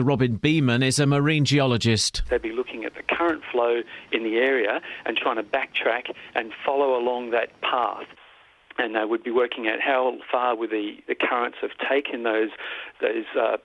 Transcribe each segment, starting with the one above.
Robin Beeman is a marine geologist. They'd be looking at the current flow in the area and trying to backtrack and follow along that path. And they would be working out how far would the currents have taken those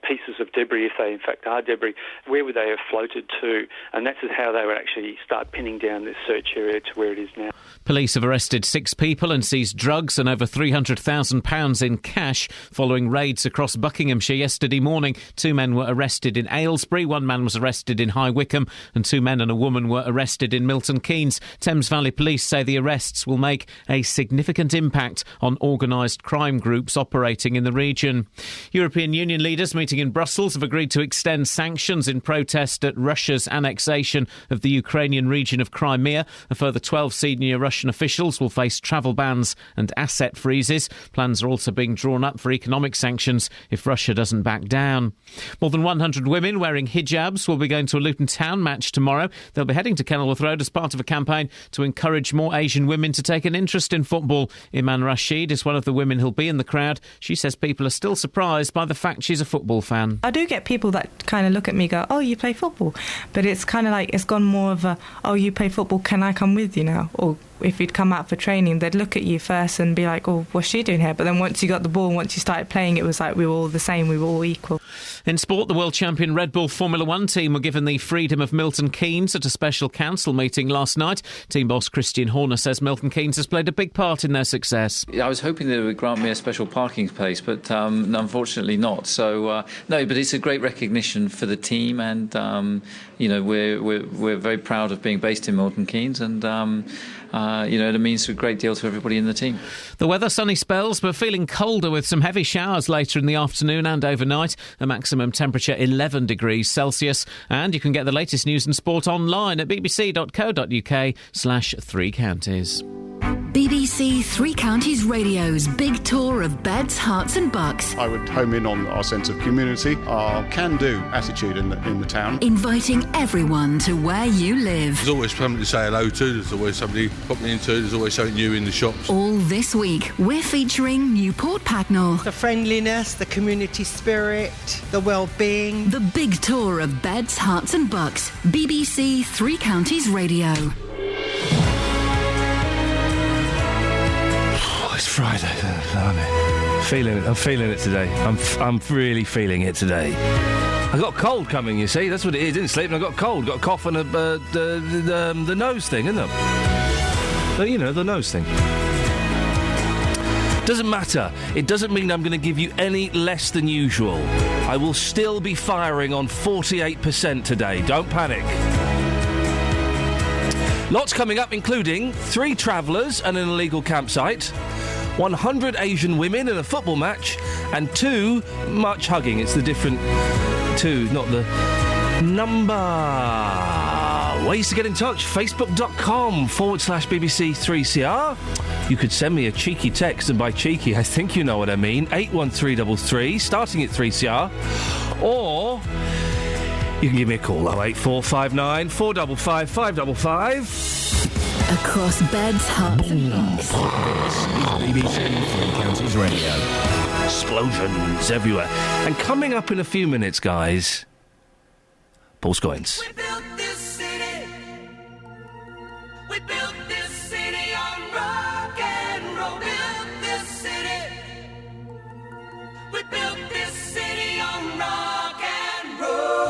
pieces of debris, if they in fact are debris, where would they have floated to? And that's how they would actually start pinning down this search area to where it is now. Police have arrested 6 people and seized drugs and over £300,000 in cash following raids across Buckinghamshire yesterday morning. 2 men were arrested in Aylesbury, 1 man was arrested in High Wycombe, and 2 men and a woman were arrested in Milton Keynes. Thames Valley Police say the arrests will make a significant impact on organised crime groups operating in the region. European Union leaders meeting in Brussels have agreed to extend sanctions in protest at Russia's annexation of the Ukrainian region of Crimea. A further 12 senior Russian officials will face travel bans and asset freezes. Plans are also being drawn up for economic sanctions if Russia doesn't back down. More than 100 women wearing hijabs will be going to a Luton Town match tomorrow. They'll be heading to Kenilworth Road as part of a campaign to encourage more Asian women to take an interest in football. Iman Rashid is one of the women who'll be in the crowd. She says people are still surprised by the fact she's a football fan. I do get people that kind of look at me and go, oh, you play football? But it's kind of like, it's gone more of a, oh, you play football, can I come with you now? Or if you'd come out for training, they'd look at you first and be like, oh, what's she doing here? But then once you got the ball and once you started playing, it was like we were all the same, we were all equal. In sport, the world champion Red Bull Formula 1 team were given the freedom of Milton Keynes at a special council meeting last night. Team boss Christian Horner says Milton Keynes has played a big part in their success. I was hoping they would grant me a special parking space, but unfortunately not. So, no, but it's a great recognition for the team, and, we're very proud of being based in Milton Keynes, and, it means a great deal to everybody in the team. The weather, sunny spells, but feeling colder with some heavy showers later in the afternoon and overnight. A maximum temperature 11 degrees Celsius. And you can get the latest news and sport online at bbc.co.uk/3 counties. BBC Three Counties Radio's big tour of beds, hearts and bucks. I would home in on our sense of community, our can-do attitude in the town. Inviting everyone to where you live. There's always somebody to say hello to, there's always somebody popping into, there's always something new in the shops. All this week, we're featuring Newport Pagnell. The friendliness, the community spirit, the well-being. The big tour of beds, hearts and bucks. BBC Three Counties Radio. It's Friday. I'm feeling it today. I'm really feeling it today. I got a cold coming, you see. That's what it is. Didn't sleep and I got a cold. Got a cough and the nose thing, isn't it? The nose thing. Doesn't matter. It doesn't mean I'm going to give you any less than usual. I will still be firing on 48% today. Don't panic. Lots coming up, including 3 travellers and an illegal campsite, 100 Asian women in a football match, and 2 much hugging. It's the different 2, not the number. Ways to get in touch, facebook.com/BBC3CR. You could send me a cheeky text, and by cheeky, I think you know what I mean, 81333, starting at 3CR, or you can give me a call, 08459 455 555. Across beds, hearts and bucks. This is BBC Three Counties Radio. Explosions everywhere. And coming up in a few minutes, guys, Paul Scoins. We built this city. We built this city on rock and roll. Built this city. We built this city on rock and roll.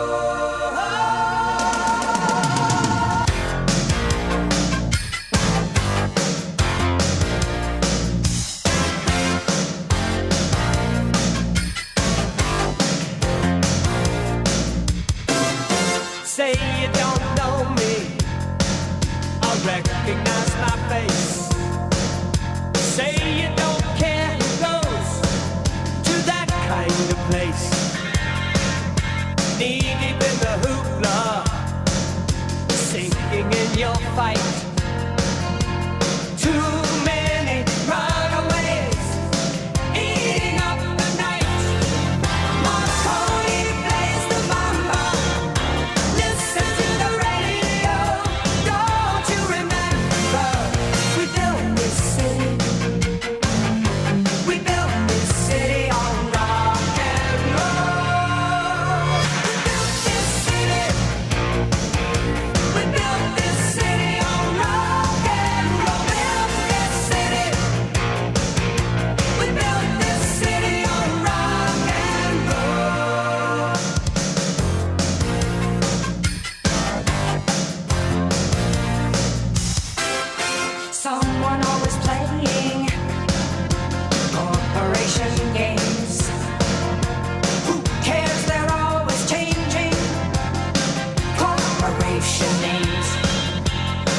Say you don't know me, I recognize my face. Say you don't care who goes to that kind of place. Knee deep in the hoopla, sinking in your fight. Too many runaways, eating up the night. Marconi plays the mambo. Listen to the radio. Don't you remember? We built this city. We built this city on rock and roll. We built names.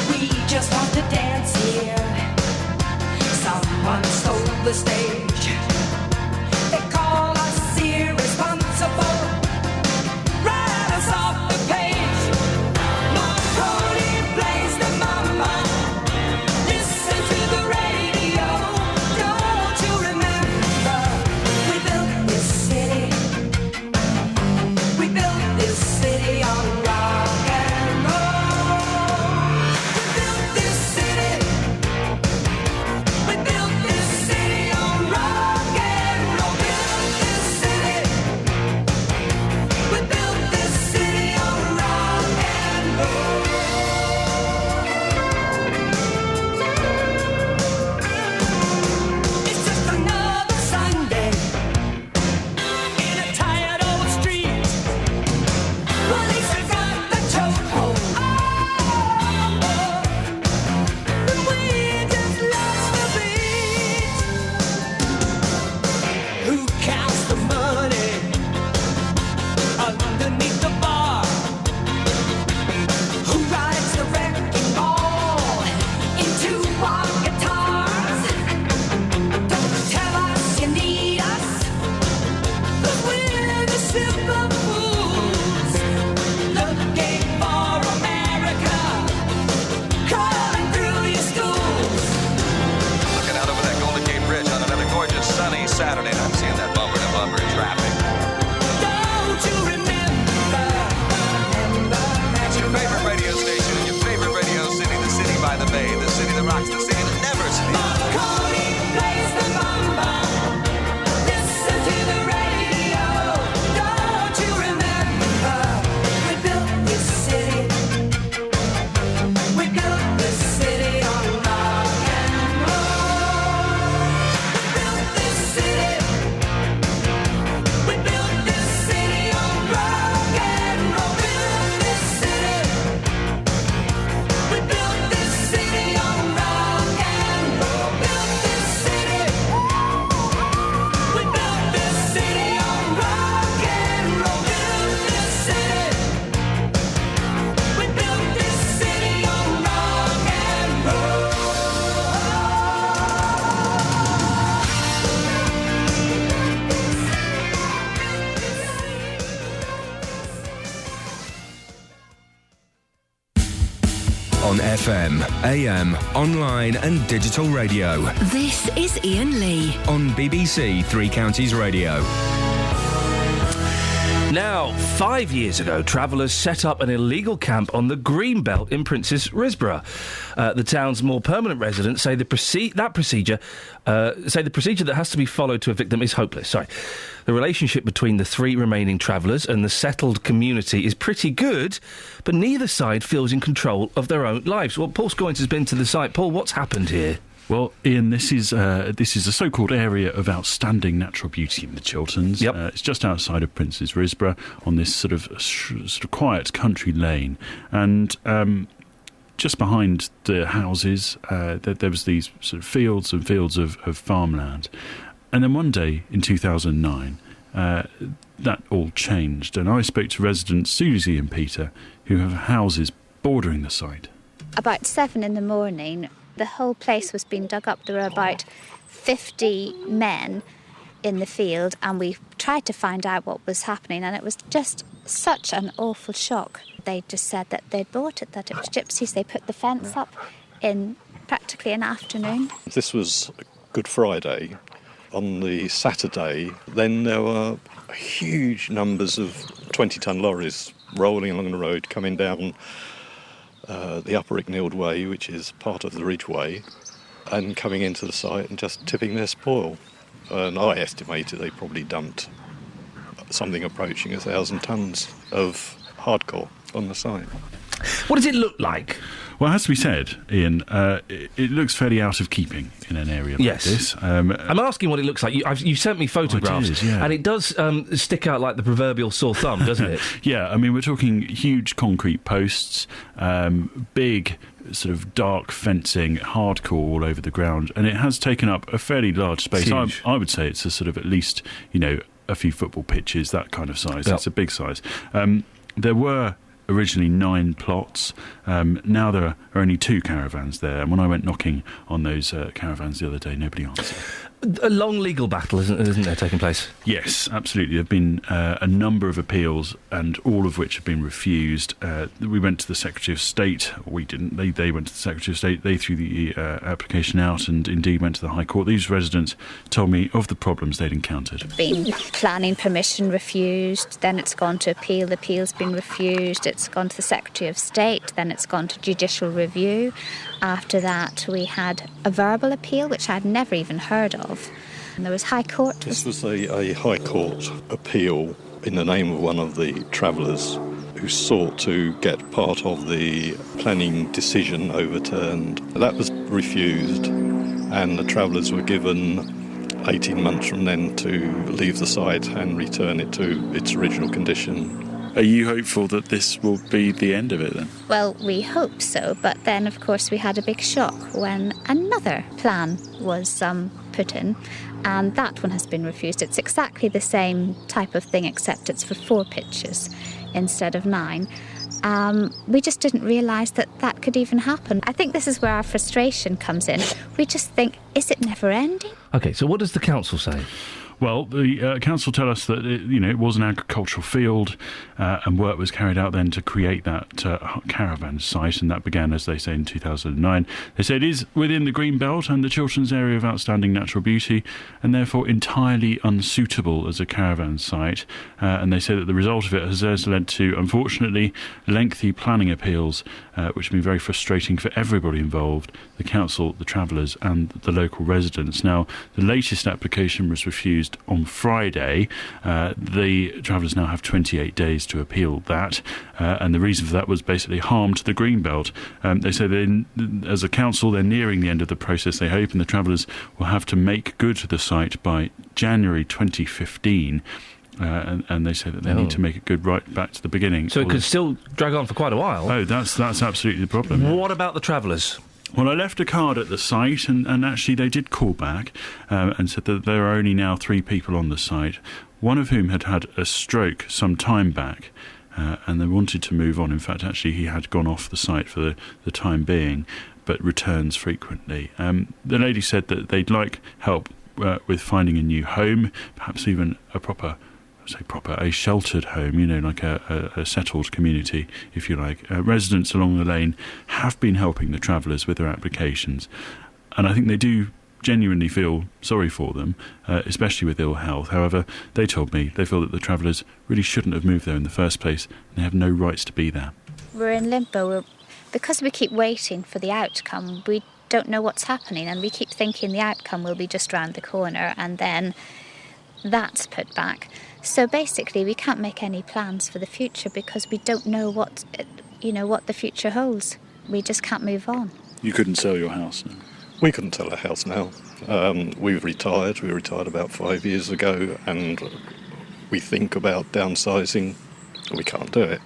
We just want to dance here. Someone stole the stage. They call us irresponsible. Write us off the page. Marconi plays the mama. Listen to the radio. Don't you remember? We built this city. We built this city on rock and roll. We built this city. We built this city on rock and roll. Built this city. We built this city on rock and roll. It's just another Sunday in a tired old street. Police have got the chokehold. And we just lost the beat. Who counts the money underneath the bar? Who rides the wrecking ball into our guitars? Don't tell us you need us, 'cause we're the simple fools looking for America, crawling through your schools. Looking out over that Golden Gate Bridge on another gorgeous sunny Saturday night, seeing that bumper to bumper traffic. Don't you remember? It's your favorite radio station in your favorite radio city, the city by the bay, the city that rocks, the city that never sleeps. Marconi plays the mamba. Listen to the radio. Don't you remember? We built this city. We built this city on rock and roll. We built this city. We built this city on rock and roll. Built this city. We built this city on rock and roll. Built this city. We built this city on rock and roll. Built this city. We built this city on rock and roll. On FM, AM, online and digital radio. This is Iain Lee. On BBC Three Counties Radio. Now, 5 years ago, travellers set up an illegal camp on the Greenbelt in Princess Risborough. The town's more permanent residents say the procedure that has to be followed to evict them is hopeless. The relationship between the three remaining travellers and the settled community is pretty good, but neither side feels in control of their own lives. Well, Paul Scoynes has been to the site. Paul, what's happened here? Well, Ian, this is a so-called area of outstanding natural beauty in the Chilterns. Yep. It's just outside of Princess Risborough on this sort of quiet country lane, and just behind the houses there was these sort of fields and fields of farmland. And then one day in 2009, that all changed, and I spoke to residents Susie and Peter, who have houses bordering the site. About 7 in the morning, the whole place was being dug up. There were about 50 men in the field, and we tried to find out what was happening, and it was just such an awful shock. They just said that they'd bought it, that it was gypsies. They put the fence up in practically an afternoon. This was Good Friday. On the Saturday, then there were huge numbers of 20-ton lorries rolling along the road, coming down the Upper Icknield Way, which is part of the Ridgeway, and coming into the site and just tipping their spoil. And I estimated they probably dumped something approaching 1,000 tonnes of hardcore on the site. What does it look like? Well, it has to be said, Ian, it looks fairly out of keeping in an area like this. I'm asking what it looks like. You sent me photographs, and it does stick out like the proverbial sore thumb, doesn't it? Yeah, I mean, we're talking huge concrete posts, big sort of dark fencing, hardcore all over the ground, and it has taken up a fairly large space. I would say it's a sort of at least, a few football pitches, that kind of size. Yep. It's a big size. There were originally 9 plots. Now there are only 2 caravans there, and when I went knocking on those caravans the other day, nobody answered. A long legal battle, isn't there, taking place? Yes, absolutely. There have been a number of appeals, and all of which have been refused. We went to the Secretary of State. We didn't. They went to the Secretary of State. They threw the application out and indeed went to the High Court. These residents told me of the problems they'd encountered. Been planning permission refused, then it's gone to appeal, the appeal's been refused, it's gone to the Secretary of State, then it's gone to judicial review. After that, we had a verbal appeal, which I'd never even heard of. And there was High Court. This was a High Court appeal in the name of one of the travellers who sought to get part of the planning decision overturned. That was refused, and the travellers were given 18 months from then to leave the site and return it to its original condition. Are you hopeful that this will be the end of it then? Well, we hope so, but then, of course, we had a big shock when another plan was put in, and that one has been refused. It's exactly the same type of thing, except it's for 4 pitches instead of 9. We just didn't realise that could even happen. I think this is where our frustration comes in. We just think, is it never ending? OK, so what does the council say? Well, the council tell us that it was an agricultural field, and work was carried out then to create that caravan site, and that began, as they say, in 2009. They say it is within the green belt and the children's area of outstanding natural beauty, and therefore entirely unsuitable as a caravan site. And they say that the result of it has led to, unfortunately, lengthy planning appeals, which have been very frustrating for everybody involved: the council, the travellers, and the local residents. Now, the latest application was refused on Friday. The travellers now have 28 days to appeal that, and the reason for that was basically harm to the greenbelt. They say as a council they're nearing the end of the process, they hope, and the travellers will have to make good the site by January 2015. And they say that they need to make it good right back to the beginning. So it could still drag on for quite a while. Oh, that's absolutely the problem. What about the travellers? Well, I left a card at the site, and actually they did call back and said that there are only now 3 people on the site, one of whom had had a stroke some time back, and they wanted to move on. In fact, actually, he had gone off the site for the time being, but returns frequently. The lady said that they'd like help with finding a new home, perhaps even a sheltered home, like a settled community, if you like. Residents along the lane have been helping the travellers with their applications, and I think they do genuinely feel sorry for them, especially with ill health. However, they told me they feel that the travellers really shouldn't have moved there in the first place, and they have no rights to be there. We're in limbo. Because we keep waiting for the outcome, we don't know what's happening, and we keep thinking the outcome will be just round the corner, and then that's put back. So basically, we can't make any plans for the future because we don't know what the future holds. We just can't move on. You couldn't sell your house now? We couldn't sell our house now. We've retired. We retired about 5 years ago, and we think about downsizing. We can't do it.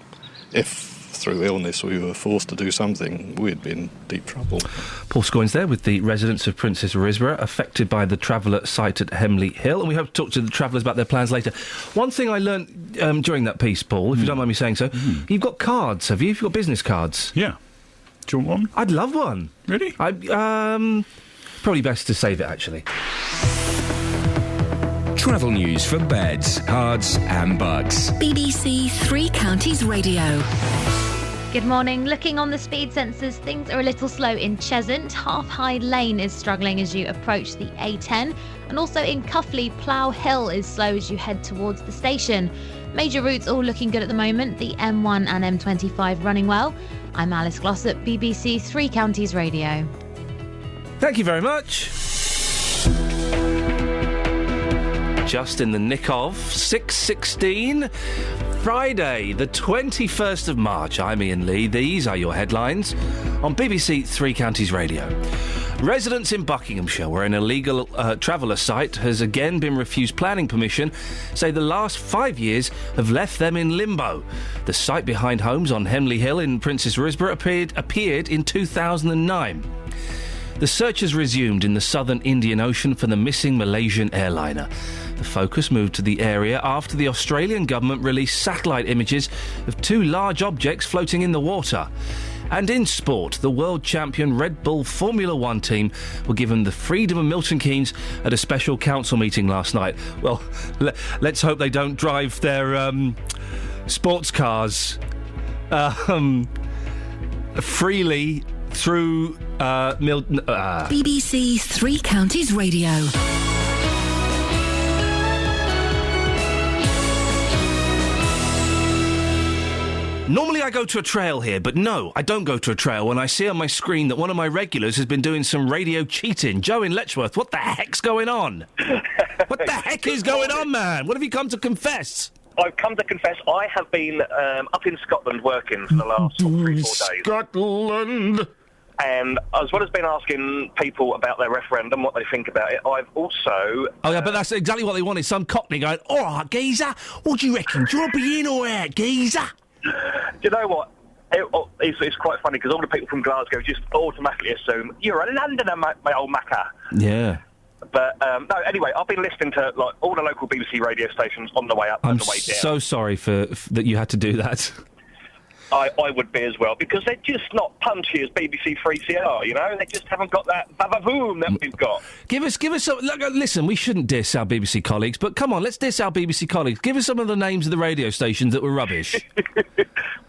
If through illness we were forced to do something, we'd be in deep trouble. Paul Scoins there with the residents of Princess Risborough affected by the traveller site at Hemley Hill, and we hope to talk to the travellers about their plans later. One thing I learnt during that piece, Paul, if you don't mind me saying so, you've got cards, have you? You've got business cards? Yeah. Do you want one? I'd love one. Really? Probably best to save it, actually. Travel news for beds, cards and bugs. BBC Three Counties Radio. Good morning. Looking on the speed sensors, things are a little slow in Cheshunt. Half High Lane is struggling as you approach the A10. And also in Cuffley, Plough Hill is slow as you head towards the station. Major routes all looking good at the moment. The M1 and M25 running well. I'm Alice Glossop, BBC Three Counties Radio. Thank you very much. Just in the nick of 6:16, Friday, the 21st of March. I'm Iain Lee. These are your headlines on BBC Three Counties Radio. Residents in Buckinghamshire, where an illegal traveller site has again been refused planning permission, say the last 5 years have left them in limbo. The site behind homes on Hemley Hill in Princess Risborough appeared in 2009. The search has resumed in the southern Indian Ocean for the missing Malaysian airliner. The focus moved to the area after the Australian government released satellite images of 2 large objects floating in the water. And in sport, the world champion Red Bull Formula One team were given the freedom of Milton Keynes at a special council meeting last night. Well, let's hope they don't drive their sports cars freely through BBC Three Counties Radio. Normally I go to a trail here, but no, I don't go to a trail when I see on my screen that one of my regulars has been doing some radio cheating. Joe in Letchworth, what the heck's going on? What the heck is going on, man? What have you come to confess? I've come to confess I have been up in Scotland working for the last 3 or 4 days. Scotland! And as well as been asking people about their referendum, what they think about it, I've also... Oh, yeah, but that's exactly what they wanted. Some cockney going, all right, geezer, what do you reckon? Do you want to be in or out, geezer? Do you know what? It's quite funny because all the people from Glasgow just automatically assume you're a Londoner, my old macker. Yeah. But no, anyway, I've been listening to like all the local BBC radio stations on the way up and the way down. I'm so sorry that you had to do that. I would be as well, because they're just not punchy as BBC 3CR, you know? They just haven't got that ba-ba-boom that we've got. Give us some... Look, listen, we shouldn't diss our BBC colleagues, but come on, let's diss our BBC colleagues. Give us some of the names of the radio stations that were rubbish.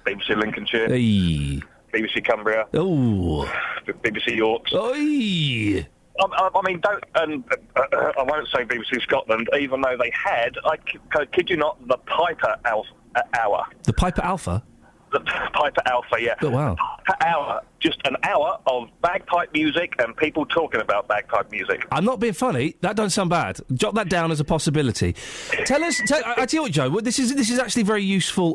BBC Lincolnshire. Hey. BBC Cumbria. Oh. BBC Yorks. Oi. I mean, I won't say BBC Scotland, even though they had, I kid you not, the Piper Hour. The Piper Alpha? The Piper Alpha, yeah. Oh, wow. Piper Hour, just an hour of bagpipe music and people talking about bagpipe music. I'm not being funny. That don't sound bad. Jot that down as a possibility. Tell us... I tell you what, Joe, this is actually very useful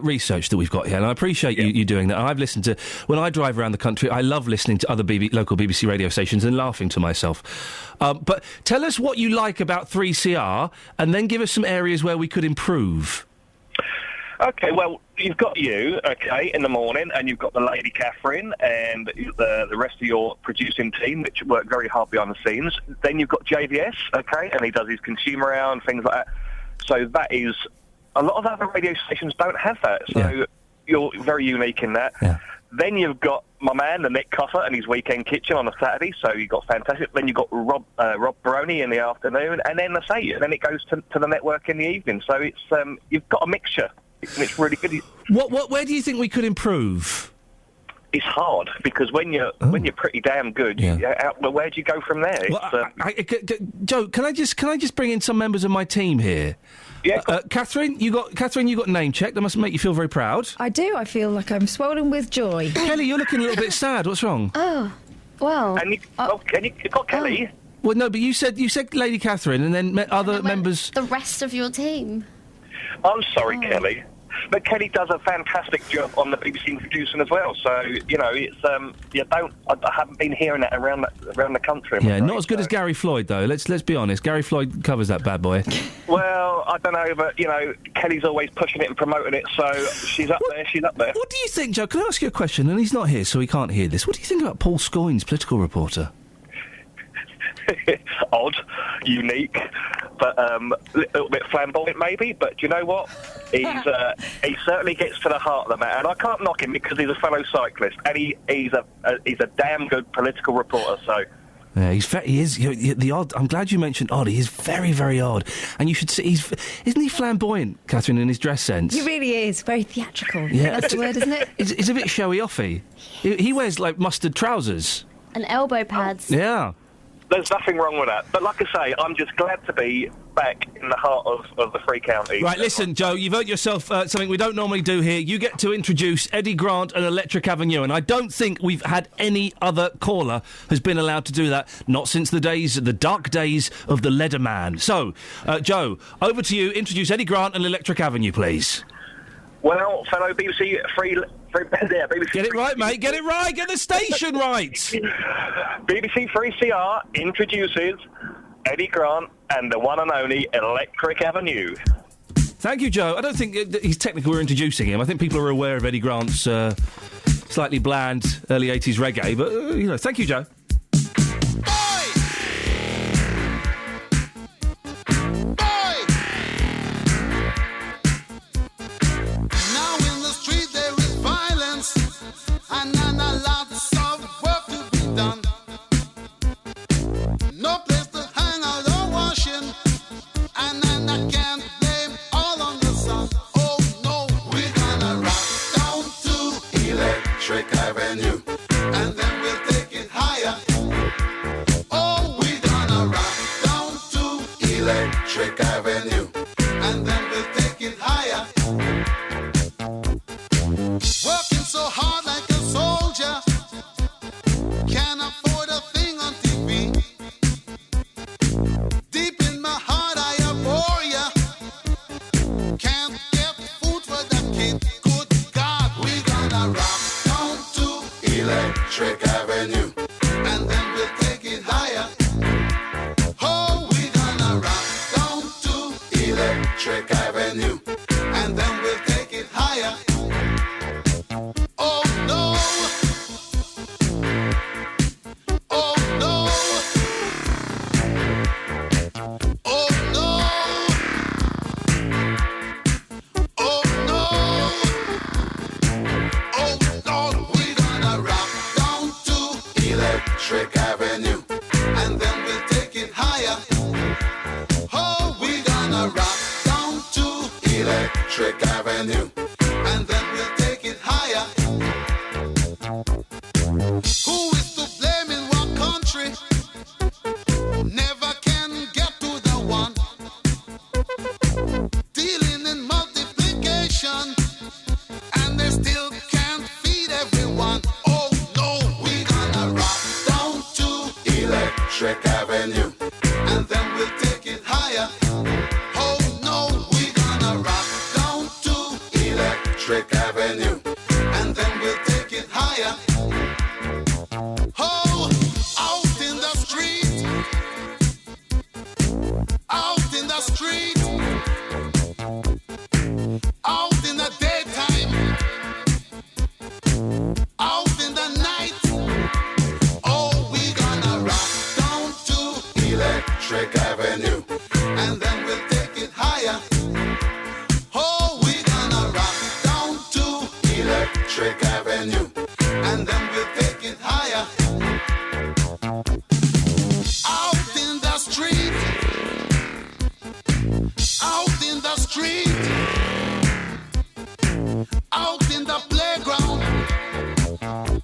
research that we've got here, and I appreciate you doing that. I've listened to... When I drive around the country, I love listening to other local BBC radio stations and laughing to myself. But tell us what you like about 3CR, and then give us some areas where we could improve. OK, well, you've got you, OK, in the morning, and you've got the Lady Catherine and the rest of your producing team, which work very hard behind the scenes. Then you've got JVS, OK, and he does his consumer hour and things like that. So that is... A lot of other radio stations don't have that, so you're very unique in that. Yeah. Then you've got my man, the Nick Coffer, and his Weekend Kitchen on a Saturday, so you've got fantastic. Then you've got Rob Baroni in the afternoon, and then then it goes to the network in the evening. So it's you've got a mixture. And it's really good. Where do you think we could improve? It's hard because when you're pretty damn good, where do you go from there? Well, Joe, can I just bring in some members of my team here? Yeah. Catherine, you got name checked. That must make you feel very proud. I do. I feel like I'm swollen with joy. Kelly, you're looking a little bit sad. What's wrong? Oh, well. And you got Kelly. Well, no, but you said Lady Catherine, and then other members. The rest of your team. I'm sorry, Kelly. But Kelly does a fantastic job on the BBC producing as well. So, you know, it's I haven't been hearing that around the country. Yeah, not as good as Gary Floyd, though. Let's be honest. Gary Floyd covers that bad boy. Well, I don't know, but, you know, Kelly's always pushing it and promoting it, so she's up there, she's up there. What do you think, Joe? Can I ask you a question? And he's not here, so he can't hear this. What do you think about Paul Scoynes, political reporter? Odd, unique, but a little bit flamboyant maybe, but do you know what? He certainly gets to the heart of the matter, and I can't knock him because he's a fellow cyclist, and he's a damn good political reporter, so... Yeah, he is the odd. I'm glad you mentioned odd. He is very, very odd, and you should see. Isn't he flamboyant, Catherine, in his dress sense? He really is very theatrical. Yeah, that's the word, isn't it? He's a bit showy-offy. He wears like mustard trousers And elbow pads. Yeah. There's nothing wrong with that. But like I say, I'm just glad to be back in the heart of the Three Counties. Right, listen, Joe, you've earned yourself something we don't normally do here. You get to introduce Eddie Grant and Electric Avenue, and I don't think we've had any other caller who's been allowed to do that, not since the dark days of the Leatherman. So, Joe, over to you. Introduce Eddie Grant and Electric Avenue, please. Well, fellow BBC BBC Get it right, mate. Get it right. Get the station right. BBC 3CR introduces Eddie Grant and the one and only Electric Avenue. Thank you, Joe. I don't think he's technically we're introducing him. I think people are aware of Eddie Grant's slightly bland early 80s reggae, but, thank you, Joe. Boy! Electric Avenue. And then we'll take it higher. Oh, we're gonna rock down to Electric Avenue. And then we'll take it higher. Working so hard like a soldier. Can't afford a thing on TV. Deep in my heart I abhor ya. Can't get food for the kid. Good God, we gonna rock down to Electric Avenue. And then we'll take it higher. Oh, we gonna rock down to Electric Avenue. And then we'll take it higher. Oh no. Oh no. Oh no. Oh no. Oh no. We're gonna rock down to Electric Avenue. And then we'll take it higher. Oh, we're gonna rock down to Electric Avenue. And then we'll take it higher. Who is to blame in what country? Never can get to the one. Dealing in multiplication. And they still can't feed everyone. Oh no, we're gonna rock down to Electric Avenue. And then we'll take it higher. Oh no, we're gonna rock down to Electric Avenue. And then we'll take it higher. Oh, out in the street. Out in the street. Out in the daytime. Out in the night. Oh, we gonna rock down to Electric Avenue. And then we'll take it higher. Oh, we gonna rock down to Electric Avenue. And then we'll take it higher. Out in the street. Out in the street. Out in the playground.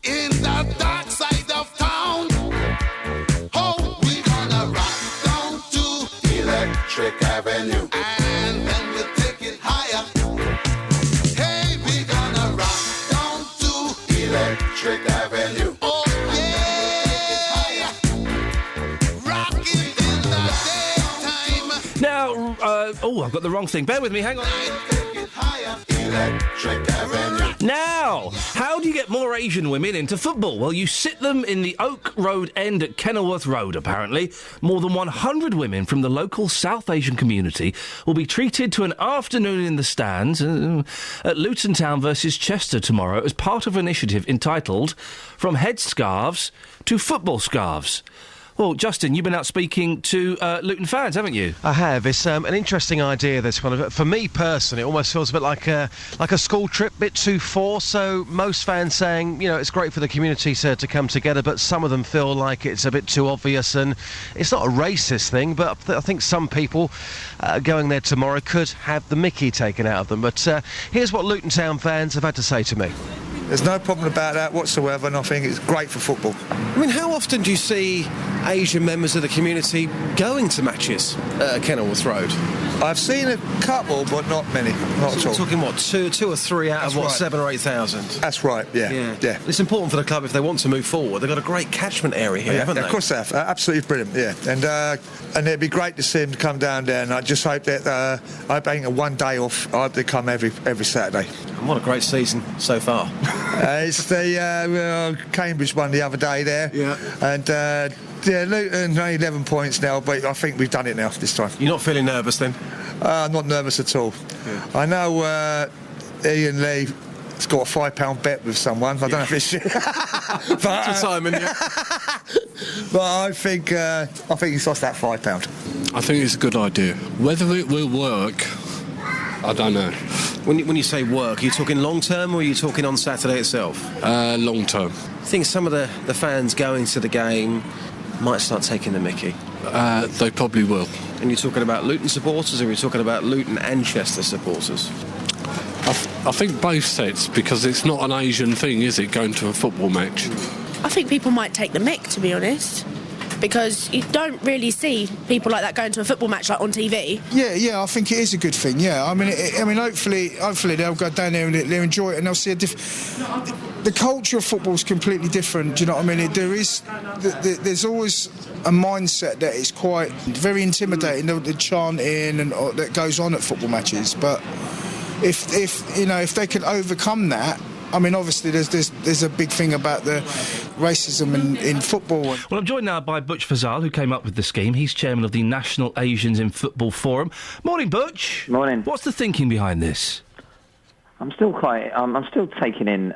In the dark side of town. Oh, we gonna rock down to Electric Avenue. And then we'll take it higher. Hey, we gonna rock down to Electric Avenue. Oh yeah, rock it in the daytime. Now, I've got the wrong thing. Bear with me, hang on. Take it higher. Electric Avenue. Now, how do you get more Asian women into football? Well, you sit them in the Oak Road end at Kenilworth Road, apparently. More than 100 women from the local South Asian community will be treated to an afternoon in the stands at Luton Town versus Chester tomorrow as part of an initiative entitled From Headscarves to Football Scarves. Well, Justin, you've been out speaking to Luton fans, haven't you? I have. It's an interesting idea, this one. For me personally, it almost feels a bit like a school trip, bit too forced. So most fans saying, it's great for the community to come together, but some of them feel like it's a bit too obvious. And it's not a racist thing, but I think some people going there tomorrow could have the mickey taken out of them. But here's what Luton Town fans have had to say to me. There's no problem about that whatsoever, and I think it's great for football. I mean, how often do you see Asian members of the community going to matches at Kenilworth Road? I've seen a couple, but not many. Not at all. We're talking, what, two or three out That's of, what, right. 7,000 or 8,000? That's right, yeah. It's important for the club if they want to move forward. They've got a great catchment area here, haven't they? Of course they have. Absolutely brilliant, yeah. And it'd be great to see them come down there, and I just hope that I think one day off, I hope they come every Saturday. And what a great season so far. It's the Cambridge one the other day there. Yeah. And Luton only 11 points now, but I think we've done it now this time. You're not feeling nervous then? I'm not nervous at all. Yeah. I know Iain Lee has got a £5 bet with someone. I don't know if it's but, Simon, yeah. But I think he's lost that £5. I think it's a good idea. Whether it will work, I don't know. When you say work, are you talking long term or are you talking on Saturday itself? Long term. I think some of the fans going to the game might start taking the mickey. They probably will. And you're talking about Luton supporters or are you talking about Luton and Chester supporters? I think both sets, because it's not an Asian thing, is it, going to a football match? I think people might take the mick, to be honest, because you don't really see people like that going to a football match like on TV. Yeah, I think it is a good thing. Yeah, I mean, hopefully they'll go down there and they'll enjoy it, and they'll see the culture of football is completely different. Do you know what I mean? There's always a mindset that is quite very intimidating, the chanting and that goes on at football matches. But if they can overcome that. I mean, obviously, there's a big thing about the racism in football. Well, I'm joined now by Butch Fazal, who came up with the scheme. He's chairman of the National Asians in Football Forum. Morning, Butch. Morning. What's the thinking behind this? I'm still taking in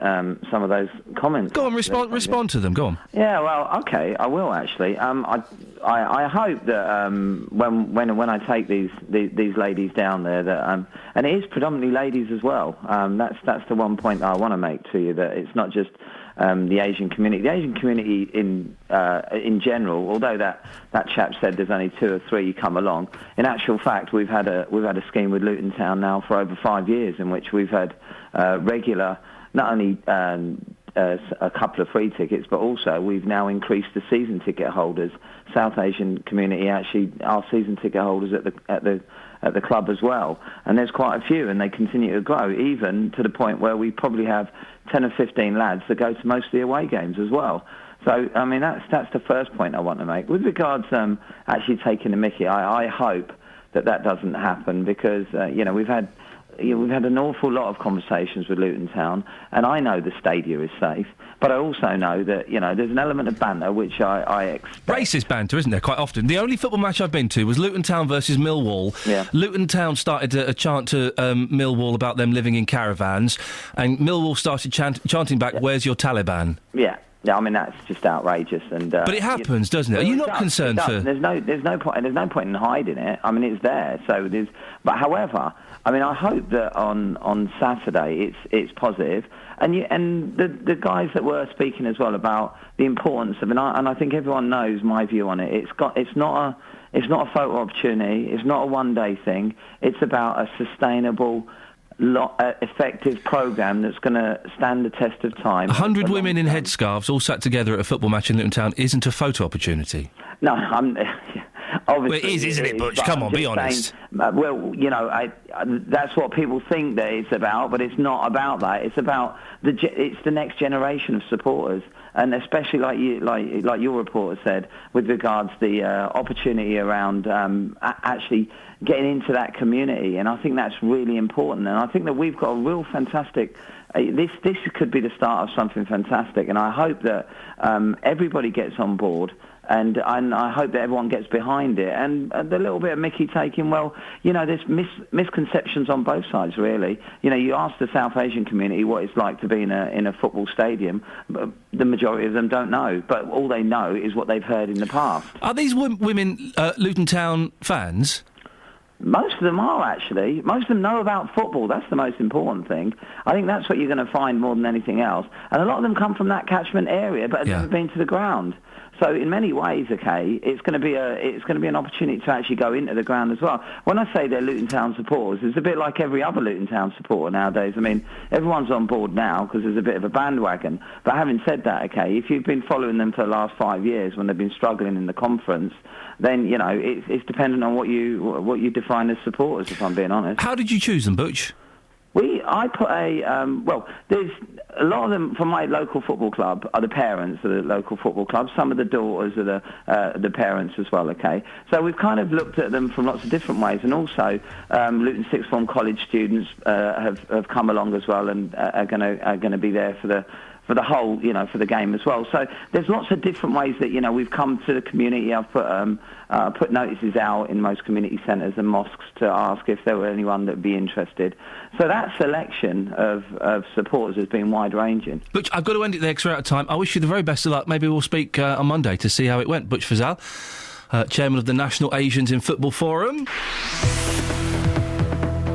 some of those comments. Go on, respond to them. Go on. Yeah, well, okay, I will actually. I hope that when I take these ladies down there, that and it is predominantly ladies as well. That's the one point I want to make to you, that it's not just the Asian community. The Asian community in general, although that chap said there's only 2 or 3 come along, in actual fact we've had a scheme with Luton Town now for over 5 years, in which we've had regular, not only a couple of free tickets, but also we've now increased the season ticket holders. South Asian community actually are season ticket holders at the club as well, and there's quite a few, and they continue to grow, even to the point where we probably have 10 or 15 lads that go to most of the away games as well. So, I mean, that's the first point I want to make. With regards actually taking the mickey, I hope that doesn't happen, because we've had an awful lot of conversations with Luton Town, and I know the stadia is safe, but I also know that, there's an element of banter which I expect. Racist banter, isn't there, quite often? The only football match I've been to was Luton Town versus Millwall. Yeah. Luton Town started a chant to Millwall about them living in caravans, and Millwall started chanting back, "Where's your Taliban?" Yeah. Yeah, I mean, that's just outrageous, and but it happens, doesn't it? Are you not concerned for? There's no point in hiding it. I mean, it's there. So there's. But however, I mean, I hope that on Saturday it's positive, and the guys that were speaking as well about the importance of, and I think everyone knows my view on it. It's not a photo opportunity. It's not a one-day thing. It's about a sustainable, effective programme that's going to stand the test of time. 100 women in headscarves all sat together at a football match in Luton Town isn't a photo opportunity. No, obviously, well, it is, isn't it, Butch? Come on, be honest. That's what people think that it's about, but it's not about that. It's about it's the next generation of supporters, and especially like your reporter said, with regards to the opportunity around actually getting into that community, and I think that's really important. And I think that we've got a real fantastic. This could be the start of something fantastic, and I hope that everybody gets on board. And I hope that everyone gets behind it. And the little bit of Mickey taking, there's misconceptions on both sides, really. You ask the South Asian community what it's like to be in a football stadium, but the majority of them don't know. But all they know is what they've heard in the past. Are these women Luton Town fans? Most of them are, actually. Most of them know about football. That's the most important thing. I think that's what you're going to find more than anything else. And a lot of them come from that catchment area, but have never been to the ground. So in many ways, it's going to be an opportunity to actually go into the ground as well. When I say they're Luton Town supporters, it's a bit like every other Luton Town supporter nowadays. I mean, everyone's on board now because there's a bit of a bandwagon. But having said that, if you've been following them for the last 5 years when they've been struggling in the conference, then it's dependent on what you define as supporters. If I'm being honest. How did you choose them, Butch? I put there's a lot of them from my local football club are the parents of the local football club. Some of the daughters are the parents as well, okay? So we've kind of looked at them from lots of different ways, and also Luton Sixth Form college students have come along as well, and are going to be there for the whole, for the game as well. So there's lots of different ways that, we've come to the community. I've put notices out in most community centres and mosques to ask if there were anyone that would be interested. So that selection of supporters has been wide-ranging. Butch, I've got to end it there because we're out of time. I wish you the very best of luck. Maybe we'll speak on Monday to see how it went. Butch Fazal, chairman of the National Asians in Football Forum.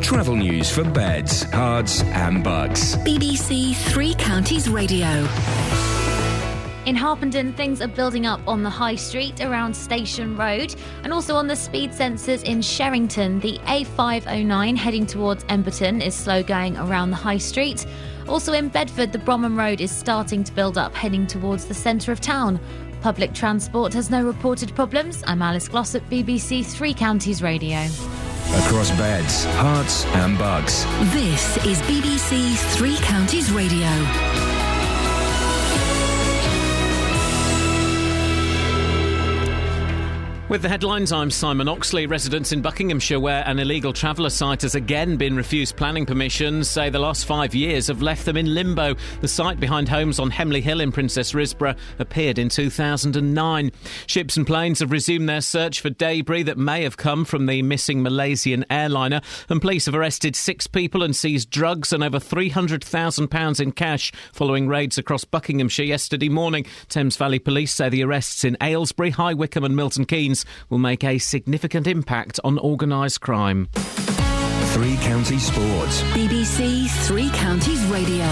Travel news for beds, cards and bugs. BBC Three Counties Radio. In Harpenden, things are building up on the High Street around Station Road and also on the speed sensors in Sherrington. The A509 heading towards Emberton is slow going around the High Street. Also in Bedford, the Bromham Road is starting to build up heading towards the centre of town. Public transport has no reported problems. I'm Alice Glossop, BBC Three Counties Radio. Across beds, hearts and bugs. This is BBC Three Counties Radio. With the headlines, I'm Simon Oxley. Residents in Buckinghamshire, where an illegal traveller site has again been refused planning permissions, say the last 5 years have left them in limbo. The site behind homes on Hemley Hill in Princess Risborough appeared in 2009. Ships and planes have resumed their search for debris that may have come from the missing Malaysian airliner, and police have arrested 6 people and seized drugs and over £300,000 in cash following raids across Buckinghamshire yesterday morning. Thames Valley Police say the arrests in Aylesbury, High Wycombe and Milton Keynes will make a significant impact on organised crime. Three Counties Sports. BBC Three Counties Radio.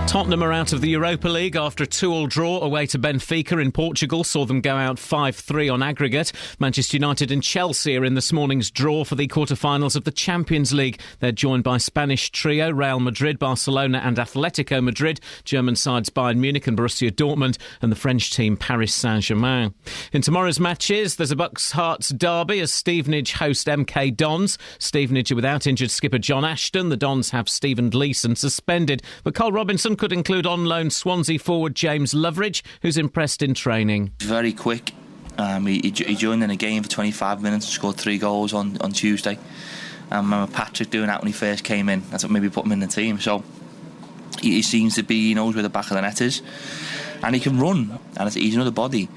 Tottenham are out of the Europa League after a 2-2 draw away to Benfica in Portugal saw them go out 5-3 on aggregate. Manchester United and Chelsea are in this morning's draw for the quarter-finals of the Champions League. They're joined by Spanish trio Real Madrid, Barcelona and Atletico Madrid, German sides Bayern Munich and Borussia Dortmund, and the French team Paris Saint-Germain. In tomorrow's matches, there's a Bucks Hearts derby as Stevenage host MK Dons. Stevenage are without injured skipper John Ashton. The Dons have Stephen Gleeson suspended, but Cole Robinson could include on loan Swansea forward James Loveridge, who's impressed in training. Very quick. He joined in a game for 25 minutes and scored 3 goals on Tuesday. I remember Patrick doing that when he first came in. That's what maybe put him in the team. So he seems to be, he knows where the back of the net is, and he can run, and he's another body.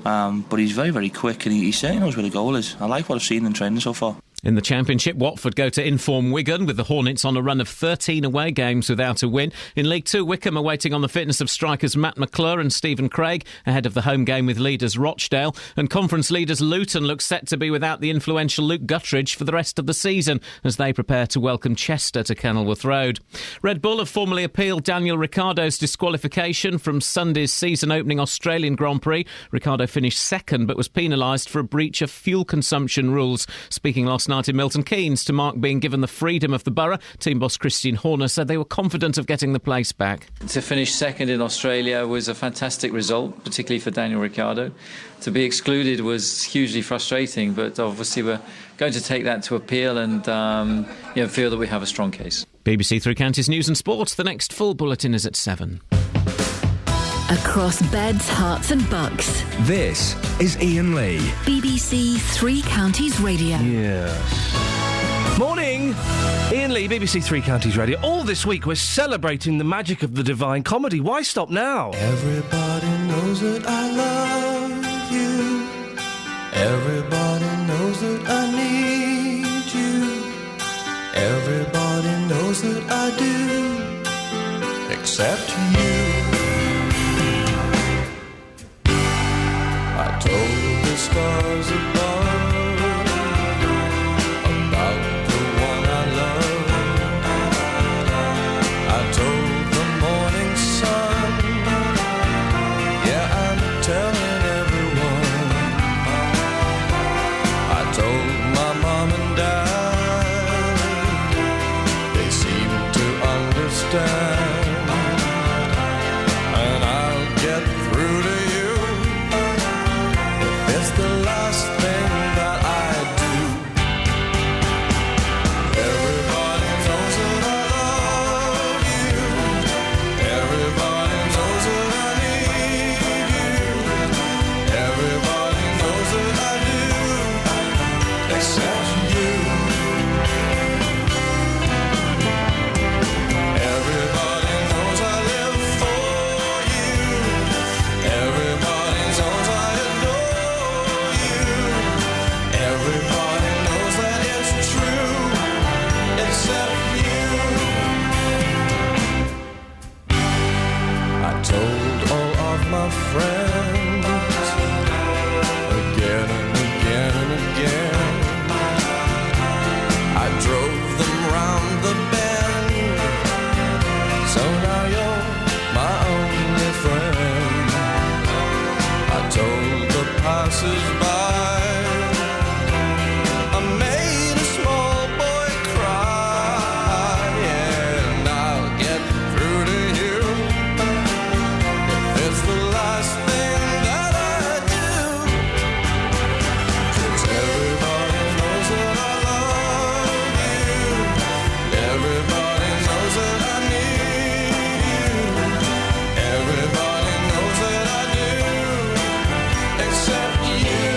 But he's very, very quick, and he certainly knows where the goal is. I like what I've seen in training so far. In the Championship, Watford go to inform Wigan, with the Hornets on a run of 13 away games without a win. In League 2, Wycombe are waiting on the fitness of strikers Matt McClure and Stephen Craig ahead of the home game with leaders Rochdale. And Conference leaders Luton look set to be without the influential Luke Guttridge for the rest of the season as they prepare to welcome Chester to Kenilworth Road. Red Bull have formally appealed Daniel Ricciardo's disqualification from Sunday's season-opening Australian Grand Prix. Ricciardo finished second but was penalised for a breach of fuel consumption rules. Speaking last night in Milton Keynes to mark being given the freedom of the borough, team boss Christian Horner said they were confident of getting the place back. To finish second in Australia was a fantastic result, particularly for Daniel Ricciardo. To be excluded was hugely frustrating, but obviously we're going to take that to appeal and feel that we have a strong case. BBC Three Counties News and Sports. The next full bulletin is at 7. Across beds, hearts and bucks. This is Iain Lee. BBC Three Counties Radio. Yes. Morning! Iain Lee, BBC Three Counties Radio. All this week we're celebrating the magic of the Divine Comedy. Why stop now? Everybody knows that I love you. Everybody knows that I need you. Everybody knows that I do. Except you. I told the stars above about the one I love. I told the morning sun, yeah, I'm telling everyone. I told my mom and dad, they seem to understand, and I'll get through to you. It's the last thing that I do. Everybody knows that I love you. Everybody knows that I need you. Everybody knows that I do, except you. Everybody passers-by. I made a small boy cry, and I'll get through to you. It's the last thing that I do. 'Cause everybody knows that I love you. Everybody knows that I need you. Everybody knows that I do, except you.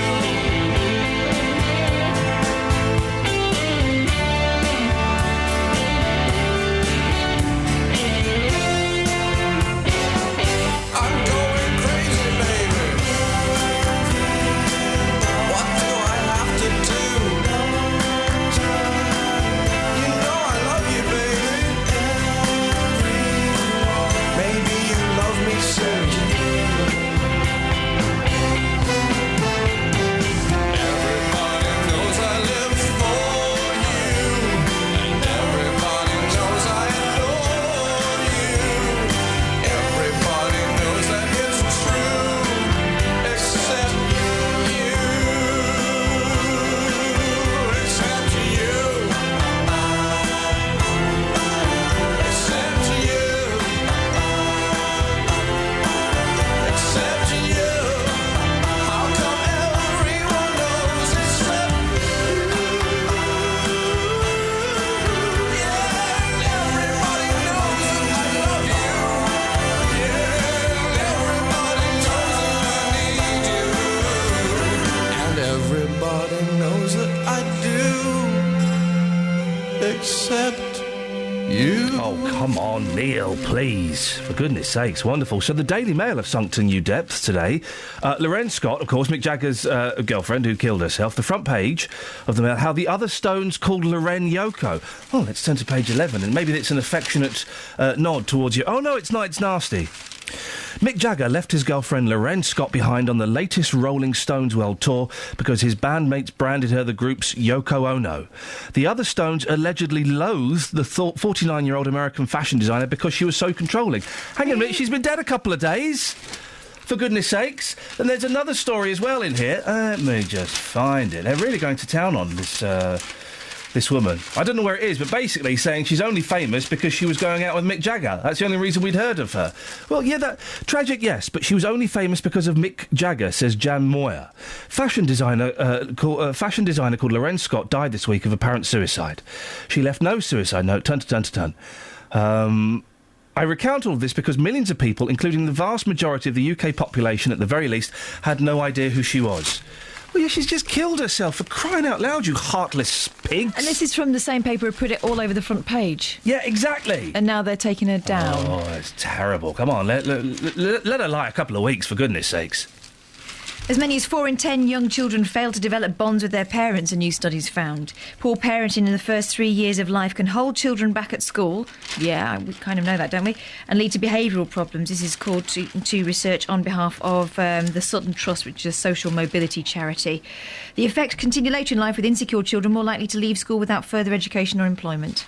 I'm going crazy, baby. What do I have to do? You know I love you, baby. Maybe you love me soon. Everybody knows I live for you, and everybody knows I adore you. Everybody knows that it's true, except you. Except you. Except you. Except you. How come everyone knows except you? Yeah, everybody knows that I love you. Yeah, everybody knows that I need you. And everybody knows that I do, except you. Oh, come on, Neil, please. For goodness sakes, wonderful. So the Daily Mail have sunk to new depths today. Lorraine Scott, of course, Mick Jagger's girlfriend who killed herself. The front page of the Mail, how the other Stones called Lorraine Yoko. Oh, let's turn to page 11, and maybe it's an affectionate nod towards you. Oh, no, it's not, it's nasty. Mick Jagger left his girlfriend Lorraine Scott behind on the latest Rolling Stones World Tour because his bandmates branded her the group's Yoko Ono. The other Stones allegedly loathed the 49-year-old American fashion designer because she was so controlling. Hang on a minute, she's been dead a couple of days. For goodness sakes. And there's another story as well in here. Let me just find it. They're really going to town on this woman. I don't know where it is, but basically saying she's only famous because she was going out with Mick Jagger. That's the only reason we'd heard of her. Well, yeah, that tragic, yes, but she was only famous because of Mick Jagger, says Jan Moyer. Fashion designer called Lorraine Scott died this week of apparent suicide. She left no suicide note. Turn. I recount all of this because millions of people, including the vast majority of the UK population at the very least, had no idea who she was. Well, yeah, she's just killed herself, for crying out loud, you heartless pigs. And this is from the same paper who put it all over the front page. Yeah, exactly. And now they're taking her down. Oh, it's terrible. Come on, let her lie a couple of weeks, for goodness sakes. As many as 4 in 10 young children fail to develop bonds with their parents, a new study's found. Poor parenting in the first 3 years of life can hold children back at school. Yeah, we kind of know that, don't we? And lead to behavioural problems. This is called to research on behalf of the Sutton Trust, which is a social mobility charity. The effects continue later in life with insecure children more likely to leave school without further education or employment.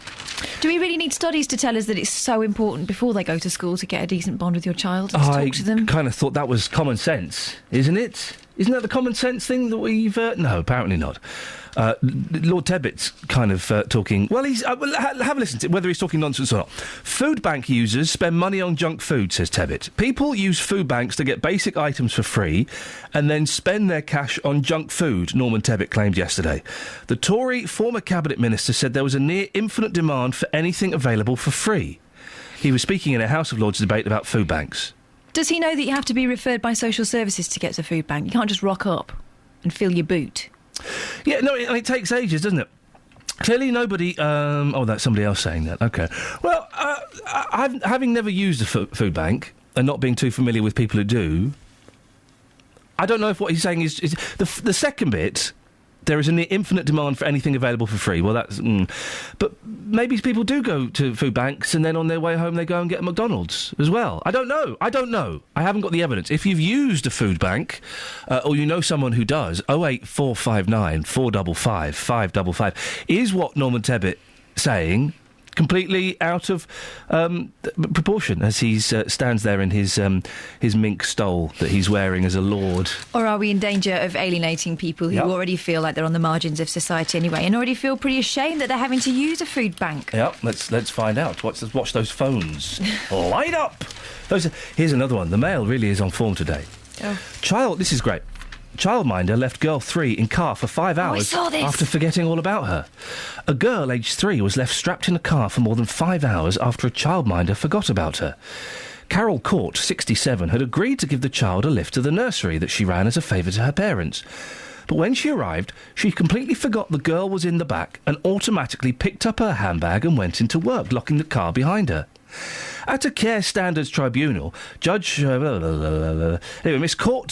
Do we really need studies to tell us that it's so important before they go to school to get a decent bond with your child and to talk to them? I kind of thought that was common sense, isn't it? Isn't that the common sense thing that we've... No, apparently not. Lord Tebbett's kind of talking... Well, he's... have a listen to whether he's talking nonsense or not. Food bank users spend money on junk food, says Tebbett. People use food banks to get basic items for free and then spend their cash on junk food, Norman Tebbett claimed yesterday. The Tory former Cabinet Minister said there was a near infinite demand for anything available for free. He was speaking in a House of Lords debate about food banks. Does he know that you have to be referred by social services to get to food bank? You can't just rock up and fill your boot. Yeah, no, it takes ages, doesn't it? Clearly nobody... that's somebody else saying that. OK. Well, having never used a food bank and not being too familiar with people who do, I don't know if what he's saying is the second bit... There is an infinite demand for anything available for free. Well, that's... But maybe people do go to food banks and then on their way home they go and get a McDonald's as well. I don't know. I haven't got the evidence. If you've used a food bank, or you know someone who does, 08459 455 555 is what Norman Tebbett saying. completely out of proportion as he stands there in his mink stole that he's wearing as a lord. Or are we in danger of alienating people who already feel like they're on the margins of society anyway, and already feel pretty ashamed that they're having to use a food bank? Yep, let's find out. Let's watch those phones light up. Here's another one. The Mail really is on form today. This is great. Childminder left girl 3 in car for 5 hours after forgetting all about her. A girl aged 3 was left strapped in a car for more than 5 hours after a childminder forgot about her. Carol Court, 67, had agreed to give the child a lift to the nursery that she ran as a favour to her parents. But when she arrived, she completely forgot the girl was in the back and automatically picked up her handbag and went into work, locking the car behind her. At a Care Standards Tribunal, Judge... Miss Court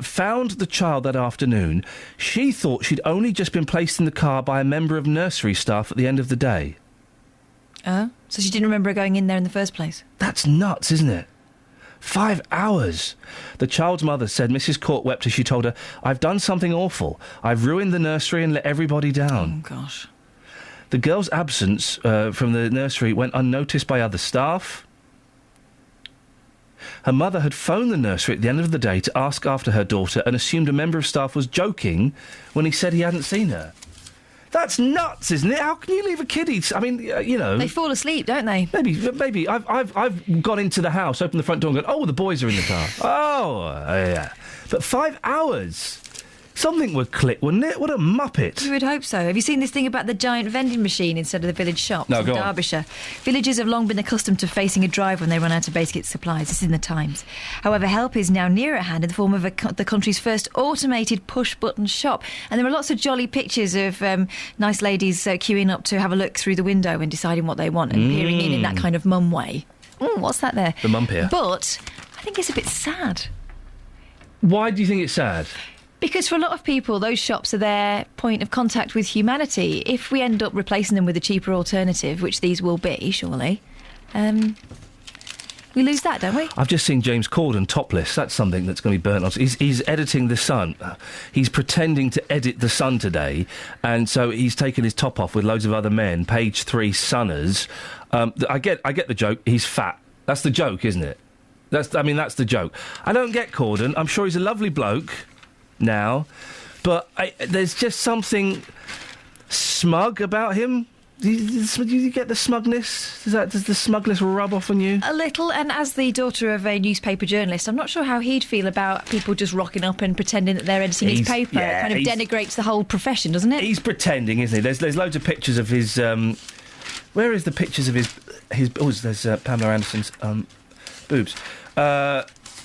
found the child that afternoon. She thought she'd only just been placed in the car by a member of nursery staff at the end of the day. Oh? So she didn't remember going in there in the first place? That's nuts, isn't it? 5 hours. The child's mother said Mrs. Court wept as she told her, "I've done something awful. I've ruined the nursery and let everybody down." Oh, gosh. The girl's absence from the nursery went unnoticed by other staff. Her mother had phoned the nursery at the end of the day to ask after her daughter and assumed a member of staff was joking when he said he hadn't seen her. That's nuts, isn't it? How can you leave a kiddie? I mean, you know... They fall asleep, don't they? Maybe. I've gone into the house, opened the front door and gone, oh, the boys are in the car. Yeah. But 5 hours... Something would click, wouldn't it? What a muppet. You would hope so. Have you seen this thing about the giant vending machine instead of the village shops in Derbyshire? Villagers have long been accustomed to facing a drive when they run out of basic supplies. This is in the Times. However, help is now near at hand in the form of the country's first automated push-button shop. And there are lots of jolly pictures of nice ladies queuing up to have a look through the window and deciding what they want and peering in that kind of mum way. What's that there? The mum peer. But I think it's a bit sad. Why do you think it's sad? Because for a lot of people, those shops are their point of contact with humanity. If we end up replacing them with a cheaper alternative, which these will be, surely, we lose that, don't we? I've just seen James Corden topless. That's something that's going to be burnt on. He's editing The Sun. He's pretending to edit The Sun today, and so he's taken his top off with loads of other men, Page 3 Sunners. I get the joke. He's fat. That's the joke, isn't it? That's the joke. I don't get Corden. I'm sure he's a lovely bloke now, but there's just something smug about him. Do you get the smugness? Does the smugness rub off on you? A little, and as the daughter of a newspaper journalist, I'm not sure how he'd feel about people just rocking up and pretending that they're editing his paper. It kind of denigrates the whole profession, doesn't it? He's pretending, isn't he? There's loads of pictures of his... where is the pictures of his... Oh, there's Pamela Anderson's boobs.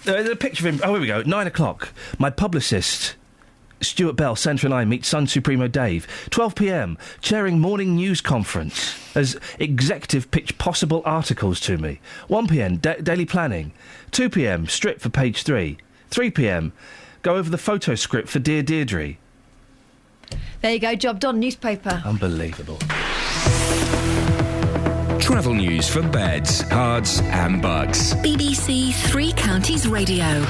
There's a picture of him. Oh, here we go. 9 o'clock. My publicist, Stuart Bell, Centre and I meet Sun Supremo Dave. 12 p.m. Chairing morning news conference as executive pitch possible articles to me. 1 p.m. Daily planning. 2 p.m. Strip for Page 3. 3 p.m. Go over the photo script for Dear Deirdre. There you go. Job done. Newspaper. Unbelievable. Travel news for beds, cards and bugs. BBC Three Counties Radio.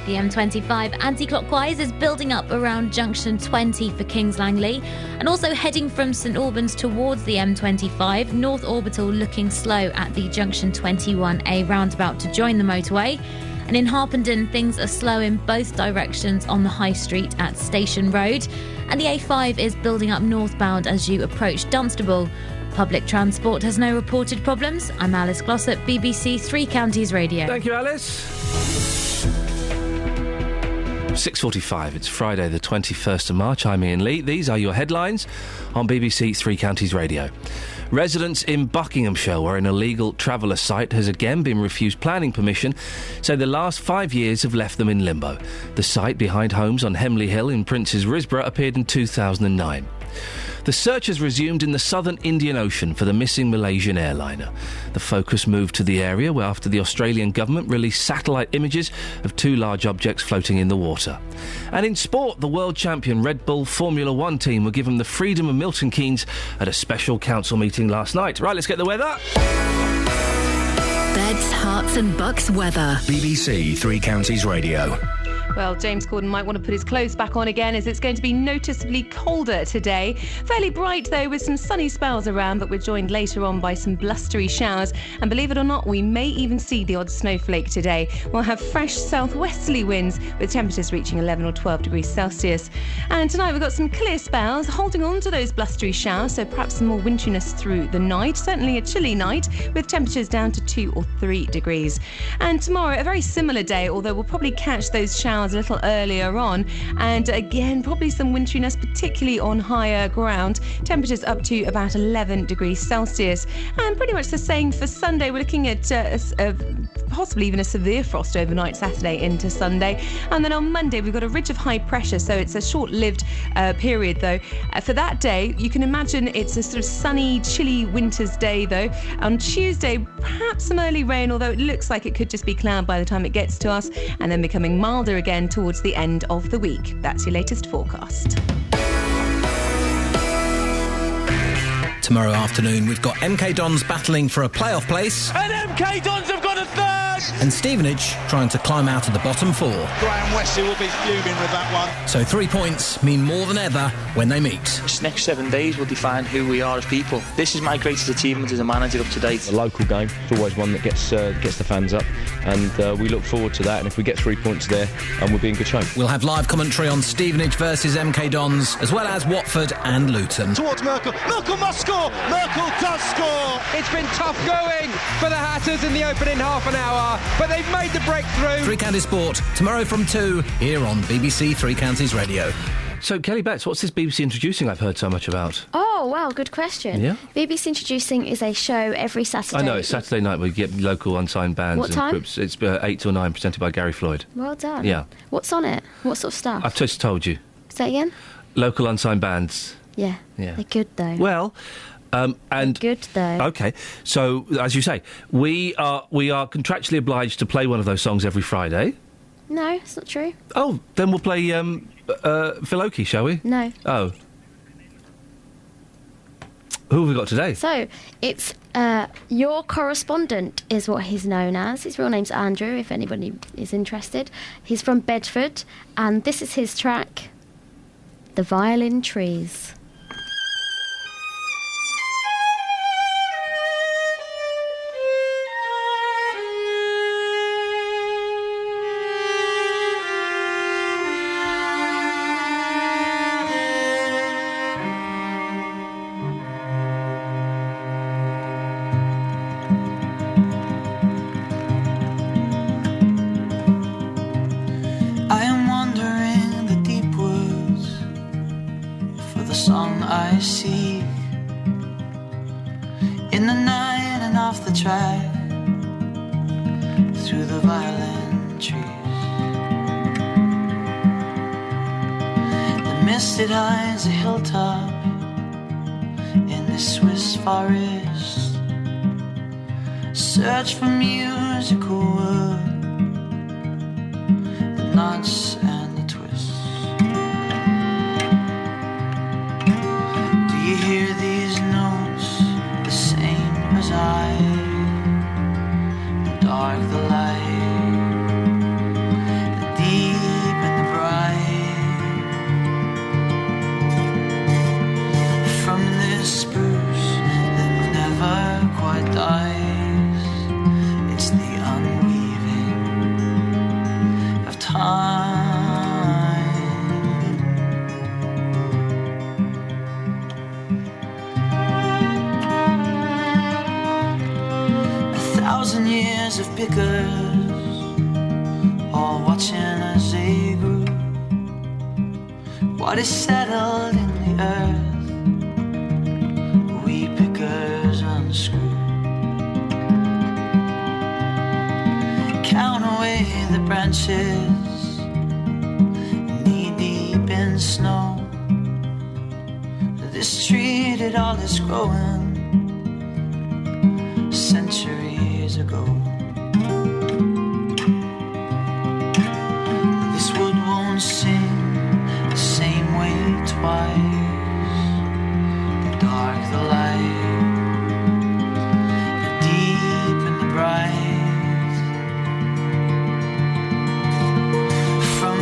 The M25 anti-clockwise is building up around junction 20 for Kings Langley, and also heading from St Albans towards the M25, North Orbital looking slow at the junction 21A roundabout to join the motorway. And in Harpenden, things are slow in both directions on the High Street at Station Road. And the A5 is building up northbound as you approach Dunstable. Public transport has no reported problems. I'm Alice Glossop, BBC Three Counties Radio. Thank you, Alice. 6:45. It's Friday, the 21st of March. I'm Iain Lee. These are your headlines on BBC Three Counties Radio. Residents in Buckinghamshire, where an illegal traveller site has again been refused planning permission, say the last 5 years have left them in limbo. The site behind homes on Hemley Hill in Prince's Risborough appeared in 2009. The search has resumed in the southern Indian Ocean for the missing Malaysian airliner. The focus moved to the area where after the Australian government released satellite images of 2 large objects floating in the water. And in sport, the world champion Red Bull Formula One team were given the freedom of Milton Keynes at a special council meeting last night. Right, let's get the weather. Beds, Herts and Bucks weather. BBC Three Counties Radio. Well, James Corden might want to put his clothes back on again, as it's going to be noticeably colder today. Fairly bright, though, with some sunny spells around, but we're joined later on by some blustery showers. And believe it or not, we may even see the odd snowflake today. We'll have fresh southwesterly winds, with temperatures reaching 11 or 12 degrees Celsius. And tonight we've got some clear spells, holding on to those blustery showers, so perhaps some more winteriness through the night. Certainly a chilly night, with temperatures down to 2 or 3 degrees. And tomorrow, a very similar day, although we'll probably catch those showers a little earlier on. And again, probably some winteriness, particularly on higher ground. Temperatures up to about 11 degrees Celsius. And pretty much the same for Sunday. We're looking at possibly even a severe frost overnight Saturday into Sunday. And then on Monday, we've got a ridge of high pressure, so it's a short-lived period, though. For that day, you can imagine it's a sort of sunny, chilly winter's day, though. On Tuesday, perhaps some early rain, although it looks like it could just be cloud by the time it gets to us, and then becoming milder again towards the end of the week. That's your latest forecast. Tomorrow afternoon, we've got MK Dons battling for a playoff place. And MK Dons have got a third! And Stevenage trying to climb out of the bottom four. Graham Wesley will be fuming with that one. So 3 points mean more than ever when they meet. This next 7 days will define who we are as people. This is my greatest achievement as a manager up to date. The local game is always one that gets the fans up, and we look forward to that. And if we get 3 points there, we'll be in good shape. We'll have live commentary on Stevenage versus MK Dons, as well as Watford and Luton. Towards Merkel. Merkel must score. Merkel does score. It's been tough going for the Hatters in the opening half an hour, but they've made the breakthrough. Three Counties Sport, tomorrow from 2, here on BBC Three Counties Radio. So, Kelly Betts, what's this BBC Introducing I've heard so much about? Oh, wow, good question. Yeah? BBC Introducing is a show every Saturday. I know, it's Saturday night. We get local unsigned bands What and time? groups. It's 8 till 9, presented by Gary Floyd. Well done. Yeah. What's on it? What sort of stuff? I've just told you. Say again? Local unsigned bands. Yeah. Yeah. They're good, though. Well... and good though. Okay, so as you say, we are contractually obliged to play one of those songs every Friday. No, it's not true. Oh, then we'll play Phil Oakey, shall we? No. Oh, who have we got today? So, it's Your Correspondent is what he's known as. His real name's Andrew, if anybody is interested. He's from Bedford, and this is his track, The Violin Trees. I seek in the night and off the track through the violin trees. The misted hides a hilltop in this Swiss forest. Search for musical wood, the knots and the twists. Do you hear these notes the same as I? The dark, the light, the deep and the bright. From this spruce that never quite dies, it's the unweaving of time. 1,000 years of pickers, all watching as they grew. What is settled in the earth, we pickers unscrew. Count away the branches, knee deep in snow. This tree did all this growing centuries ago. This wood won't sing the same way twice. The dark, the light, the deep and the bright. From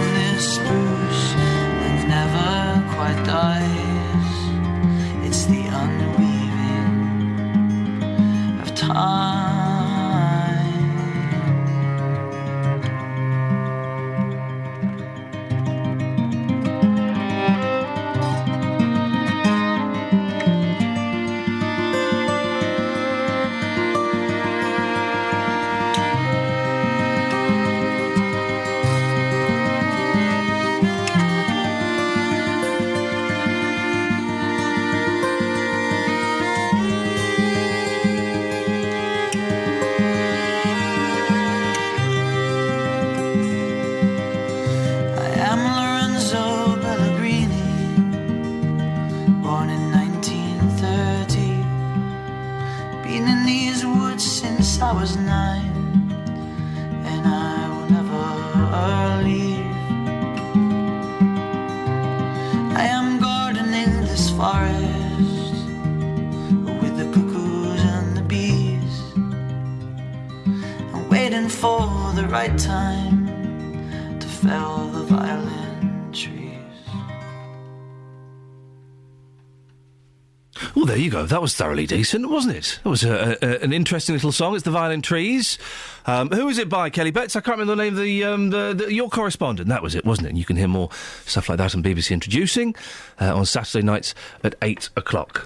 Yes, I was 9, and I will never leave. I am gardening this forest with the cuckoos and the bees. I'm waiting for the right time to fell the violin trees. Well, there you go. That was thoroughly decent, wasn't it? That was an interesting little song. It's The Violin Trees. Who is it by, Kelly Betts? I can't remember the name of your correspondent. That was it, wasn't it? And you can hear more stuff like that on BBC Introducing on Saturday nights at 8 o'clock.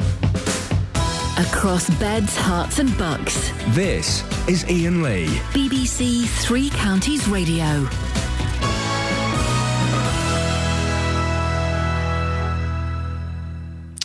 Across beds, hearts and bucks. This is Iain Lee. BBC Three Counties Radio.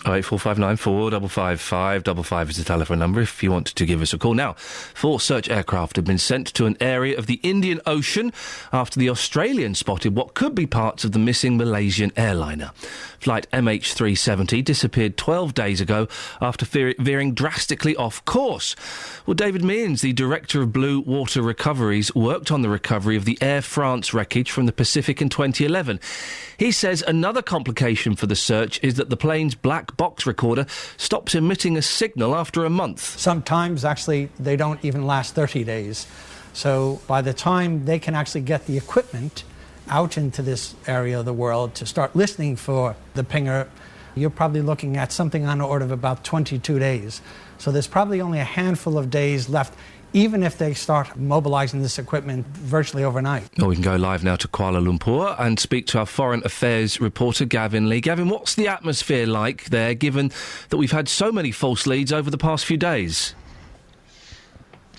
08459 455 555 is the telephone number if you want to give us a call. Now, 4 search aircraft have been sent to an area of the Indian Ocean after the Australian spotted what could be parts of the missing Malaysian airliner. Flight MH370 disappeared 12 days ago after veering drastically off course. Well, David Mearns, the director of Blue Water Recoveries, worked on the recovery of the Air France wreckage from the Pacific in 2011. He says another complication for the search is that the plane's black box recorder stops emitting a signal after a month. Sometimes, actually, they don't even last 30 days. So by the time they can actually get the equipment out into this area of the world to start listening for the pinger, you're probably looking at something on the order of about 22 days. So there's probably only a handful of days left, even if they start mobilising this equipment virtually overnight. Well, we can go live now to Kuala Lumpur and speak to our Foreign Affairs reporter, Gavin Lee. Gavin, what's the atmosphere like there, given that we've had so many false leads over the past few days?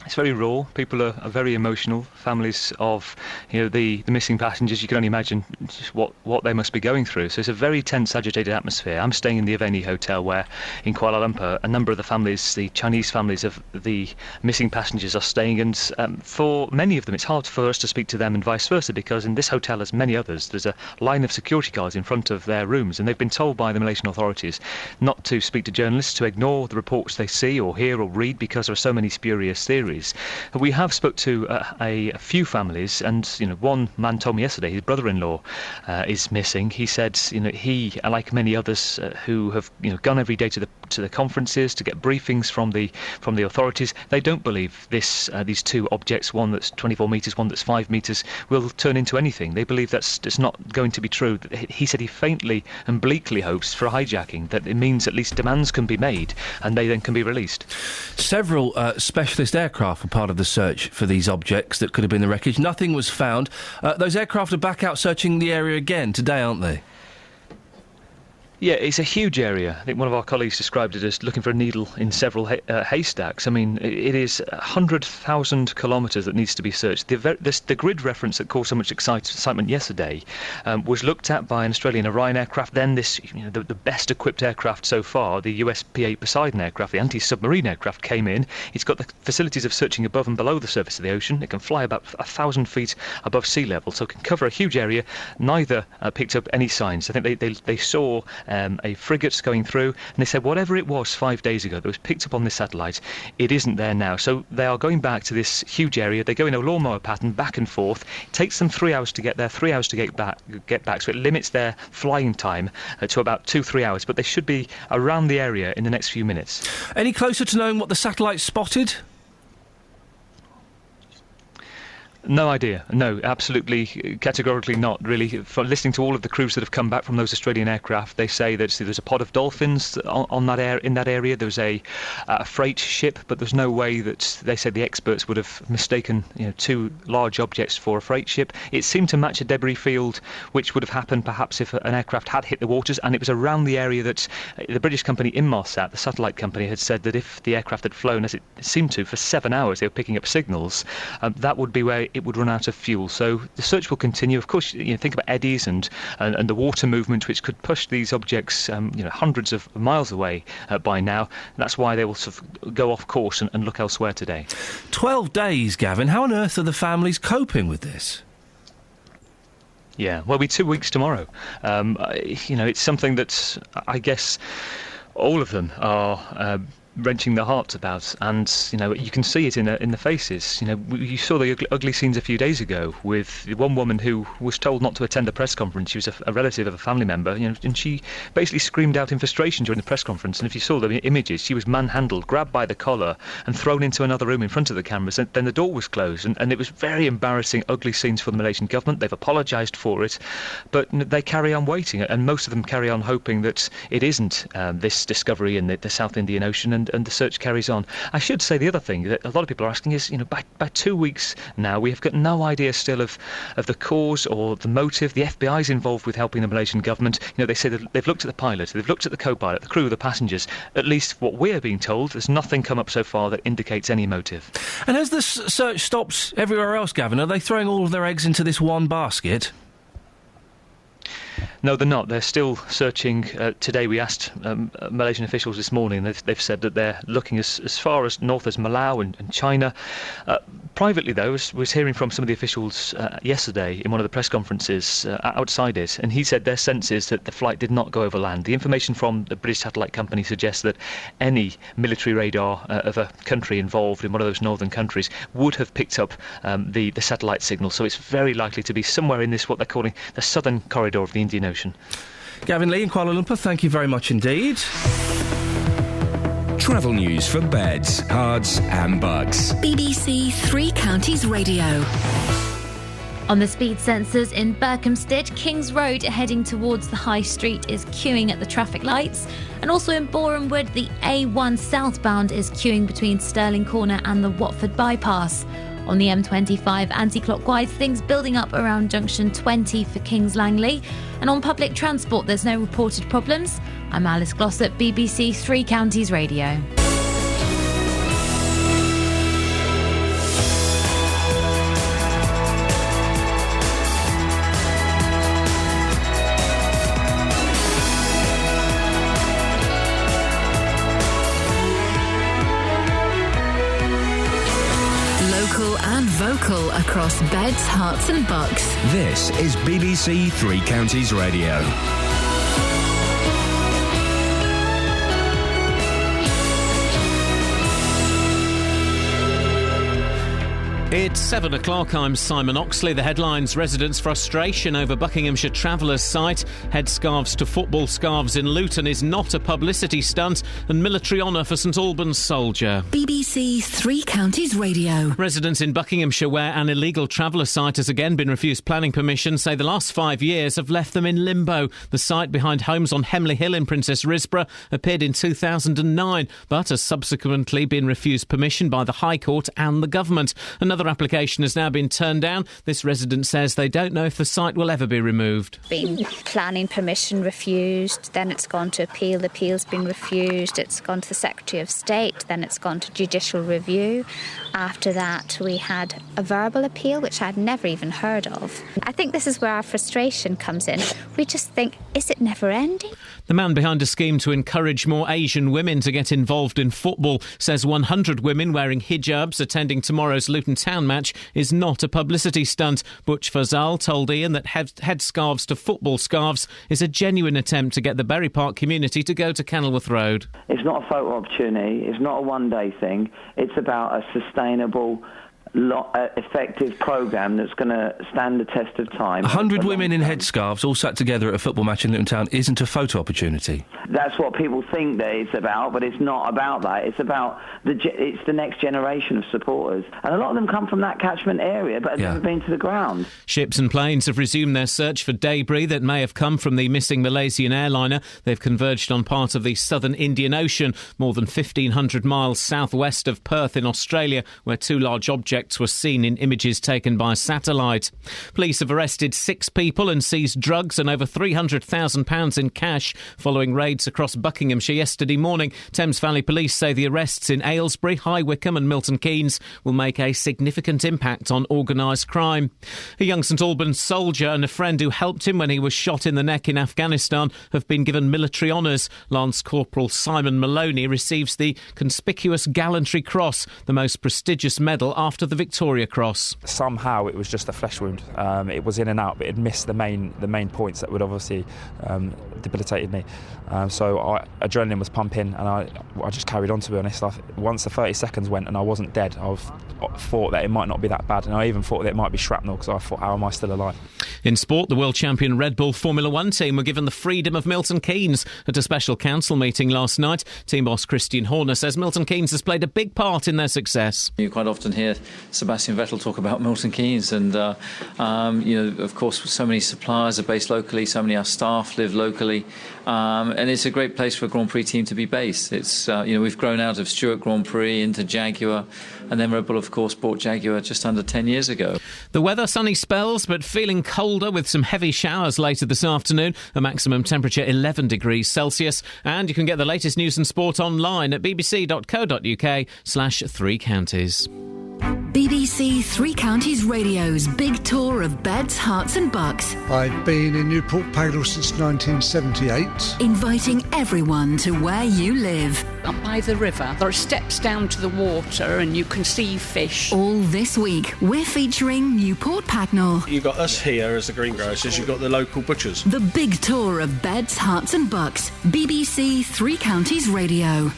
It's very raw. People are very emotional. Families of, the missing passengers, you can only imagine just what they must be going through. So it's a very tense, agitated atmosphere. I'm staying in the Aveni Hotel where, in Kuala Lumpur, a number of the families, the Chinese families of the missing passengers are staying. And for many of them, it's hard for us to speak to them and vice versa, because in this hotel, as many others, there's a line of security guards in front of their rooms. And they've been told by the Malaysian authorities not to speak to journalists, to ignore the reports they see or hear or read, because there are so many spurious theories. We have spoke to a few families, and one man told me yesterday his brother-in-law is missing. He said he, like many others who have gone every day to the conferences to get briefings from the authorities, they don't believe these 2 objects, one that's 24 metres, one that's 5 metres, will turn into anything. They believe it's not going to be true. He said he faintly and bleakly hopes for a hijacking, that it means at least demands can be made and they then can be released. Several specialist aircraft were part of the search for these objects that could have been the wreckage. Nothing was found. Those aircraft are back out searching the area again today, aren't they? Yeah, it's a huge area. I think one of our colleagues described it as looking for a needle in several haystacks. I mean, it is 100,000 kilometres that needs to be searched. The grid reference that caused so much excitement yesterday was looked at by an Australian Orion aircraft, then the best equipped aircraft so far, the US P-8 Poseidon aircraft, the anti-submarine aircraft, came in. It's got the facilities of searching above and below the surface of the ocean. It can fly about 1,000 feet above sea level, so it can cover a huge area. Neither picked up any signs. I think they saw a frigate going through, and they said whatever it was 5 days ago that was picked up on this satellite, it isn't there now. So they are going back to this huge area. They go in a lawnmower pattern back and forth. It takes them 3 hours to get there, 3 hours to get back. So it limits their flying time to about 2-3 hours. But they should be around the area in the next few minutes. Any closer to knowing what the satellite spotted? No idea. No, absolutely, categorically not, really. From listening to all of the crews that have come back from those Australian aircraft, they say that there's a pod of dolphins in that area. There's a freight ship, but there's no way that they said the experts would have mistaken 2 large objects for a freight ship. It seemed to match a debris field, which would have happened perhaps if an aircraft had hit the waters, and it was around the area that the British company Inmarsat, the satellite company, had said that if the aircraft had flown, as it seemed to, for 7 hours, they were picking up signals, that would be where it would run out of fuel. So the search will continue. Of course, think about eddies and the water movement, which could push these objects hundreds of miles away by now. That's why they will sort of go off course and look elsewhere today. 12 days, Gavin. How on earth are the families coping with this? Yeah, well, it'll be 2 weeks tomorrow. It's something that I guess all of them are wrenching their hearts about, and you can see it in the faces. You saw the ugly scenes a few days ago with one woman who was told not to attend a press conference. She was a relative of a family member, and she basically screamed out in frustration during the press conference. And if you saw the images, she was manhandled, grabbed by the collar, and thrown into another room in front of the cameras. And then the door was closed, and it was very embarrassing, ugly scenes for the Malaysian government. They've apologised for it, but they carry on waiting, and most of them carry on hoping that it isn't this discovery in the South Indian Ocean, and the search carries on. I should say the other thing that a lot of people are asking is, by 2 weeks now, we have got no idea still of the cause or the motive. The FBI's involved with helping the Malaysian government. They say that they've looked at the pilot, they've looked at the co-pilot, the crew, the passengers. At least what we're being told, there's nothing come up so far that indicates any motive. And as the search stops everywhere else, Gavin, are they throwing all of their eggs into this one basket? No, they're not. They're still searching. Today we asked Malaysian officials this morning. They've said that they're looking as far as north as Malau and China. Privately, though, I was hearing from some of the officials yesterday in one of the press conferences outside it, and he said their sense is that the flight did not go over land. The information from the British satellite company suggests that any military radar of a country involved in one of those northern countries would have picked up the satellite signal. So it's very likely to be somewhere in this, what they're calling the southern corridor of the Indian Ocean. Gavin Lee in Kuala Lumpur, thank you very much indeed. Travel news for beds, cards and bugs. BBC Three Counties Radio. On the speed sensors in Berkhamsted, Kings Road heading towards the High Street is queuing at the traffic lights. And also in Borehamwood, the A1 southbound is queuing between Stirling Corner and the Watford Bypass. On the M25 anti-clockwise, things building up around junction 20 for Kings Langley. And on public transport, there's no reported problems. I'm Alice Glossop, BBC Three Counties Radio. Vocal across beds, hearts and bucks. This is BBC Three Counties Radio. It's 7 o'clock. I'm Simon Oxley. The headlines: residents' frustration over Buckinghamshire Travellers site. Headscarves to football scarves in Luton is not a publicity stunt. And military honour for St Albans soldier. BBC Three Counties Radio. Residents in Buckinghamshire, where an illegal traveller site has again been refused planning permission, say the last 5 years have left them in limbo. The site behind homes on Hemley Hill in Princess Risborough appeared in 2009, but has subsequently been refused permission by the High Court and the government. Another application has now been turned down. This resident says they don't know if the site will ever be removed. Been planning permission refused, then it's gone to appeal, the appeal's been refused, it's gone to the Secretary of State, then it's gone to judicial review. After that we had a verbal appeal, which I'd never even heard of. I think this is where our frustration comes in. We just think, is it never ending? The man behind a scheme to encourage more Asian women to get involved in football says 100 women wearing hijabs attending tomorrow's Luton Town match is not a publicity stunt. Butch Fazal told Iain that headscarves to football scarves is a genuine attempt to get the Berry Park community to go to Kenilworth Road. It's not a photo opportunity, it's not a one-day thing, it's about a sustainable, effective programme that's going to stand the test of time. 100 women in headscarves all sat together at a football match in Luton Town isn't a photo opportunity. That's what people think that it's about, but it's not about that. It's about it's the next generation of supporters. And a lot of them come from that catchment area, but have never been to the ground. Ships and planes have resumed their search for debris that may have come from the missing Malaysian airliner. They've converged on part of the southern Indian Ocean, more than 1,500 miles southwest of Perth in Australia, where two large objects were seen in images taken by satellite. Police have arrested 6 people and seized drugs and over £300,000 in cash following raids across Buckinghamshire yesterday morning. Thames Valley Police say the arrests in Aylesbury, High Wycombe and Milton Keynes will make a significant impact on organised crime. A young St Albans soldier and a friend who helped him when he was shot in the neck in Afghanistan have been given military honours. Lance Corporal Simon Maloney receives the Conspicuous Gallantry Cross, the most prestigious medal after the the Victoria Cross. Somehow it was just a flesh wound. It was in and out, but it missed the main points that would obviously debilitated me. So adrenaline was pumping, and I just carried on, to be honest. Once the 30 seconds went and I wasn't dead, I thought that it might not be that bad, and I even thought that it might be shrapnel, because I thought, how am I still alive? In sport, the world champion Red Bull Formula One team were given the freedom of Milton Keynes at a special council meeting last night. Team boss Christian Horner says Milton Keynes has played a big part in their success. You quite often hear Sebastian Vettel talk about Milton Keynes, and of course, so many suppliers are based locally, so many of our staff live locally, and it's a great place for a Grand Prix team to be based. It's we've grown out of Stewart Grand Prix into Jaguar, and then Red Bull, of course, bought Jaguar just under 10 years ago. The weather, sunny spells, but feeling colder with some heavy showers later this afternoon. A maximum temperature 11 degrees Celsius. And you can get the latest news and sport online at bbc.co.uk/3 counties. BBC Three Counties Radio's big tour of beds, hearts and bucks. I've been in Newport Pagnell since 1978. Inviting everyone to where you live. Up by the river, there are steps down to the water and you can see fish. All this week, we're featuring Newport Pagnell. You've got us here as the greengrocers, you've got the local butchers. The big tour of beds, hearts and bucks. BBC Three Counties Radio.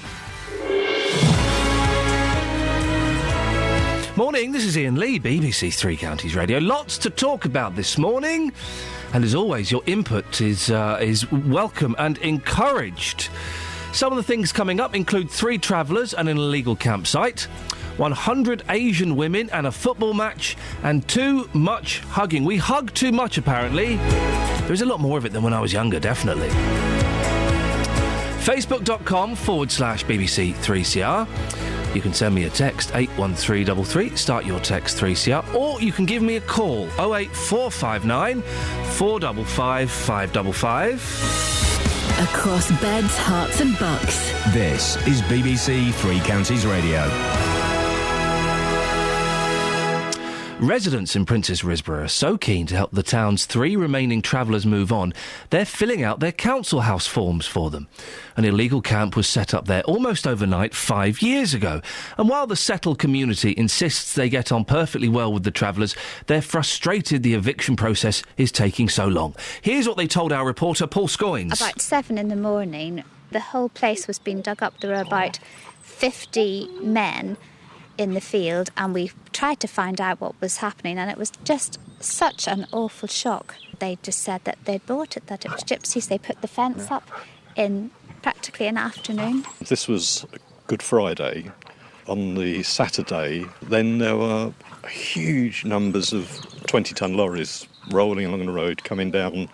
Morning, this is Iain Lee, BBC Three Counties Radio. Lots to talk about this morning, and as always, your input is welcome and encouraged. Some of the things coming up include 3 travellers and an illegal campsite, 100 Asian women and a football match, and too much hugging. We hug too much, apparently. There's a lot more of it than when I was younger, definitely. Facebook.com/BBC3CR. You can send me a text, 81333, start your text 3CR, or you can give me a call, 08459 455 555. Across beds, hearts and bucks. This is BBC Three Counties Radio. Residents in Princess Risborough are so keen to help the town's 3 remaining travellers move on, they're filling out their council house forms for them. An illegal camp was set up there almost overnight 5 years ago. And while the settled community insists they get on perfectly well with the travellers, they're frustrated the eviction process is taking so long. Here's what they told our reporter, Paul Scoynes. About 7 in the morning, the whole place was being dug up. There were about 50 men in the field, and we tried to find out what was happening, and it was just such an awful shock. They just said that they'd bought it, that it was gypsies. They put the fence up in practically an afternoon. This was Good Friday. On the Saturday, then there were huge numbers of 20-tonne lorries rolling along the road, coming down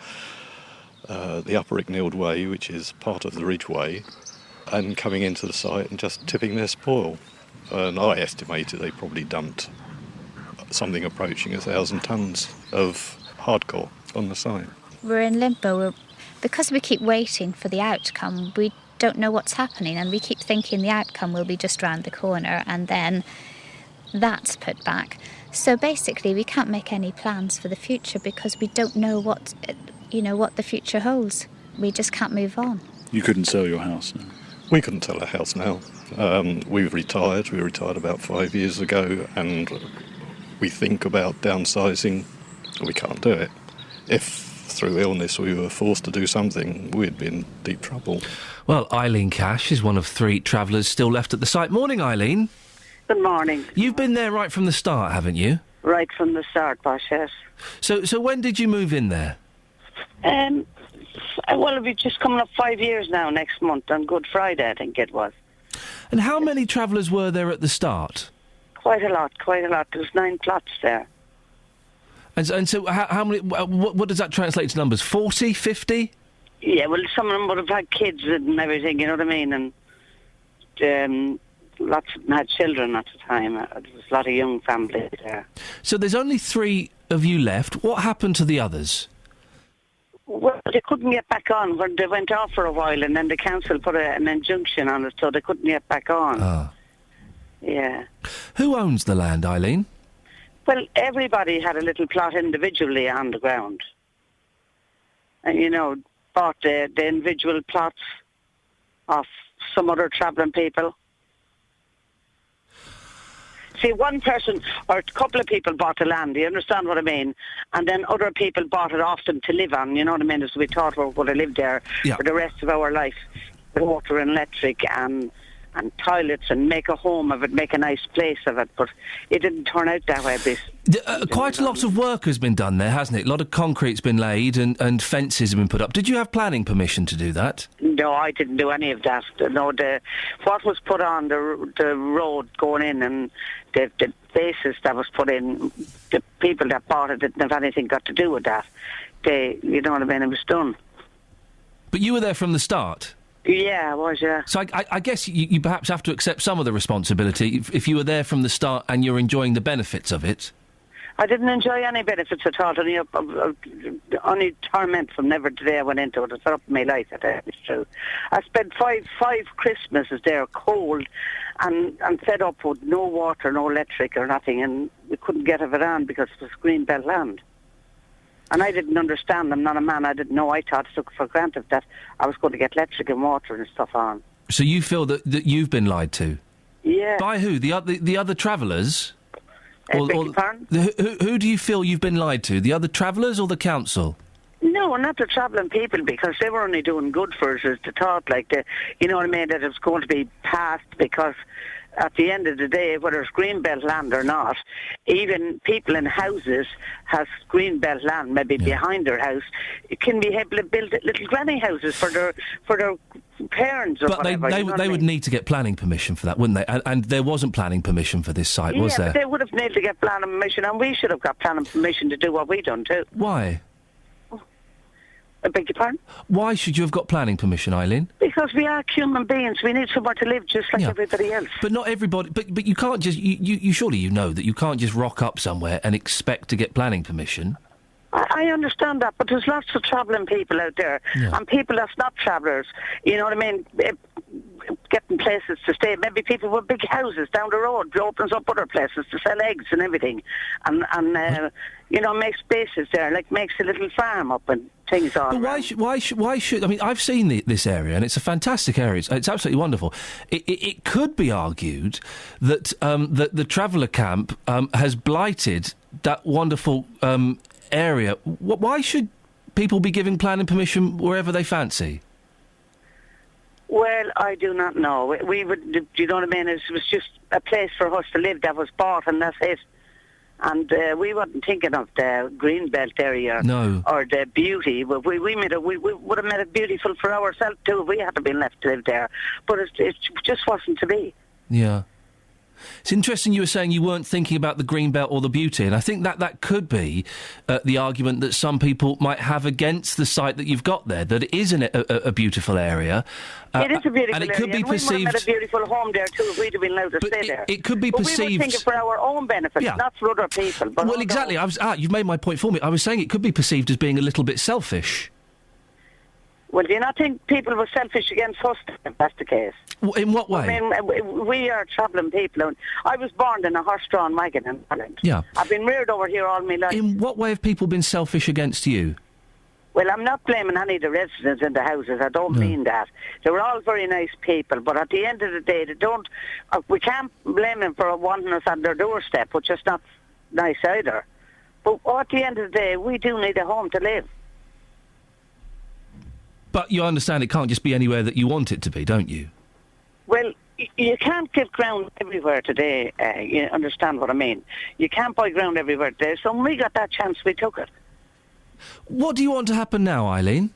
the Upper Icknield Way, which is part of the Ridgeway, and coming into the site and just tipping their spoil. And I estimated they probably dumped something approaching 1,000 tonnes of hardcore on the site. We're in limbo. Because we keep waiting for the outcome, we don't know what's happening, and we keep thinking the outcome will be just round the corner, and then that's put back. So basically, we can't make any plans for the future because we don't know what the future holds. We just can't move on. You couldn't sell your house now? We couldn't sell our house now. We've retired. We retired about 5 years ago, and we think about downsizing. We can't do it. If through illness we were forced to do something, we'd be in deep trouble. Well, Eileen Cash is one of 3 travellers still left at the site. Morning, Eileen. Good morning. You've been there right from the start, haven't you? Right from the start, Bosh, yes. So when did you move in there? Well, it'll be just coming up 5 years now, next month, on Good Friday, I think it was. And how many travellers were there at the start? Quite a lot. There's 9 plots there. And so how many, what does that translate to numbers? 40, 50? Yeah, well, some of them would have had kids and everything, you know what I mean? And lots of them had children at the time. There was a lot of young families there. So there's only 3 of you left. What happened to the others? Well, they couldn't get back on. They went off for a while, and then the council put an injunction on it, so they couldn't get back on. Ah. Yeah. Who owns the land, Eileen? Well, everybody had a little plot individually on the ground. And, bought the individual plots off some other travelling people. see, one person or a couple of people bought the land, you understand what I mean? And then other people bought it off them to live on, you know what I mean? As we thought we were going to live there for the rest of our life. Water and electric and toilets and make a home of it, make a nice place of it, but it didn't turn out that way. Quite a lot of work has been done there, hasn't it? A lot of concrete's been laid and fences have been put up. Did you have planning permission to do that? No, I didn't do any of that. No, what was put on the road going in and the basis that was put in, the people that bought it didn't have anything got to do with that. You know what I mean? It was done. But you were there from the start? Yeah, I was, yeah. So I guess you perhaps have to accept some of the responsibility if you were there from the start and you're enjoying the benefits of it. I didn't enjoy any benefits at all. Only torment from never today I went into it. It's up in my life, it's true. I spent five Christmases there, cold, and fed up with no water, no electric or nothing, and we couldn't get it on because it was Greenbelt land. And I didn't understand. I'm not a man. I didn't know. I thought, took for granted that I was going to get electric and water and stuff on. So you feel that you've been lied to? Yeah. By who? The other travellers? Beg your pardon? Who do you feel you've been lied to? The other travellers or the council? No, not the travelling people, because they were only doing good for us. The thought, you know what I mean, that it was going to be passed, because at the end of the day, whether it's Greenbelt land or not, even people in houses has Greenbelt land maybe behind their house. It can be able to build little granny houses for their parents or whatever. But they would need to get planning permission for that, wouldn't they? And there wasn't planning permission for this site, was there? Yeah, but they would have needed to get planning permission, and we should have got planning permission to do what we done too. Why? I beg your pardon? Why should you have got planning permission, Eileen? Because we are human beings. We need somewhere to live just like everybody else. But not everybody... But you can't just... You surely you know that you can't just rock up somewhere and expect to get planning permission. I understand that, but there's lots of travelling people out there. Yeah. And people that's not travellers, you know what I mean, getting places to stay. Maybe people with big houses down the road opens up other places to sell eggs and everything. And makes spaces there, makes a little farm up and things all But why should... I mean, I've seen this area, and it's a fantastic area. It's absolutely wonderful. It could be argued that the traveller camp has blighted that wonderful area. Why should people be giving planning permission wherever they fancy? Well, I do not know. We would, do you know what I mean? It was just a place for us to live that was bought, and that's it. And we weren't thinking of the Greenbelt area or the beauty. We would have made it beautiful for ourselves too if we had been left to live there. But it just wasn't to be. Yeah. It's interesting you were saying you weren't thinking about the Greenbelt or the beauty, and I think that could be the argument that some people might have against the site that you've got there, that it is a beautiful area. It is a beautiful and it area, could be perceived... we would have had a beautiful home there too if we'd have been allowed to stay there. It could be but perceived... we were thinking for our own benefit, not for other people. But well, exactly. You've made my point for me. I was saying it could be perceived as being a little bit selfish. Well, do you not think people were selfish against us if that's the case? In what way? I mean, we are travelling people. And I was born in a horse-drawn wagon in Ireland. Yeah. I've been reared over here all my life. In what way have people been selfish against you? Well, I'm not blaming any of the residents in the houses. I don't mean that. They were all very nice people, but at the end of the day, they don't... we can't blame them for wanting us on their doorstep, which is not nice either. But at the end of the day, we do need a home to live. But you understand it can't just be anywhere that you want it to be, don't you? Well, you can't get ground everywhere today. You understand what I mean? You can't buy ground everywhere today. So when we got that chance, we took it. What do you want to happen now, Eileen?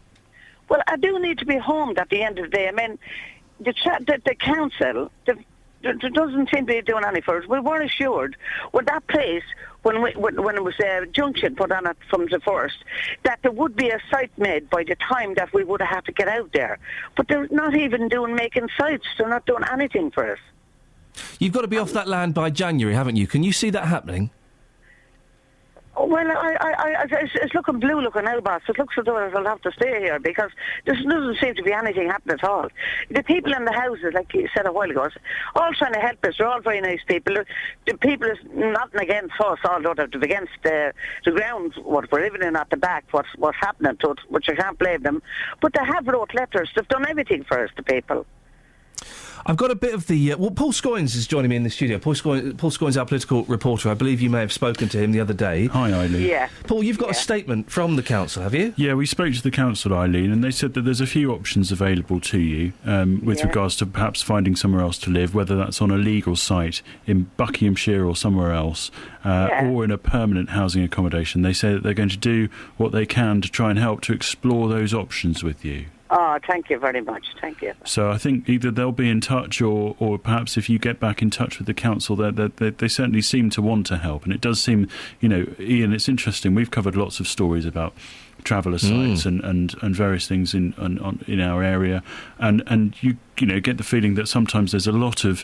Well, I do need to be homed at the end of the day. I mean, the council doesn't seem to be doing anything for us. We were assured with that place, when it was a junction put on it from the first, that there would be a site made by the time that we would have had to get out there. But they're not even making sites. They're not doing anything for us. You've got to be off that land by January, haven't you? Can you see that happening? Well, it's looking blue looking now, boss. It looks as though I'll have to stay here because there doesn't seem to be anything happening at all. The people in the houses, like you said a while ago, all trying to help us. They're all very nice people. The people is nothing against us, although they're against the ground, what we're living in at the back, what's happening to it, which I can't blame them. But they have wrote letters. They've done everything for us, the people. I've got a bit of the... Paul Scoynes is joining me in the studio. Paul Scoynes, our political reporter. I believe you may have spoken to him the other day. Hi, Eileen. Yeah. Paul, you've got a statement from the council, have you? Yeah, we spoke to the council, Eileen, and they said that there's a few options available to you with regards to perhaps finding somewhere else to live, whether that's on a legal site in Buckinghamshire or somewhere else, or in a permanent housing accommodation. They say that they're going to do what they can to try and help to explore those options with you. Oh, thank you very much. Thank you. So I think either they'll be in touch or perhaps if you get back in touch with the council, they certainly seem to want to help. And it does seem, Iain, it's interesting. We've covered lots of stories about traveller sites and various things in our area. And you get the feeling that sometimes there's a lot of,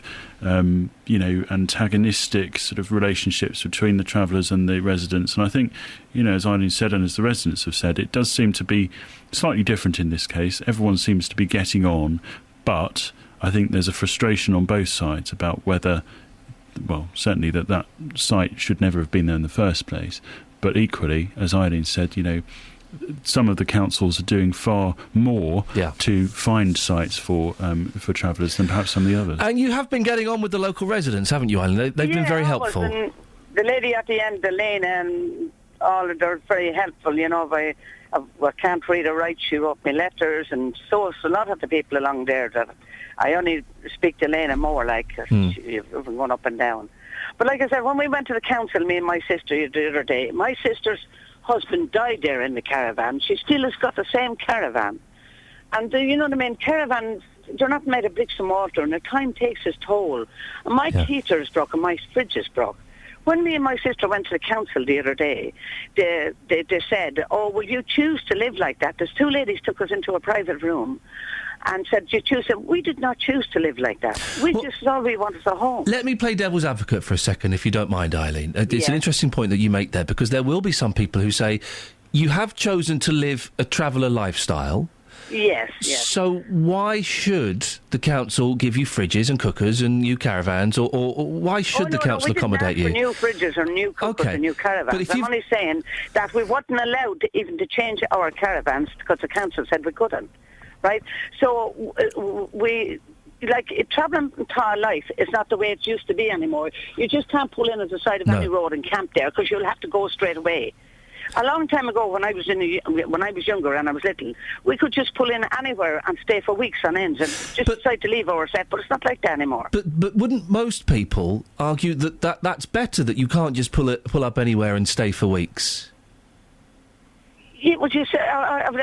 antagonistic sort of relationships between the travellers and the residents. And I think, as Eileen said and as the residents have said, it does seem to be slightly different in this case. Everyone seems to be getting on, but I think there's a frustration on both sides about whether, well, certainly that site should never have been there in the first place. But equally, as Eileen said, some of the councils are doing far more to find sites for travellers than perhaps some of the others. And you have been getting on with the local residents, haven't you, Eileen? They've been very helpful. The lady at the end, Elaine, and they're very helpful, I can't read or write. She wrote me letters, and so it's a lot of the people along there that I only speak to Elena more, she's going up and down. But like I said, when we went to the council, me and my sister the other day, my sister's husband died there in the caravan. She still has got the same caravan. And you know what I mean? Caravans, they're not made of bricks and mortar, and the time takes its toll. And my heater is broke and my fridge is broke. When me and my sister went to the council the other day, they said, will you choose to live like that? There's two ladies took us into a private room and said, you choose it. We did not choose to live like that. All we want is a home. Let me play devil's advocate for a second, if you don't mind, Eileen. It's an interesting point that you make there, because there will be some people who say, you have chosen to live a traveller lifestyle. Yes. So why should the council give you fridges and cookers and new caravans, or why should the council accommodate you? We didn't ask for new fridges or new cookers or new caravans. I'm only saying that we weren't allowed even to change our caravans because the council said we couldn't. Right? So travelling entire life is not the way it used to be anymore. You just can't pull in at the side of any road and camp there because you'll have to go straight away. A long time ago, when I was younger and I was little, we could just pull in anywhere and stay for weeks on end and just decide to leave our set. But it's not like that anymore. But wouldn't most people argue that's better, that you can't just pull up anywhere and stay for weeks? Yeah, well,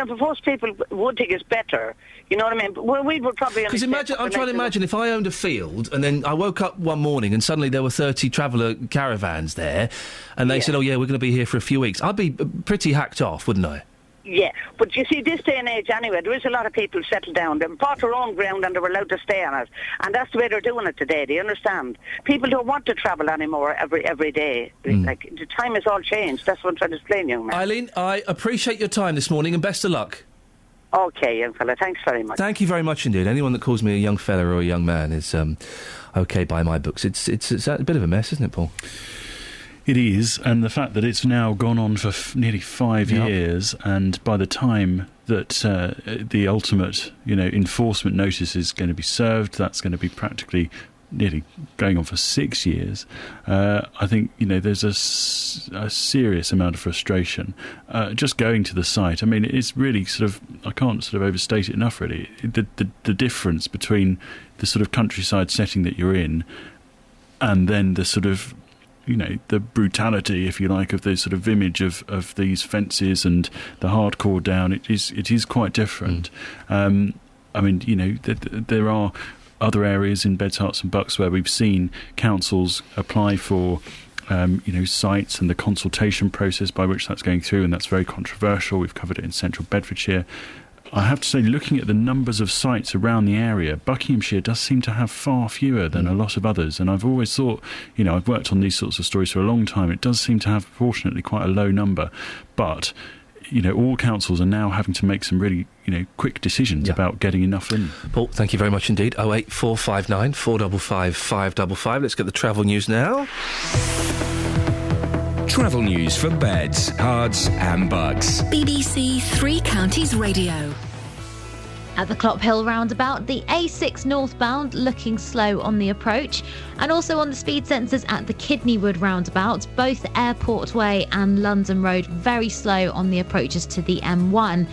most people would think it's better. You know what I mean? Well, we would probably... Because I'm trying to imagine if I owned a field and then I woke up one morning and suddenly there were 30 traveller caravans there and they said, we're going to be here for a few weeks. I'd be pretty hacked off, wouldn't I? Yeah, but you see, this day and age anyway, there is a lot of people settled down. They bought their own ground and they were allowed to stay on it. And that's the way they're doing it today, do you understand? People don't want to travel anymore every day. Like, the time has all changed. That's what I'm trying to explain, young man. Eileen, I appreciate your time this morning and best of luck. OK, young fella, thanks very much. Thank you very much indeed. Anyone that calls me a young fella or a young man is OK by my books. It's a bit of a mess, isn't it, Paul? It is, and the fact that it's now gone on for nearly 5 years, and by the time that the ultimate, enforcement notice is going to be served, that's going to be practically nearly going on for 6 years. I think, there's a serious amount of frustration just going to the site. I mean, it's really I can't overstate it enough, really. The difference between the sort of countryside setting that you're in and then the sort of the brutality, if you like, of the sort of image of these fences and the hardcore down, it is quite different. I mean, there are other areas in Beds, Herts and Bucks where we've seen councils apply for sites and the consultation process by which that's going through, and that's very controversial. We've covered it in central Bedfordshire. I have to say, looking at the numbers of sites around the area, Buckinghamshire does seem to have far fewer than a lot of others. And I've always thought, I've worked on these sorts of stories for a long time. It does seem to have proportionately quite a low number. But, all councils are now having to make some really, quick decisions about getting enough in. Paul, thank you very much indeed. 08459 455 555. Let's get the travel news now. Travel news for Beds, Herts and Bucks. BBC Three Counties Radio. At the Clop Hill roundabout, the A6 northbound looking slow on the approach, and also on the speed sensors at the Kidneywood roundabout, both Airport Way and London Road very slow on the approaches to the M1.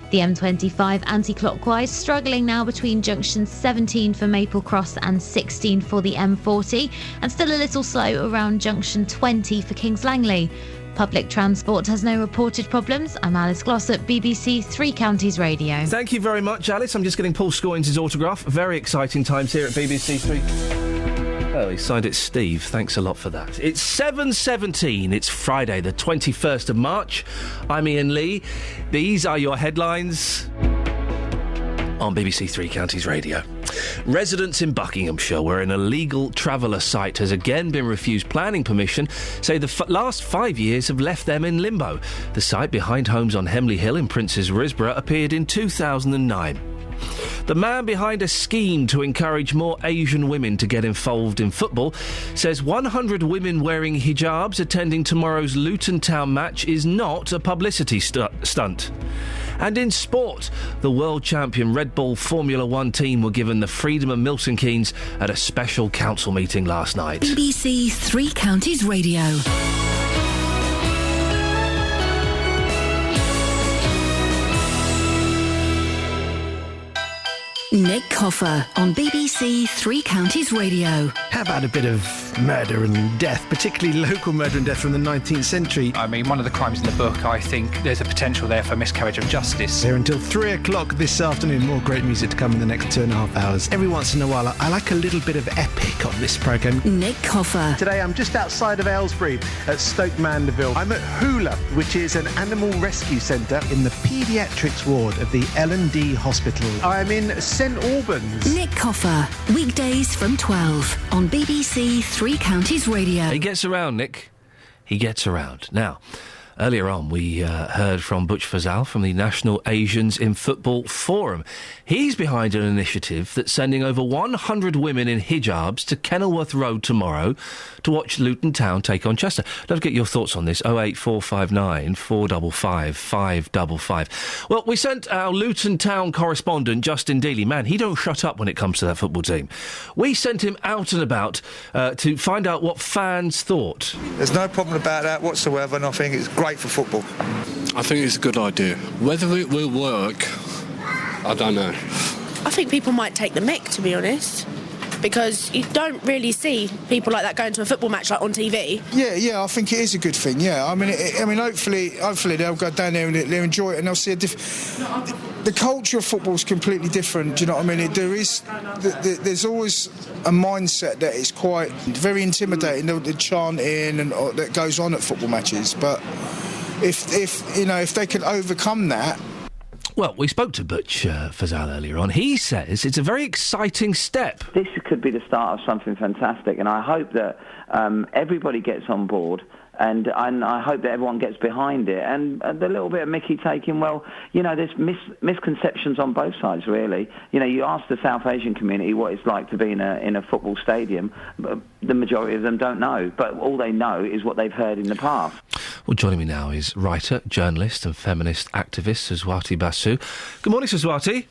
The M25 anti-clockwise struggling now between junction 17 for Maple Cross and 16 for the M40, and still a little slow around junction 20 for Kings Langley. Public transport has no reported problems. I'm Alice Glossop, BBC Three Counties Radio. Thank you very much, Alice. I'm just getting Paul Scoins' autograph. Very exciting times here at BBC Three. Oh, he signed it Steve. Thanks a lot for that. It's 7:17. It's Friday, the 21st of March. I'm Iain Lee. These are your headlines on BBC Three Counties Radio. Residents in Buckinghamshire, where an illegal traveller site has again been refused planning permission, say the last 5 years have left them in limbo. The site behind homes on Hemley Hill in Princes Risborough appeared in 2009. The man behind a scheme to encourage more Asian women to get involved in football says 100 women wearing hijabs attending tomorrow's Luton Town match is not a publicity stunt. And in sport, the world champion Red Bull Formula One team were given the freedom of Milton Keynes at a special council meeting last night. BBC Three Counties Radio. Nick Coffer on BBC Three Counties Radio. How about a bit of murder and death, particularly local murder and death from the 19th century? I mean, one of the crimes in the book, I think there's a potential there for miscarriage of justice. Here until 3 o'clock this afternoon. More great music to come in the next 2.5 hours. Every once in a while, I like a little bit of epic on this programme. Nick Coffer. Today, I'm just outside of Aylesbury at Stoke Mandeville. I'm at Hula, which is an animal rescue centre in the paediatrics ward of the L&D Hospital. I'm in St Albans. Nick Coffer, weekdays from 12 on BBC Three Counties Radio. He gets around, Nick. He gets around. Now, earlier on, we heard from Butch Fazal from the National Asians in Football Forum. He's behind an initiative that's sending over 100 women in hijabs to Kenilworth Road tomorrow to watch Luton Town take on Chester. Love to get your thoughts on this. 08459 455 555. Well, we sent our Luton Town correspondent, Justin Dealey. Man, he don't shut up when it comes to that football team. We sent him out and about to find out what fans thought. There's no problem about that whatsoever, and I think it's great for football. I think it's a good idea. Whether it will work, I don't know. I think people might take the mick, to be honest, because you don't really see people like that going to a football match like on TV. Yeah, I think it is a good thing. Yeah, I mean, hopefully they'll go down there and they'll enjoy it and they'll see the culture of football is completely different. Do you know what I mean? There's always a mindset that is quite very intimidating. The chanting and that goes on at football matches, but if they could overcome that. Well, we spoke to Butch Fazal earlier on. He says it's a very exciting step. This could be the start of something fantastic, and I hope that everybody gets on board, and I hope that everyone gets behind it. And the little bit of Mickey taking, well, there's misconceptions on both sides, really. You ask the South Asian community what it's like to be in a football stadium, but the majority of them don't know. But all they know is what they've heard in the past. Well, joining me now is writer, journalist and feminist activist Suswati Basu. Good morning, Suswati.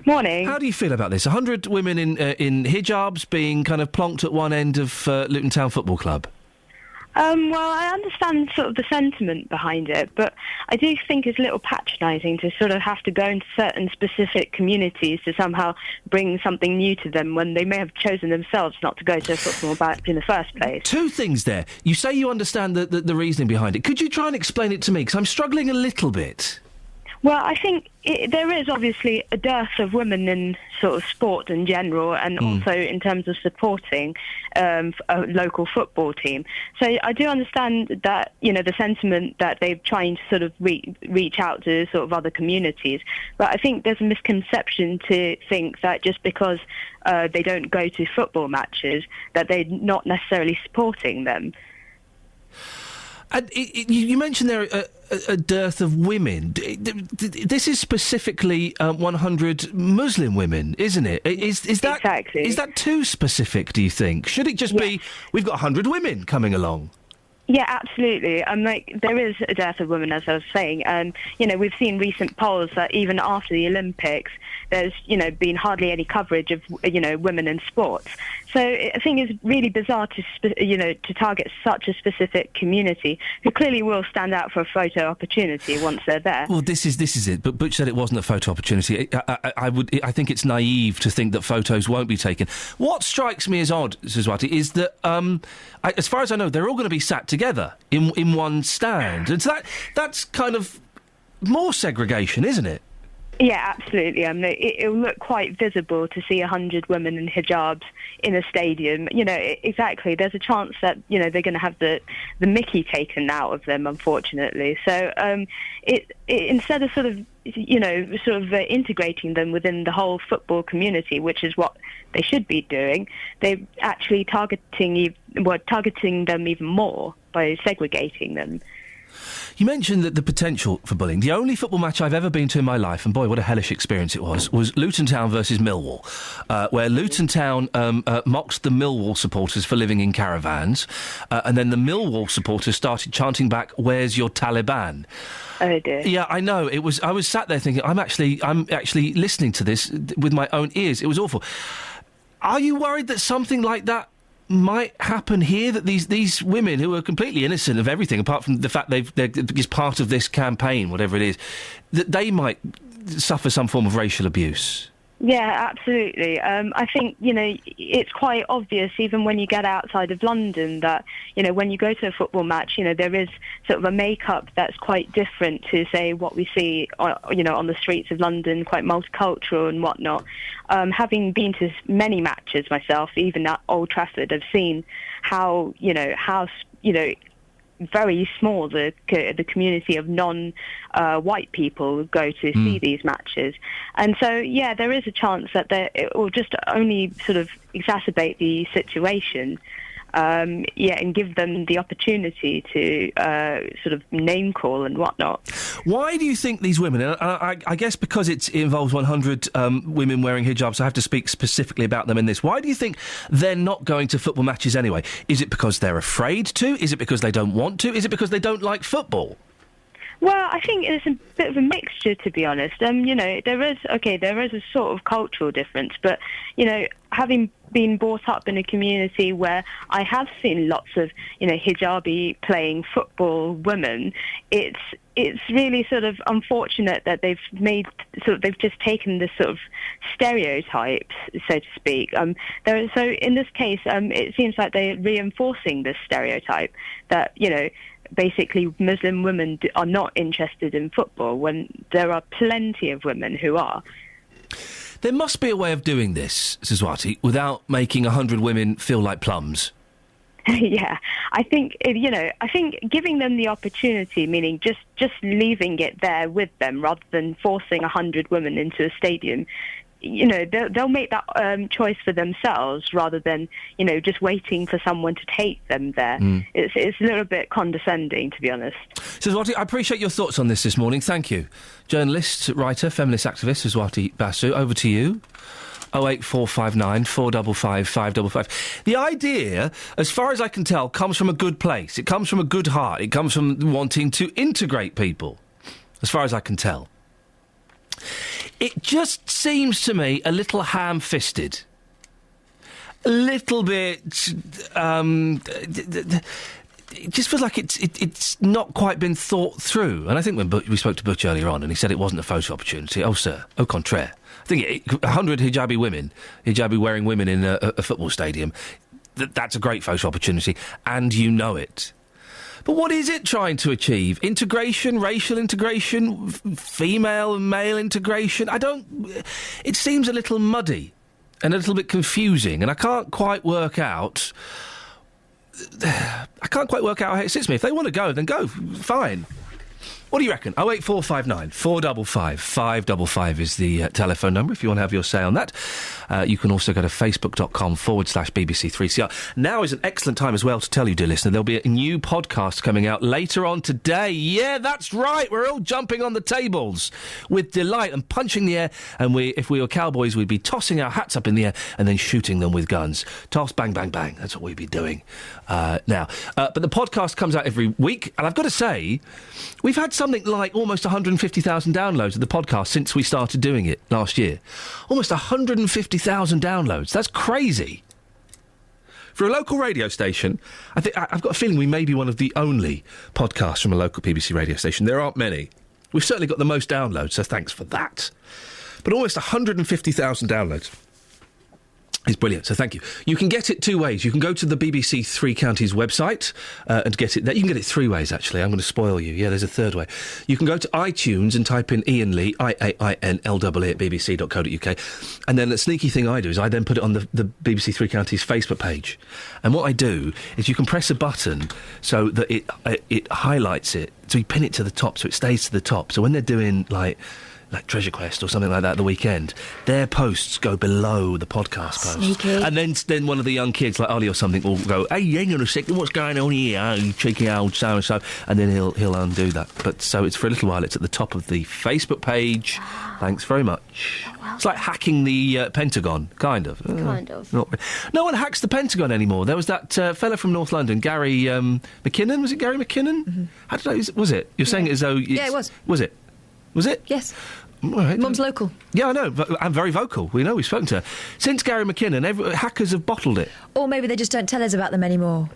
Morning. How do you feel about this? 100 women in hijabs being kind of plonked at one end of Luton Town Football Club. Well, I understand sort of the sentiment behind it, but I do think it's a little patronising to sort of have to go into certain specific communities to somehow bring something new to them when they may have chosen themselves not to go to a football match in the first place. Two things there. You say you understand the reasoning behind it. Could you try and explain it to me? Because I'm struggling a little bit. Well, I think there is obviously a dearth of women in sort of sport in general, and also in terms of supporting a local football team. So I do understand that, the sentiment that they're trying to sort of reach out to sort of other communities. But I think there's a misconception to think that just because they don't go to football matches, that they're not necessarily supporting them. And you mentioned there a dearth of women. This is specifically 100 Muslim women, isn't it? Is that exactly. Is that too specific, do you think? Should it just be, we've got 100 women coming along? Yeah, absolutely. There is a dearth of women, as I was saying. We've seen recent polls that even after the Olympics, there's, been hardly any coverage of, women in sports. So I think it's really bizarre to target such a specific community who clearly will stand out for a photo opportunity once they're there. Well, this is it. But Butch said it wasn't a photo opportunity. I think it's naive to think that photos won't be taken. What strikes me as odd, Suswati, is that, as far as I know, they're all going to be sat together in one stand. And so that's kind of more segregation, isn't it? Yeah, absolutely. It'll look quite visible to see 100 women in hijabs in a stadium. Exactly. There's a chance that, they're going to have the mickey taken out of them, unfortunately. So instead of sort of integrating them within the whole football community, which is what they should be doing, they're actually targeting them even more by segregating them. You mentioned that the potential for bullying. The only football match I've ever been to in my life, and boy, what a hellish experience it was Luton Town versus Millwall, where Luton Town mocked the Millwall supporters for living in caravans, and then the Millwall supporters started chanting back, "Where's your Taliban?" Oh dear. Yeah, I know. I was sat there thinking, I'm actually listening to this with my own ears. It was awful. Are you worried that something like that might happen here, that these women who are completely innocent of everything apart from the fact they're part of this campaign, whatever it is, that they might suffer some form of racial abuse? Yeah, absolutely. I think, it's quite obvious even when you get outside of London that, when you go to a football match, there is sort of a makeup that's quite different to, say, what we see, on the streets of London, quite multicultural and whatnot. Having been to many matches myself, even at Old Trafford, I've seen how very small the community of non-white people go to see these matches. And so, yeah, there is a chance that it will just only sort of exacerbate the situation, and give them the opportunity to sort of name call and whatnot. Why do you think these women, and I guess because it involves 100 women wearing hijabs, I have to speak specifically about them in this. Why do you think they're not going to football matches anyway? Is it because they're afraid to? Is it because they don't want to? Is it because they don't like football? Well, I think it's a bit of a mixture, to be honest. There is a sort of cultural difference, but, having been brought up in a community where I have seen lots of, hijabi playing football women, it's really sort of unfortunate that they've just taken this sort of stereotypes, so to speak. So in this case, it seems like they're reinforcing this stereotype that, basically Muslim women are not interested in football when there are plenty of women who are. There must be a way of doing this, Suswati, without making 100 women feel like plums. Yeah, I think giving them the opportunity, meaning just leaving it there with them rather than forcing 100 women into a stadium, they'll make that choice for themselves rather than, just waiting for someone to take them there. It's a little bit condescending, to be honest. Suswati, I appreciate your thoughts on this morning. Thank you. Journalist, writer, feminist activist, Suswati Basu, over to you. 08459 455 555. The idea, as far as I can tell, comes from a good place. It comes from a good heart. It comes from wanting to integrate people, as far as I can tell. It just seems to me a little ham-fisted. A little bit... it just feels like it's not quite been thought through. And I think when we spoke to Butch earlier on and he said it wasn't a photo opportunity, oh, sir, au contraire. I think 100 hijabi-wearing women in a football stadium, that's a great photo opportunity, and you know it. But what is it trying to achieve? Integration, racial integration, female and male integration? It seems a little muddy and a little bit confusing, and I can't quite work out how it sits me. If they want to go, then go. Fine. What do you reckon? 08459 455 555 is the telephone number if you want to have your say on that. You can also go to facebook.com/BBC3CR. Now is an excellent time as well to tell you, dear listener, there'll be a new podcast coming out later on today. Yeah, that's right. We're all jumping on the tables with delight and punching the air. And if we were cowboys, we'd be tossing our hats up in the air and then shooting them with guns. Toss, bang, bang, bang. That's what we'd be doing now. But the podcast comes out every week. And I've got to say, we've had something like almost 150,000 downloads of the podcast since we started doing it last year. Almost 150,000 downloads. That's crazy. For a local radio station, I've got a feeling we may be one of the only podcasts from a local BBC radio station. There aren't many. We've certainly got the most downloads, so thanks for that. But almost 150,000 downloads. It's brilliant, so thank you. You can get it two ways. You can go to the BBC Three Counties website and get it there. You can get it three ways, actually. I'm going to spoil you. Yeah, there's a third way. You can go to iTunes and type in Iain Lee, IAINLEE at bbc.co.uk. And then the sneaky thing I do is I then put it on the BBC Three Counties Facebook page. And what I do is you can press a button so that it highlights it. So you pin it to the top so it stays to the top. So when they're doing, like Treasure Quest or something like that at the weekend, their posts go below the podcast post. Sneaky. And then one of the young kids, like Ollie or something, will go, "Hey, hang on a second, what's going on here? Oh, you cheeky old so-and-so." And then he'll undo that. But so it's for a little while, it's at the top of the Facebook page. Thanks very much. It's like hacking the Pentagon, kind of. Kind of. No one hacks the Pentagon anymore. There was that fella from North London, Gary McKinnon. Was it Gary McKinnon? Mm-hmm. How did I... Was it? You're saying it as though... Yeah, it was. Was it? Was it? Yes. Right. Mum's local. Yeah, I know. I'm very vocal. We know. We've spoken to her. Since Gary McKinnon, hackers have bottled it. Or maybe they just don't tell us about them anymore.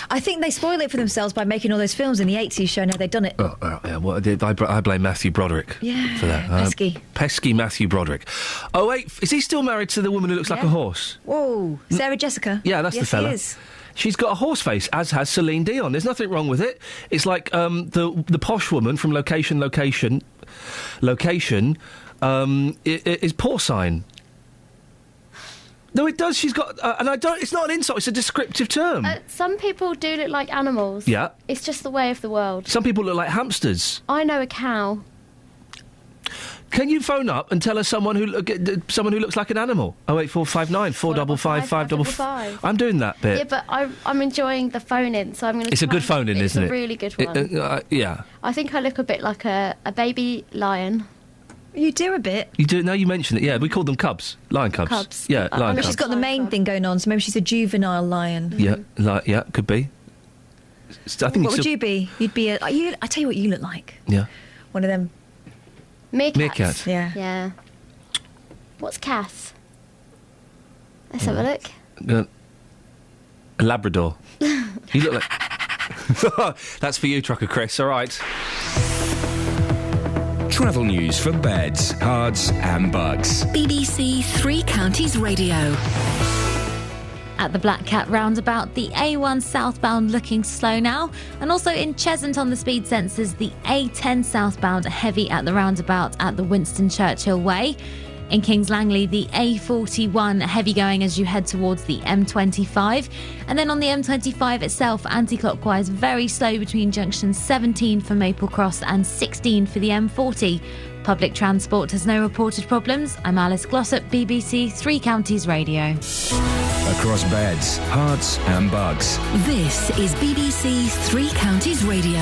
I think they spoil it for themselves by making all those films in the 80s showing how they'd done it. Yeah, well, I blame Matthew Broderick for that. Pesky Matthew Broderick. Oh, wait, is he still married to the woman who looks like a horse? Whoa, Sarah Jessica? Yeah, that's the fella. He is. She's got a horse face, as has Celine Dion. There's nothing wrong with it. It's like the posh woman from Location, is porcine. No, it does. She's got... and I don't... It's not an insult. It's a descriptive term. Some people do look like animals. Yeah. It's just the way of the world. Some people look like hamsters. I know a cow. Can you phone up and tell us someone who looks like an animal? 08459 455 555. I'm doing that bit. Yeah, but I'm enjoying the phone-in, so I'm going to... It's a good phone-in, isn't it? It's a really good one. Yeah. I think I look a bit like a baby lion. You do a bit. You do. Now you mention it. Yeah, we call them cubs. Lion cubs. Cubs. Yeah, lion cubs. She's got the main thing going on, so maybe she's a juvenile lion. Yeah, could be. I think. What would you be? You'd be I tell you what you look like. Yeah. One of them. Meerkats. Yeah. What's Cass? Let's have a look. A Labrador. You look like... That's for you, Trucker Chris. All right. Travel news for beds, cards and bugs. BBC Three Counties Radio. At the Black Cat roundabout, the A1 southbound looking slow now, and also in Cheshunt on the speed sensors, the A10 southbound heavy at the roundabout at the Winston Churchill Way. In Kings Langley, the A41 heavy going as you head towards the M25. And then on the M25 itself, anti-clockwise, very slow between junctions 17 for Maple Cross and 16 for the M40. Public transport has no reported problems. I'm Alice Glossop, BBC Three Counties Radio. Across beds, hearts and bugs. This is BBC Three Counties Radio.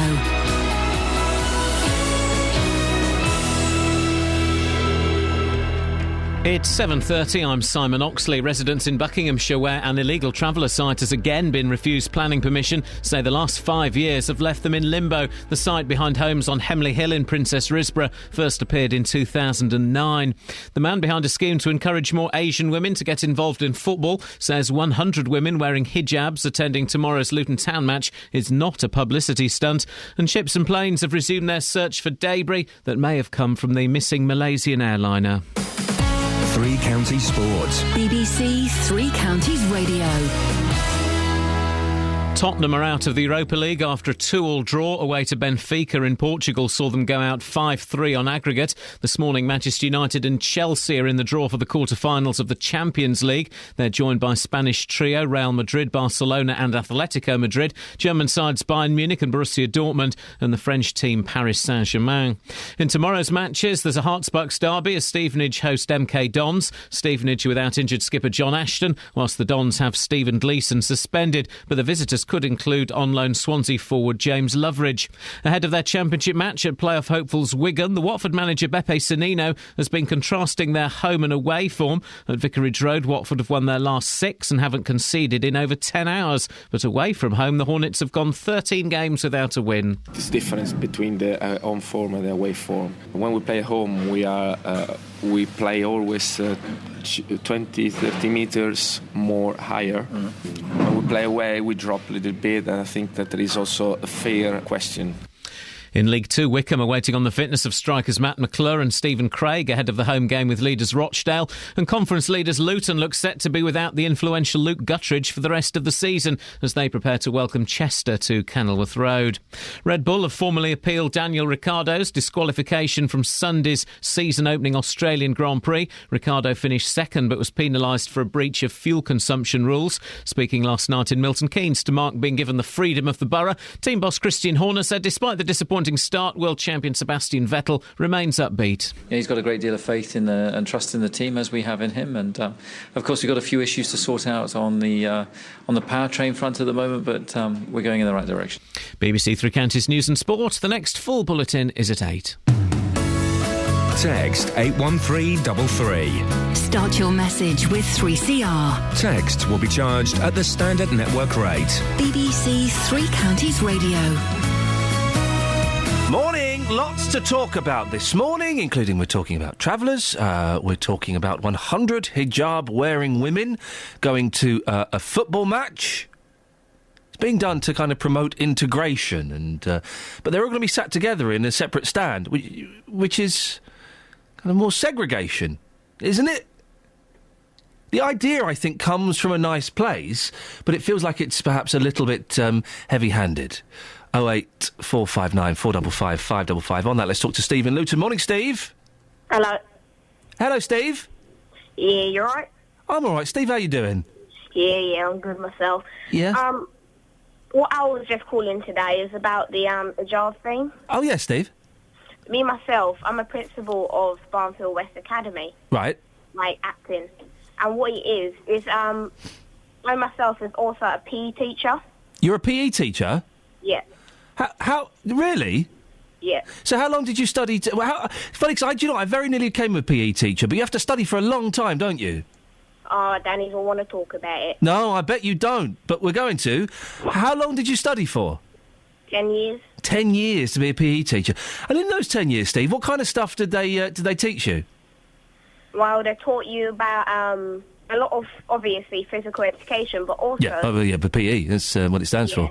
It's 7:30. I'm Simon Oxley. Residents in Buckinghamshire, where an illegal traveller site has again been refused planning permission, say the last 5 years have left them in limbo. The site behind homes on Hemley Hill in Princess Risborough first appeared in 2009. The man behind a scheme to encourage more Asian women to get involved in football says 100 women wearing hijabs attending tomorrow's Luton Town match is not a publicity stunt. And ships and planes have resumed their search for debris that may have come from the missing Malaysian airliner. Three Counties Sports. BBC Three Counties Radio. Tottenham are out of the Europa League after a 2-2 draw away to Benfica in Portugal saw them go out 5-3 on aggregate. This morning, Manchester United and Chelsea are in the draw for the quarter-finals of the Champions League. They're joined by Spanish trio Real Madrid, Barcelona and Atletico Madrid, German sides Bayern Munich and Borussia Dortmund, and the French team Paris Saint-Germain. In tomorrow's matches, there's a Hearts-Bucks derby as Stevenage host MK Dons. Stevenage without injured skipper John Ashton, whilst the Dons have Stephen Gleeson suspended, but the visitors could include on-loan Swansea forward James Loveridge. Ahead of their championship match at playoff hopefuls Wigan, the Watford manager Beppe Sannino has been contrasting their home and away form. At Vicarage Road, Watford have won their last 6 and haven't conceded in over 10 hours. But away from home, the Hornets have gone 13 games without a win. There's difference between the home form and the away form. When we play at home, we play always 20-30 meters more higher. When we play away, we drop a little bit, and I think that there is also a fair question. In League Two, Wickham are waiting on the fitness of strikers Matt McClure and Stephen Craig ahead of the home game with leaders Rochdale. And conference leaders Luton look set to be without the influential Luke Guttridge for the rest of the season as they prepare to welcome Chester to Kenilworth Road. Red Bull have formally appealed Daniel Ricciardo's disqualification from Sunday's season-opening Australian Grand Prix. Ricciardo finished second but was penalised for a breach of fuel consumption rules. Speaking last night in Milton Keynes to mark being given the freedom of the borough, team boss Christian Horner said despite the disappointing start, world champion Sebastian Vettel remains upbeat. Yeah, he's got a great deal of faith in and trust in the team, as we have in him, and of course we've got a few issues to sort out on the powertrain front at the moment, but we're going in the right direction. BBC Three Counties News and Sport. The next full bulletin is at 8. Text 81333. Start your message with 3CR. Text will be charged at the standard network rate. BBC Three Counties Radio. Morning, lots to talk about this morning, including we're talking about travellers, we're talking about 100 hijab-wearing women going to a football match. It's being done to kind of promote integration, and but they're all going to be sat together in a separate stand, which is kind of more segregation, isn't it? The idea, I think, comes from a nice place, but it feels like it's perhaps a little bit heavy-handed. 08459 455 555. On that, let's talk to Steve in Luton. Morning, Steve. Hello. Hello, Steve. Yeah, you alright? I'm alright. Steve, how you doing? Yeah, I'm good myself. Yeah? What I was just calling today is about the hijab thing. Oh, yes, Steve. Me, myself, I'm a principal of Barnfield West Academy. Right. Like, acting. And what it is I myself is also a PE teacher. You're a PE teacher? Yeah. How really? Yeah. So how long did you study? It's funny, because I very nearly became a PE teacher, but you have to study for a long time, don't you? Oh, I don't even want to talk about it. No, I bet you don't, but we're going to. How long did you study for? 10 years. 10 years to be a PE teacher. And in those 10 years, Steve, what kind of stuff did they teach you? Well, they taught you about a lot of, obviously, physical education, but also... Yeah, but PE, that's what it stands for.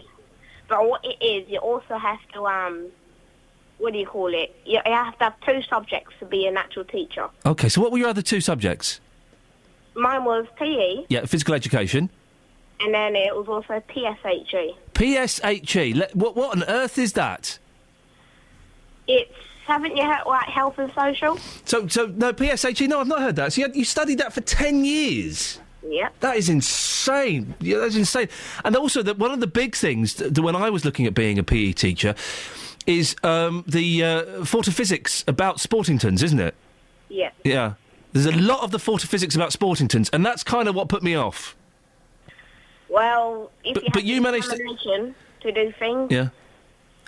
But what it is, you also have to, what do you call it? You have to have 2 subjects to be a natural teacher. OK, so what were your other 2 subjects? Mine was PE. Yeah, physical education. And then it was also PSHE. PSHE? What on earth is that? It's, haven't you heard, like, health and social? So no, PSHE, no, I've not heard that. So you studied that for 10 years? Yep. That is insane. Yeah, that's insane. And also, one of the big things that when I was looking at being a PE teacher is the physics about Sportingtons, isn't it? Yeah. Yeah. There's a lot of the physics about Sportingtons, and that's kind of what put me off. Well, if you managed to do things, yeah.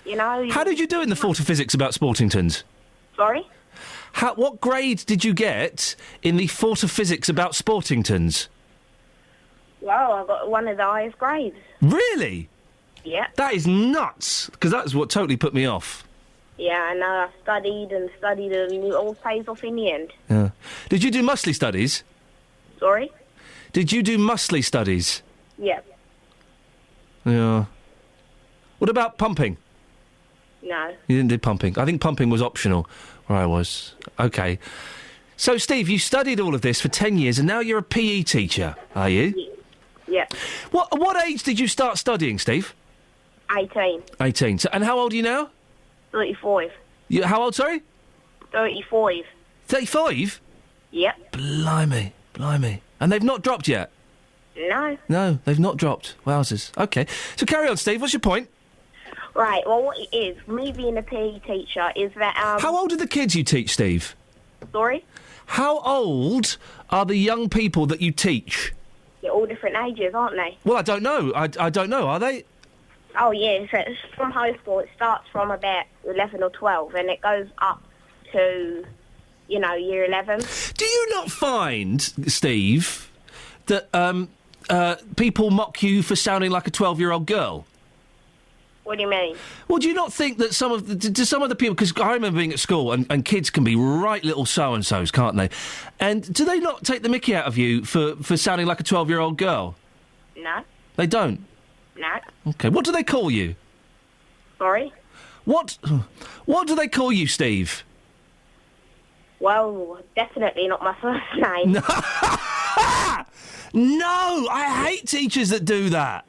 You know... How did you do in the physics about Sportingtons? Sorry? What grade did you get in the physics about Sportingtons? Well, I got one of the highest grades. Really? Yeah. That is nuts, because that's what totally put me off. Yeah, I know. I studied, and it all pays off in the end. Yeah. Did you do muscly studies? Sorry? Did you do muscly studies? Yeah. Yeah. What about pumping? No. You didn't do pumping. I think pumping was optional where I was. OK. So, Steve, you studied all of this for 10 years and now you're a PE teacher, are you? Yeah. What age did you start studying, Steve? 18. 18. So, and how old are you now? 35. How old, sorry? 35. 35? Yep. Blimey. And they've not dropped yet? No. No, they've not dropped. Wowzers. OK. So carry on, Steve. What's your point? Right, well, what it is, me being a PE teacher, is that... How old are the kids you teach, Steve? Sorry? How old are the young people that you teach? They're all different ages, aren't they? Well, I don't know. I don't know. Are they? Oh, yeah, so it's from high school. It starts from about 11 or 12, and it goes up to, year 11. Do you not find, Steve, that people mock you for sounding like a 12-year-old girl? What do you mean? Well, do you not think that some of the people... Because I remember being at school, and kids can be right little so-and-sos, can't they? And do they not take the mickey out of you for sounding like a 12-year-old girl? No. They don't? No. OK. What do they call you? Sorry? What do they call you, Steve? Well, definitely not my first name. No! I hate teachers that do that.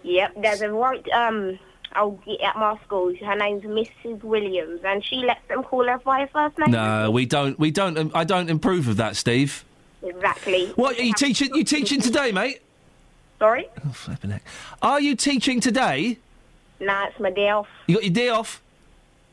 Yep, there's a at my school. Her name's Mrs. Williams, and she lets them call her by her first name. No, we don't. I don't approve of that, Steve. Exactly. What are you teaching? You teaching today, mate? Sorry? Oh, flipping heck. Are you teaching today? Nah, it's my day off. You got your day off?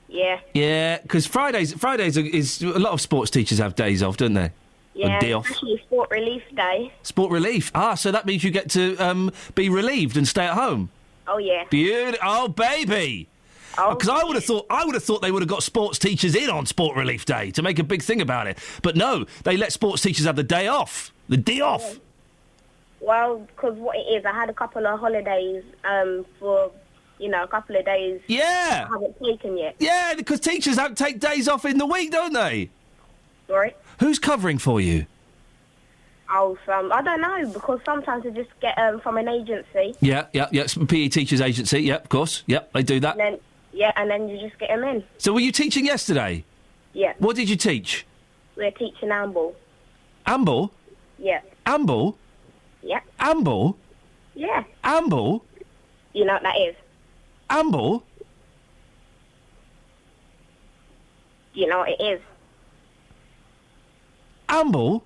Yeah. Yeah, because Fridays is a lot of sports teachers have days off, don't they? Yeah, a day off. Especially Sport Relief Day. Sport relief. So that means you get to be relieved and stay at home. Oh yeah. Beautiful. Oh baby. Because I would have thought they would have got sports teachers in on Sport Relief Day to make a big thing about it. But no, they let sports teachers have the day off. The day off. Well, because what it is, I had a couple of holidays for, a couple of days. Yeah. I haven't taken yet. Yeah, because teachers don't take days off in the week, don't they? Sorry? Who's covering for you? Oh, I don't know, because sometimes I just get from an agency. Yeah, PE teachers agency, yeah, of course. Yeah, they do that. And then you just get them in. So were you teaching yesterday? Yeah. What did you teach? We're teaching Amble. Amble? Yeah. Amble? Yeah. Amble? Yeah. Amble? You know what that is? Amble? You know what it is? Amble?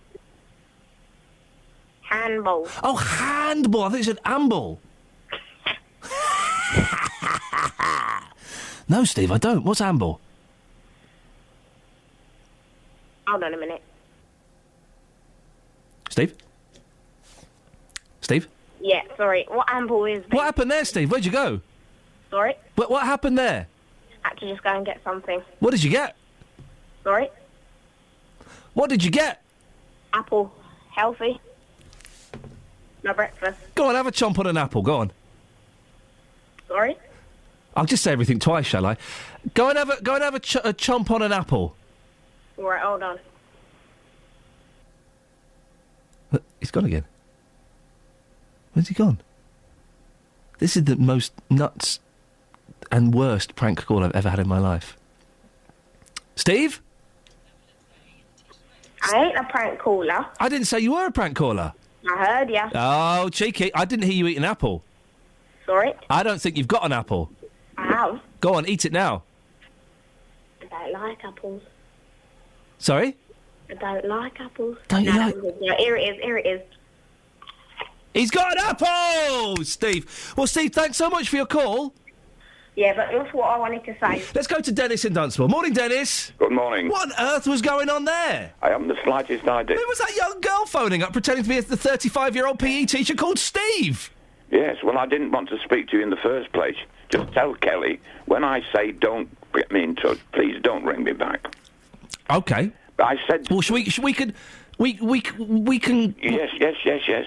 Handball. Oh, handball. I thought you said amble. No, Steve, I don't. What's amble? Hold on a minute. Steve? Steve? Yeah, sorry. What amble is... What happened there, Steve? Where'd you go? Sorry? What happened there? I had to just go and get something. What did you get? Sorry? What did you get? Apple. Healthy. My breakfast. Go on, have a chomp on an apple. Go on. Sorry? I'll just say everything twice, shall I? Go and have a chomp on an apple. All right, hold on. He's gone again. Where's he gone? This is the most nuts and worst prank call I've ever had in my life. Steve? I ain't a prank caller. I didn't say you were a prank caller. I heard ya. Oh, cheeky. I didn't hear you eat an apple. Sorry? I don't think you've got an apple. I have. Go on, eat it now. I don't like apples. Sorry? I don't like apples. Don't you like... Yeah, here it is. He's got an apple, Steve. Well, Steve, thanks so much for your call. Yeah, but that's what I wanted to say. Let's go to Dennis in Dunstable. Morning, Dennis. Good morning. What on earth was going on there? I haven't the slightest idea. Who was that young girl phoning up pretending to be the 35-year-old PE teacher called Steve? Yes, well, I didn't want to speak to you in the first place. Just tell Kelly, when I say don't get me in touch, please don't ring me back. OK. But I said... Well, we can... Yes.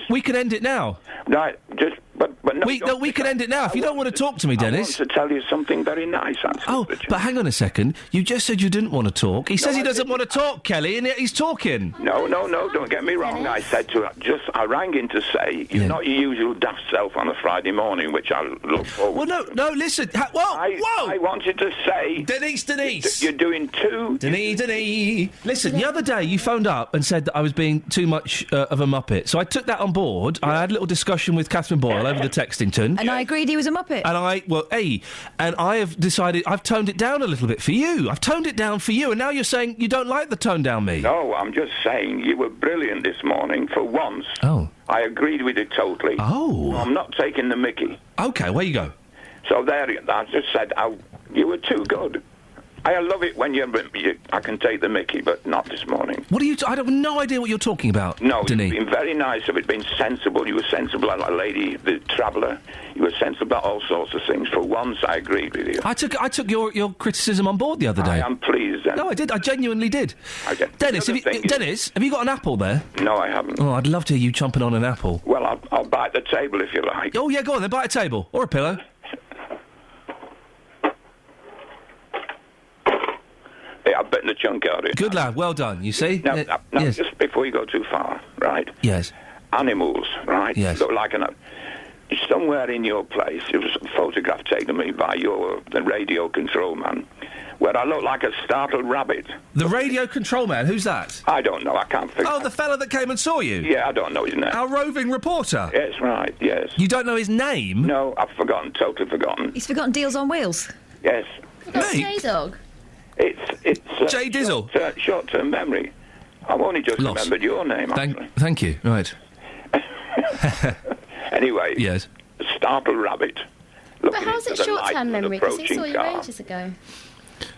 We can end it now. Right, just But no, we can end it now. If you don't want to talk to me, Dennis. I want to tell you something very nice, actually. Oh, but hang on a second. You just said you didn't want to talk. He says he doesn't want to talk, Kelly, and yet he's talking. No, don't get me wrong. I said to her, I rang in to say, you're not your usual daft self on a Friday morning, which I look forward to. No, listen. Whoa! I wanted to say... Denise! You're doing too... Denise! Listen, the other day you phoned up and said that I was being too much of a muppet, so I took that on board. I had a little discussion with Catherine Boyle over the Textington. And I agreed he was a muppet. And I have decided I've toned it down a little bit for you. I've toned it down for you, and now you're saying you don't like the tone down me. No, I'm just saying you were brilliant this morning, for once. Oh. I agreed with it totally. Oh. I'm not taking the mickey. OK, where you go? So there, I just said, you were too good. I love it when I can take the mickey, but not this morning. What are you... I have no idea what you're talking about, No, Denise. You've been very nice of it, been sensible. You were sensible like a lady, the traveller. You were sensible about all sorts of things. For once, I agreed with you. I took your criticism on board the other day. I am pleased, then. No, I did. I genuinely did. Okay. Dennis, have you got an apple there? No, I haven't. Oh, I'd love to hear you chomping on an apple. Well, I'll bite the table if you like. Oh, yeah, go on then. Bite a table. Or a pillow. I've bitten the chunk out of it. Good lad, well done, you see? Now, yes. Just before you go too far, right? Yes. Animals, right? Yes. Look like somewhere in your place, it was a photograph taken of me by the radio control man, where I look like a startled rabbit. The radio control man? Who's that? I don't know, I can't figure. Oh, the fella that came and saw you? Yeah, I don't know his name. Our roving reporter? Yes, right, yes. You don't know his name? No, I've forgotten, totally forgotten. He's forgotten Deals on Wheels? Yes. Forgot J-Dog? It's Jay Dizzle. Short-term memory. I've only just remembered your name. Thank you. Right. Anyway. Yes. Startled rabbit. But how's it short-term memory? Because he saw you ages ago.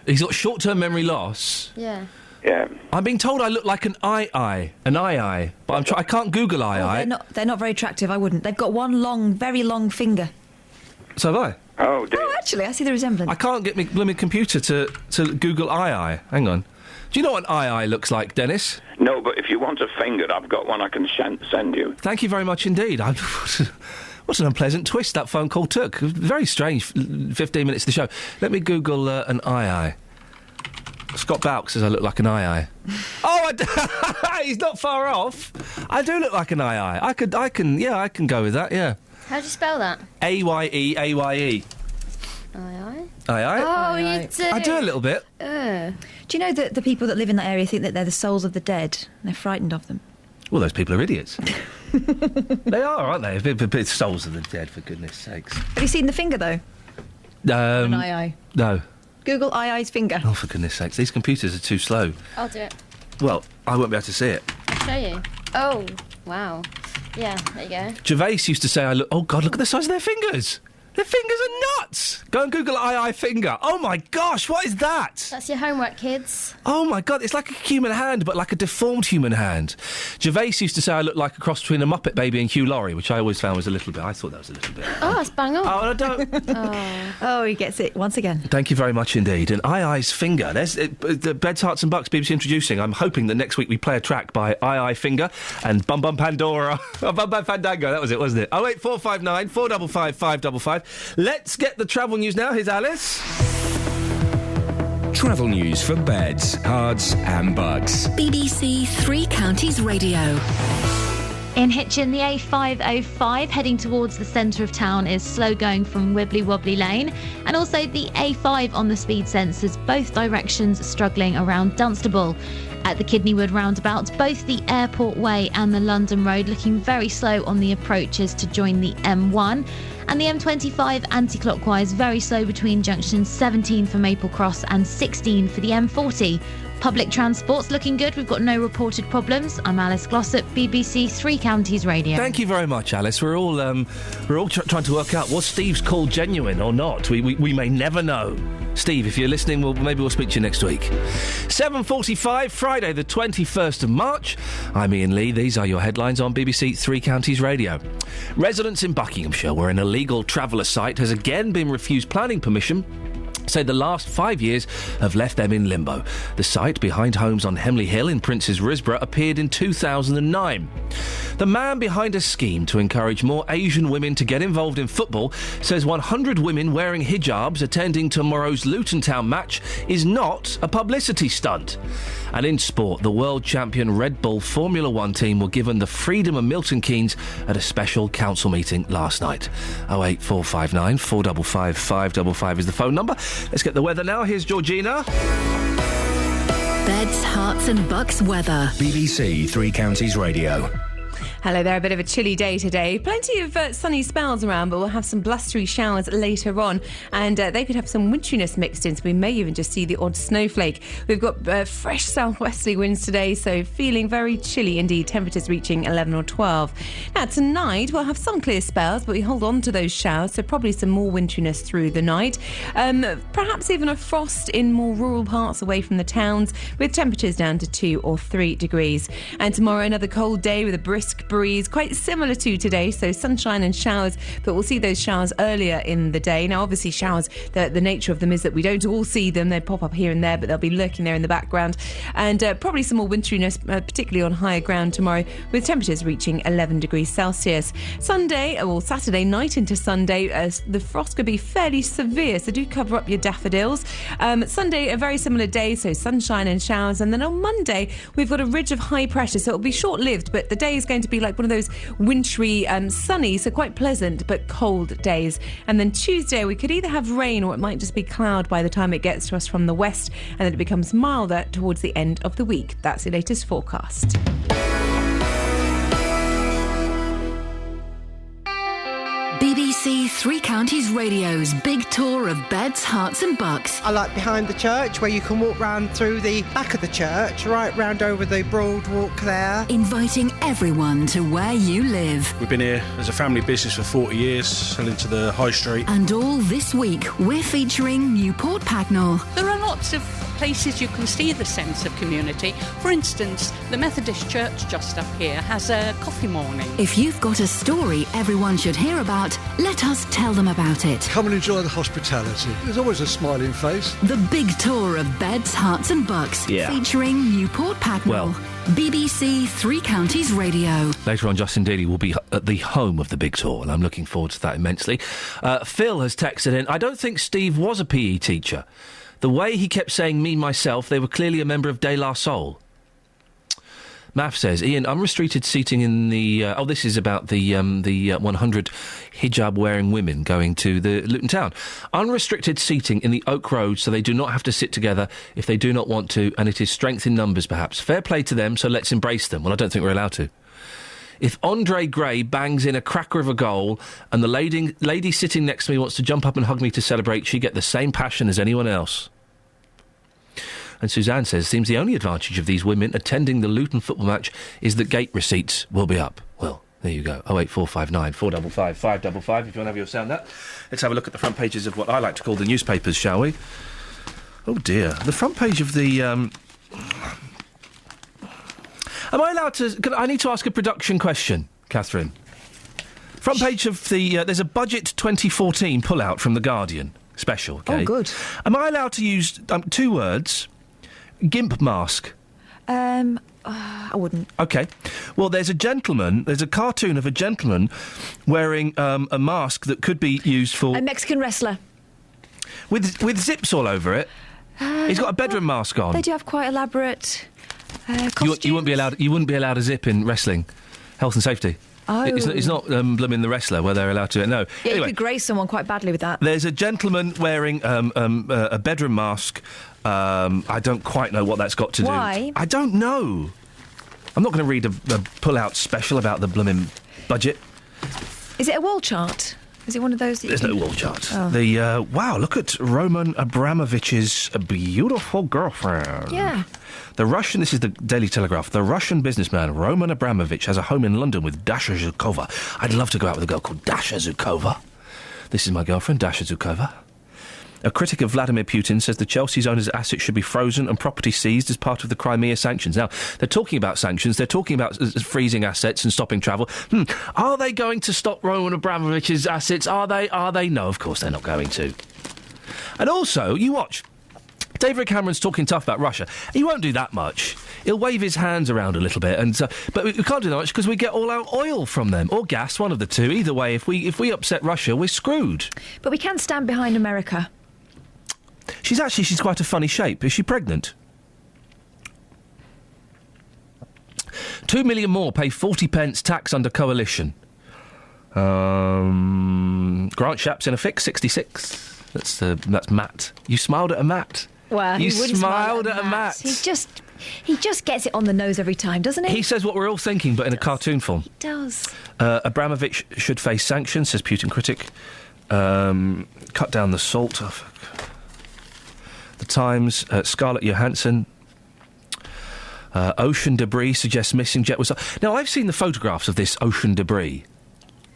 He's got short-term memory loss. Yeah. Yeah. I'm being told I look like an eye, but I can't Google eye. They're not very attractive. I wouldn't. They've got one very long finger. So have I. Oh, dear. Oh, actually, I see the resemblance. I can't get my blooming computer to Google eye. Hang on. Do you know what an eye looks like, Dennis? No, but if you want a finger, I've got one I can send you. Thank you very much indeed. What an unpleasant twist that phone call took. Very strange 15 minutes of the show. Let me Google an eye. Scott Bowk says I look like an eye. Oh, he's not far off. I do look like an eye. I can go with that, yeah. How do you spell that? A-Y-E. Aye. Oh, you do? I do a little bit. Do you know that the people that live in that area think that they're the souls of the dead? And they're frightened of them. Well, those people are idiots. They are, aren't they? A bit souls of the dead, for goodness sakes. Have you seen the finger, though? An eye. No. Google Eye's finger. Oh, for goodness sakes. These computers are too slow. I'll do it. Well, I won't be able to see it. I'll show you. Oh, wow. Yeah, there you go. Gervais used to say I look... Oh, God, look at the size of their fingers. Their fingers are nuts. Go and Google eye finger. Oh, my gosh, what is that? That's your homework, kids. Oh, my God, it's like a human hand, but like a deformed human hand. Gervais used to say I look like a cross between a Muppet Baby and Hugh Laurie, which I always found was a little bit... I thought that was a little bit... Oh, that's bang on. Oh, I don't... Oh, he gets it once again. Thank you very much indeed. And Eye's Finger. There's the Beds, Hearts and Bucks BBC introducing. I'm hoping that next week we play a track by Eye Finger and Bum Bum Pandora. Oh, Bum Bum Fandango, that was it, wasn't it? 08459 455 555. Let's get the travel news now. Here's Alice. Travel news for beds, cards and bugs. BBC Three Counties Radio. In Hitchin, the A505 heading towards the centre of town is slow going from Wibbly Wobbly Lane, and also the A5 on the speed sensors, both directions struggling around Dunstable. At the Kidneywood roundabout, both the Airport Way and the London Road looking very slow on the approaches to join the M1. And the M25 anti-clockwise very slow between junctions 17 for Maple Cross and 16 for the M40. Public transport's looking good. We've got no reported problems. I'm Alice Glossop, BBC Three Counties Radio. Thank you very much, Alice. We're all trying to work out, was Steve's call genuine or not? We may never know. Steve, if you're listening, maybe we'll speak to you next week. 7:45, Friday the 21st of March. I'm Iain Lee. These are your headlines on BBC Three Counties Radio. Residents in Buckinghamshire, where an illegal traveller site has again been refused planning permission say the last 5 years have left them in limbo. The site behind homes on Hemley Hill in Prince's Risborough appeared in 2009. The man behind a scheme to encourage more Asian women to get involved in football says 100 women wearing hijabs attending tomorrow's Luton Town match is not a publicity stunt. And in sport, the world champion Red Bull Formula One team were given the freedom of Milton Keynes at a special council meeting last night. 08459 455 555 is the phone number. Let's get the weather now. Here's Georgina. Beds, Hearts and Bucks weather. BBC Three Counties Radio. Hello there, a bit of a chilly day today. Plenty of sunny spells around, but we'll have some blustery showers later on, and they could have some winteriness mixed in, so we may even just see the odd snowflake. We've got fresh southwesterly winds today, so feeling very chilly indeed, temperatures reaching 11 or 12. Now tonight we'll have some clear spells, but we hold on to those showers, so probably some more winteriness through the night. Perhaps even a frost in more rural parts away from the towns, with temperatures down to 2 or 3 degrees. And tomorrow another cold day with a brisk breeze, quite similar to today, so sunshine and showers, but we'll see those showers earlier in the day. Now obviously showers, the nature of them is that we don't all see them. They pop up here and there, but they'll be lurking there in the background, and probably some more winteriness, particularly on higher ground tomorrow, with temperatures reaching 11 degrees Celsius. Sunday, or Saturday night into Sunday, the frost could be fairly severe, so do cover up your daffodils. Sunday, a very similar day, so sunshine and showers, and then on Monday we've got a ridge of high pressure, so it'll be short-lived, but the day is going to be like one of those wintry, sunny, so quite pleasant but cold days. And then Tuesday we could either have rain or it might just be cloud by the time it gets to us from the west, and then it becomes milder towards the end of the week. That's the latest forecast. BBC Three Counties Radio's big tour of Beds, Hearts and Bucks. I like behind the church, where you can walk round through the back of the church, right round over the broad walk there. Inviting everyone to where you live. We've been here as a family business for 40 years, selling to the high street. And all this week, we're featuring Newport Pagnell. There are lots of places you can see the sense of community. For instance, the Methodist Church just up here has a coffee morning. If you've got a story everyone should hear about, let us tell them about it. Come and enjoy the hospitality. There's always a smiling face. The big tour of Beds, Hearts and Bucks, featuring Newport Pagnell. Well, BBC Three Counties Radio. Later on, Justin Dealey will be at the home of the big tour, and I'm looking forward to that immensely. Phil has texted in, I don't think Steve was a PE teacher. The way he kept saying me, myself, they were clearly a member of De La Soul. Math says, Iain, unrestricted seating in the... this is about the 100 hijab-wearing women going to the Luton Town. Unrestricted seating in the Oak Road, so they do not have to sit together if they do not want to, and it is strength in numbers, perhaps. Fair play to them, so let's embrace them. Well, I don't think we're allowed to. If Andre Gray bangs in a cracker of a goal and the lady sitting next to me wants to jump up and hug me to celebrate, she get the same passion as anyone else. And Suzanne says, seems the only advantage of these women attending the Luton football match is that gate receipts will be up. Well, there you go. 08459 455 555 if you want to have your sound that. Let's have a look at the front pages of what I like to call the newspapers, shall we? Oh dear. The front page of the... Am I allowed to... I need to ask a production question, Catherine. Front page of the... there's a Budget 2014 pull-out from The Guardian special, OK? Oh, good. Am I allowed to use 2 words? Gimp mask. I wouldn't. OK. Well, there's a cartoon of a gentleman wearing a mask that could be used for... A Mexican wrestler. With zips all over it. He's got a bedroom mask on. They do have quite elaborate... costumes. You wouldn't be allowed a zip in wrestling. Health and safety. Oh. It's not blooming the wrestler where they're allowed to. No. Yeah, anyway, you could graze someone quite badly with that. There's a gentleman wearing a bedroom mask. I don't quite know what that's got to do. Why? I don't know. I'm not going to read a pull-out special about the blooming budget. Is it a wall chart? Is it one of those? There's no wall chart. Oh. Wow, look at Roman Abramovich's beautiful girlfriend. Yeah. This is the Daily Telegraph. The Russian businessman Roman Abramovich has a home in London with Dasha Zhukova. I'd love to go out with a girl called Dasha Zhukova. This is my girlfriend, Dasha Zhukova. A critic of Vladimir Putin says the Chelsea's owner's assets should be frozen and property seized as part of the Crimea sanctions. Now, they're talking about sanctions, they're talking about freezing assets and stopping travel. Are they going to stop Roman Abramovich's assets? Are they? No, of course they're not going to. And also, you watch. David Cameron's talking tough about Russia. He won't do that much. He'll wave his hands around a little bit, but we can't do that much because we get all our oil from them, or gas, one of the two. Either way, if we upset Russia, we're screwed. But we can stand behind America. She's quite a funny shape. Is she pregnant? 2 million more pay 40 pence tax under coalition. Grant Shapps in a fix, 66. That's Matt. You smiled at a Matt. Well, you he wouldn't smiled smile at a Matt. He just gets it on the nose every time, doesn't he? He says what we're all thinking, but in a cartoon form. He does. Abramovich should face sanctions, says Putin critic. Cut down the salt. Oh, the Times, Scarlett Johansson. Ocean debris suggests missing jet was... Now, I've seen the photographs of this ocean debris.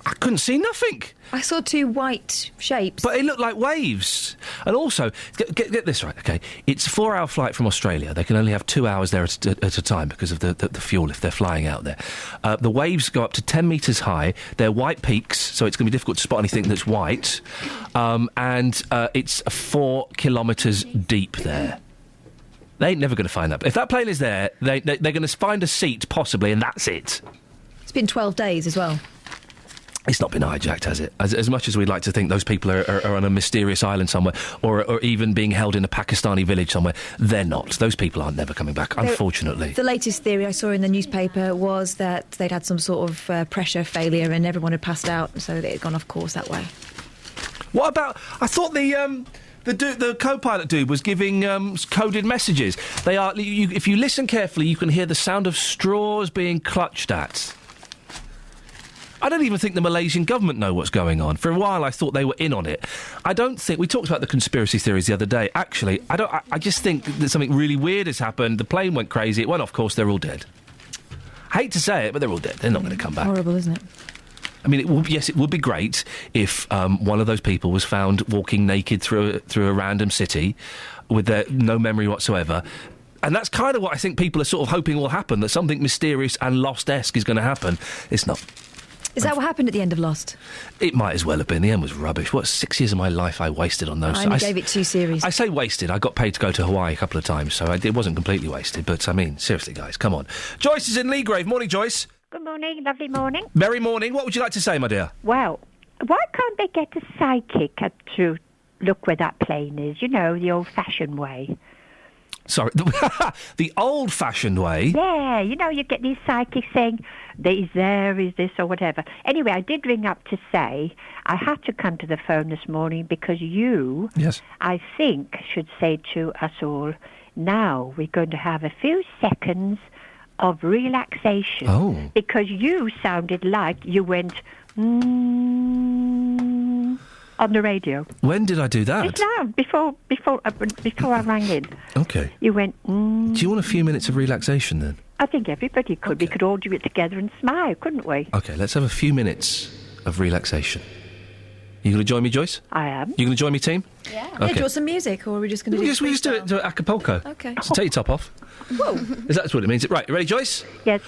I couldn't see nothing. I saw 2 white shapes. But it looked like waves. And also, get this right, OK? It's a 4-hour flight from Australia. They can only have 2 hours there at a time because of the fuel if they're flying out there. The waves go up to 10 metres high. They're white peaks, so it's going to be difficult to spot anything that's white. And it's 4 kilometres deep there. They ain't never going to find that. If that plane is there, they're going to find a seat, possibly, and that's it. It's been 12 days as well. It's not been hijacked, has it? As much as we'd like to think those people are on a mysterious island somewhere, or even being held in a Pakistani village somewhere, they're not. Those people aren't never coming back, unfortunately. The latest theory I saw in the newspaper was that they'd had some sort of pressure failure and everyone had passed out, so they had gone off course that way. What about... I thought the co-pilot dude was giving coded messages. They are... if you listen carefully, you can hear the sound of straws being clutched at. I don't even think the Malaysian government know what's going on. For a while, I thought they were in on it. I don't think... We talked about the conspiracy theories the other day. Actually, I just think that something really weird has happened. The plane went crazy. It went off course. They're all dead. I hate to say it, but they're all dead. They're not going to come back. Horrible, isn't it? I mean, it would be great if one of those people was found walking naked through a random city with no memory whatsoever. And that's kind of what I think people are sort of hoping will happen, that something mysterious and Lost-esque is going to happen. It's not. Is that what happened at the end of Lost? It might as well have been. The end was rubbish. 6 years of my life I wasted on those. I only gave it 2 series. I say wasted. I got paid to go to Hawaii a couple of times, so it wasn't completely wasted. But, I mean, seriously, guys, come on. Joyce is in Leagrave. Morning, Joyce. Good morning, lovely morning. Merry morning. What would you like to say, my dear? Well, why can't they get a psychic to look where that plane is? You know, the old-fashioned way. Sorry, the old-fashioned way? Yeah, you know, you get these psychics saying, is this or whatever. Anyway, I did ring up to say I had to come to the phone this morning because you, yes, I think, should say to us all, now we're going to have a few seconds of relaxation. Oh. Because you sounded like you went, on the radio. When did I do that? Just now, before I rang in. Okay. You went, Do you want a few minutes of relaxation, then? I think everybody could. Okay. We could all do it together and smile, couldn't we? OK, let's have a few minutes of relaxation. You going to join me, Joyce? I am. You going to join me, team? Yeah. Okay. Yeah, do you want some music, or are we just going to do we just do it to Acapulco. Okay. So take your top off. Whoa. That's what it means. Right, you ready, Joyce? Yes.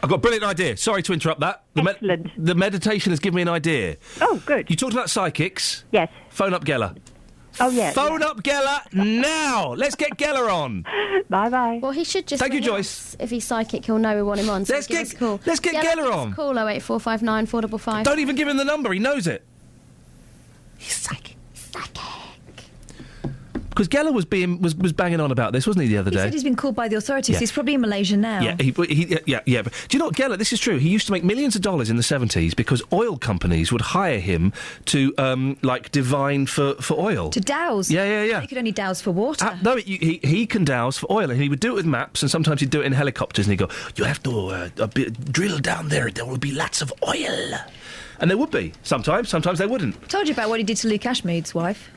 I've got a brilliant idea. Sorry to interrupt that. Excellent. The meditation has given me an idea. Oh, good. You talked about psychics. Yes. Phone up Geller. Oh, yes. Phone up Geller now. Let's get Geller on. Bye-bye. Well, he should just... Thank you, ring Joyce. us. If he's psychic, he'll know we want him on. So Let's give us a call. Let's get Geller on. Call 08459 455. Don't even give him the number. He knows it. He's psychic. Because Geller was banging on about this, wasn't he, the other day? He said he's been called by the authorities. Yeah. He's probably in Malaysia now. Yeah, yeah. But do you know what, Geller, this is true. He used to make millions of dollars in the 70s because oil companies would hire him to, divine for oil. To douse? Yeah. He could only douse for water. No, he can douse for oil, and he would do it with maps, and sometimes he'd do it in helicopters, and he'd go, you have to drill down there will be lots of oil. And there would be. Sometimes they wouldn't. I told you about what he did to Luke Ashmead's wife.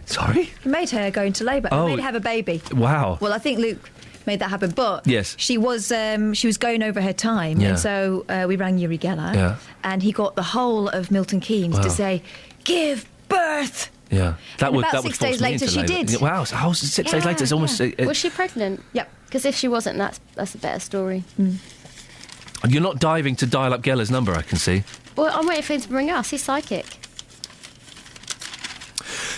Sorry? He made her go into labour. Oh. He made her have a baby. Wow. Well, I think Luke made that happen, but yes, she was going over her time, yeah. And so we rang Uri Geller, yeah. And he got the whole of Milton Keynes to say, give birth. Yeah, that would 6 days later she did. Wow, so 6 days later it's almost... Was she pregnant? Yep. Because if she wasn't, that's a better story. You're not diving to dial up Geller's number, I can see. Well, I'm waiting for him to bring us. He's psychic.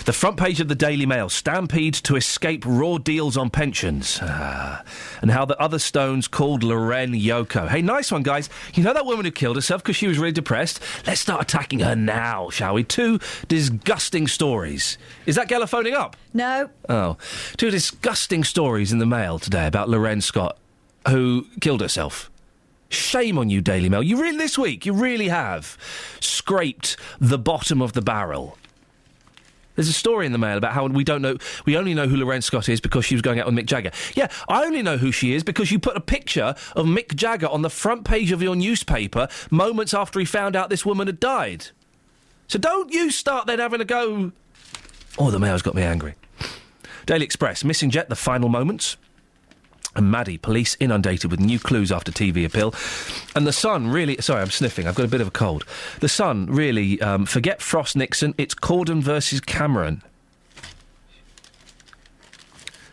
The front page of the Daily Mail, stampede to escape raw deals on pensions. And how the other Stones called Lorraine Yoko. Hey, nice one, guys. You know that woman who killed herself because she was really depressed? Let's start attacking her now, shall we? 2 disgusting stories. Is that Geller phoning up? No. Oh. 2 disgusting stories in the Mail today about Lorraine Scott, who killed herself. Shame on you, Daily Mail. This week, you really have scraped the bottom of the barrel. There's a story in the Mail about how we only know who Lorraine Scott is because she was going out with Mick Jagger. Yeah, I only know who she is because you put a picture of Mick Jagger on the front page of your newspaper moments after he found out this woman had died. So don't you start then having a go... Oh, the Mail's got me angry. Daily Express, missing jet, the final moments. And Maddie, police inundated with new clues after TV appeal. And The Sun really... Sorry, I'm sniffing. I've got a bit of a cold. The Sun really... forget Frost Nixon. It's Corden versus Cameron.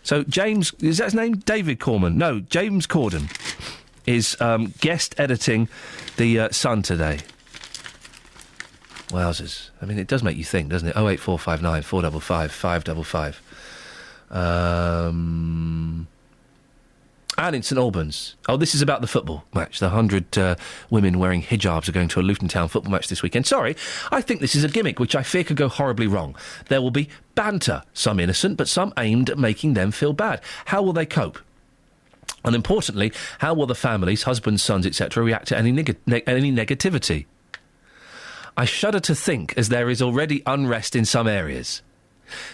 So James... Is that his name? David Corman. No, James Corden is guest editing The Sun today. Wowzers. I mean, it does make you think, doesn't it? 08459 455 555. And in St Albans. Oh, this is about the football match. The 100 women wearing hijabs are going to a Luton Town football match this weekend. Sorry, I think this is a gimmick which I fear could go horribly wrong. There will be banter, some innocent, but some aimed at making them feel bad. How will they cope? And importantly, how will the families, husbands, sons, etc., react to any negativity? I shudder to think, as there is already unrest in some areas.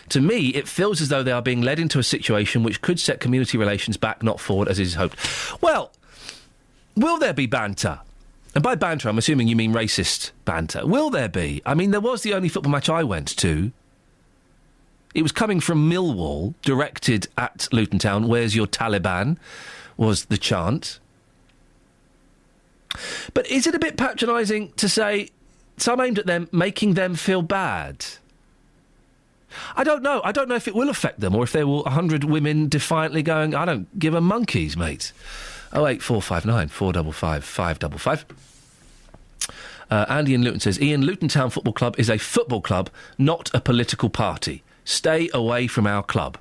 To me, it feels as though they are being led into a situation which could set community relations back, not forward, as is hoped. Well, will there be banter? And by banter, I'm assuming you mean racist banter. Will there be? I mean, there was the only football match I went to. It was coming from Millwall, directed at Luton Town. Where's your Taliban? Was the chant. But is it a bit patronising to say some aimed at them, making them feel bad? I don't know. I don't know if it will affect them or if there will 100 women defiantly going, I don't give a monkeys, mate. 08459 455 555. Andy in Luton says, Iain, Luton Town Football Club is a football club, not a political party. Stay away from our club.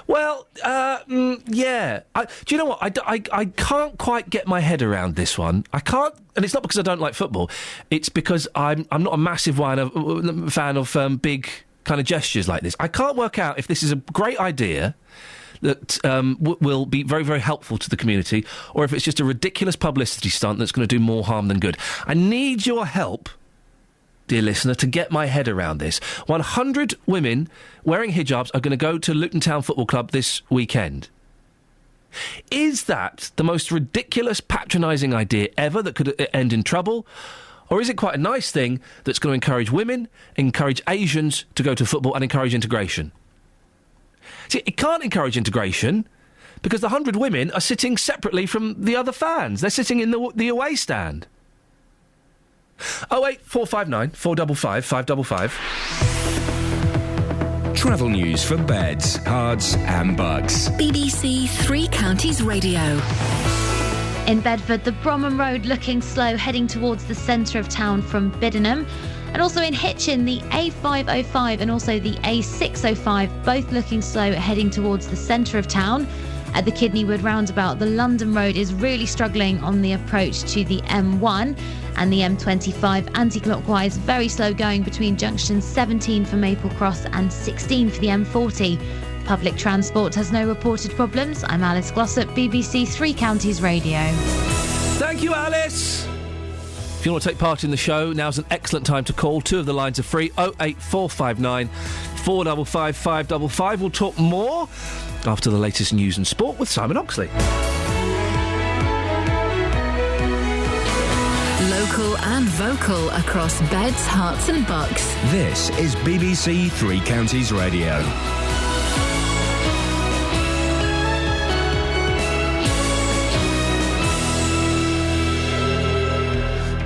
Well, yeah. Do you know what? I can't quite get my head around this one. I can't, and it's not because I don't like football. It's because I'm not a massive fan of big kind of gestures like this. I can't work out if this is a great idea that will be very, very helpful to the community, or if it's just a ridiculous publicity stunt that's going to do more harm than good. I need your help, dear listener, to get my head around this. 100 women wearing hijabs are going to go to Luton Town Football Club this weekend. Is that the most ridiculous, patronising idea ever that could end in trouble? Or is it quite a nice thing that's going to encourage women, encourage Asians to go to football and encourage integration? See, it can't encourage integration because the 100 women are sitting separately from the other fans. They're sitting in the away stand. 08459 455 555. Travel news for beds, cards and bugs. BBC Three Counties Radio. In Bedford, the Bromham Road looking slow heading towards the centre of town from Biddenham. And also in Hitchin, the A505 and also the A605, both looking slow heading towards the centre of town. At the Kidneywood roundabout, the London Road is really struggling on the approach to the M1 and the M25 anti-clockwise, very slow going between junctions 17 for Maple Cross and 16 for the M40. Public transport has no reported problems. I'm Alice Glossop, BBC Three Counties Radio. Thank you, Alice. If you want to take part in the show, now's an excellent time to call. 2 of the lines are free. 08459 455 555. We'll talk more after the latest news and sport with Simon Oxley. Local and vocal across beds, hearts and bucks. This is BBC Three Counties Radio.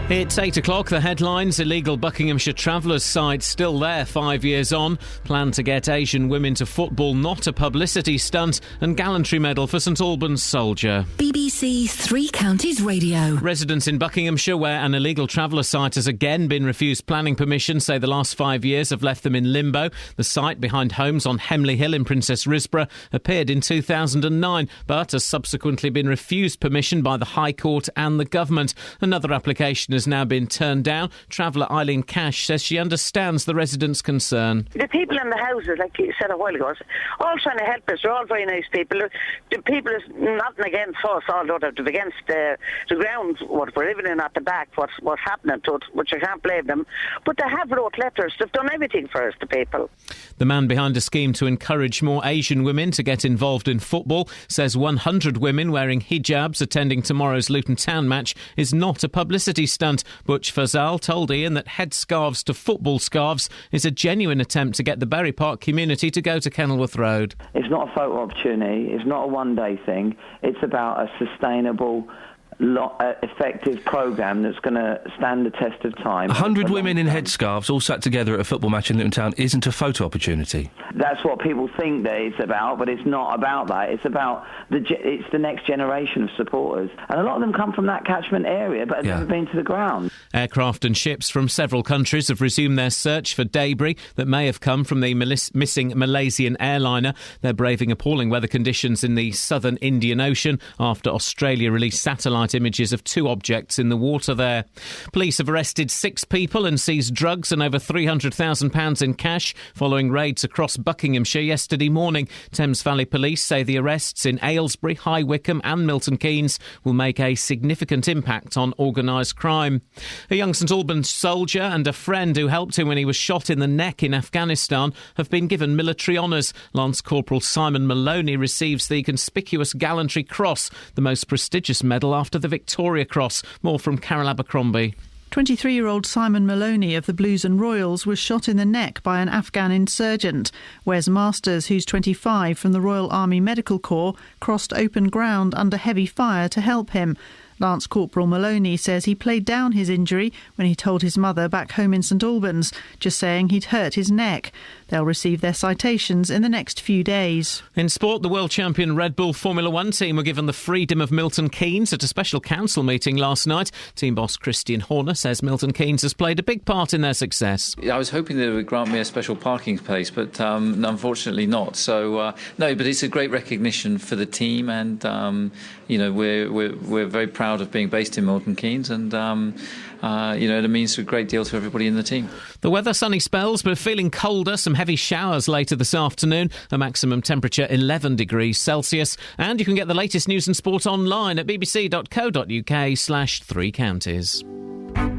It's 8 o'clock, the headlines. Illegal Buckinghamshire Travellers site still there 5 years on. Plan to get Asian women to football, not a publicity stunt. And gallantry medal for St Albans soldier. BBC Three Counties Radio. Residents in Buckinghamshire, where an illegal traveller site has again been refused planning permission, say the last 5 years have left them in limbo. The site, behind homes on Hemley Hill in Princess Risborough, appeared in 2009 but has subsequently been refused permission by the High Court and the government. Another application has now been turned down. Traveller Eileen Cash says she understands the residents' concern. The people in the houses, like you said a while ago, all trying to help us. They're all very nice people. The people is nothing against us, although they're against the ground, what we're living in at the back, what's happening to it, which I can't blame them. But they have wrote letters. They've done everything for us, the people. The man behind a scheme to encourage more Asian women to get involved in football says 100 women wearing hijabs attending tomorrow's Luton Town match is not a publicity stunt. Butch Fazal told Iain that headscarves to football scarves is a genuine attempt to get the Berry Park community to go to Kenilworth Road. It's not a photo opportunity. It's not a one-day thing. It's about a sustainable, effective programme that's going to stand the test of time. 100 women in headscarves all sat together at a football match in Luton Town isn't a photo opportunity. That's what people think that it's about, but it's not about that. It's about it's the next generation of supporters. And a lot of them come from that catchment area, but have never been to the ground. Aircraft and ships from several countries have resumed their search for debris that may have come from the missing Malaysian airliner. They're braving appalling weather conditions in the southern Indian Ocean after Australia released satellite images of two objects in the water there. Police have arrested 6 people and seized drugs and over £300,000 in cash following raids across Buckinghamshire yesterday morning. Thames Valley Police say the arrests in Aylesbury, High Wycombe and Milton Keynes will make a significant impact on organised crime. A young St Albans soldier and a friend who helped him when he was shot in the neck in Afghanistan have been given military honours. Lance Corporal Simon Maloney receives the Conspicuous Gallantry Cross, the most prestigious medal after the Victoria Cross. More from Carol Abercrombie. 23-year-old Simon Maloney of the Blues and Royals was shot in the neck by an Afghan insurgent. Wes Masters, who's 25 from the Royal Army Medical Corps, crossed open ground under heavy fire to help him. Lance Corporal Maloney says he played down his injury when he told his mother back home in St Albans, just saying he'd hurt his neck. They'll receive their citations in the next few days. In sport, the world champion Red Bull Formula One team were given the freedom of Milton Keynes at a special council meeting last night. Team boss Christian Horner says Milton Keynes has played a big part in their success. I was hoping they would grant me a special parking space, but unfortunately not. So, no, but it's a great recognition for the team, and, we're very proud of being based in Milton Keynes, and it means a great deal to everybody in the team. The weather, sunny spells, but feeling colder. Some heavy showers later this afternoon. A maximum temperature 11 degrees Celsius. And you can get the latest news and sport online at bbc.co.uk/3 counties.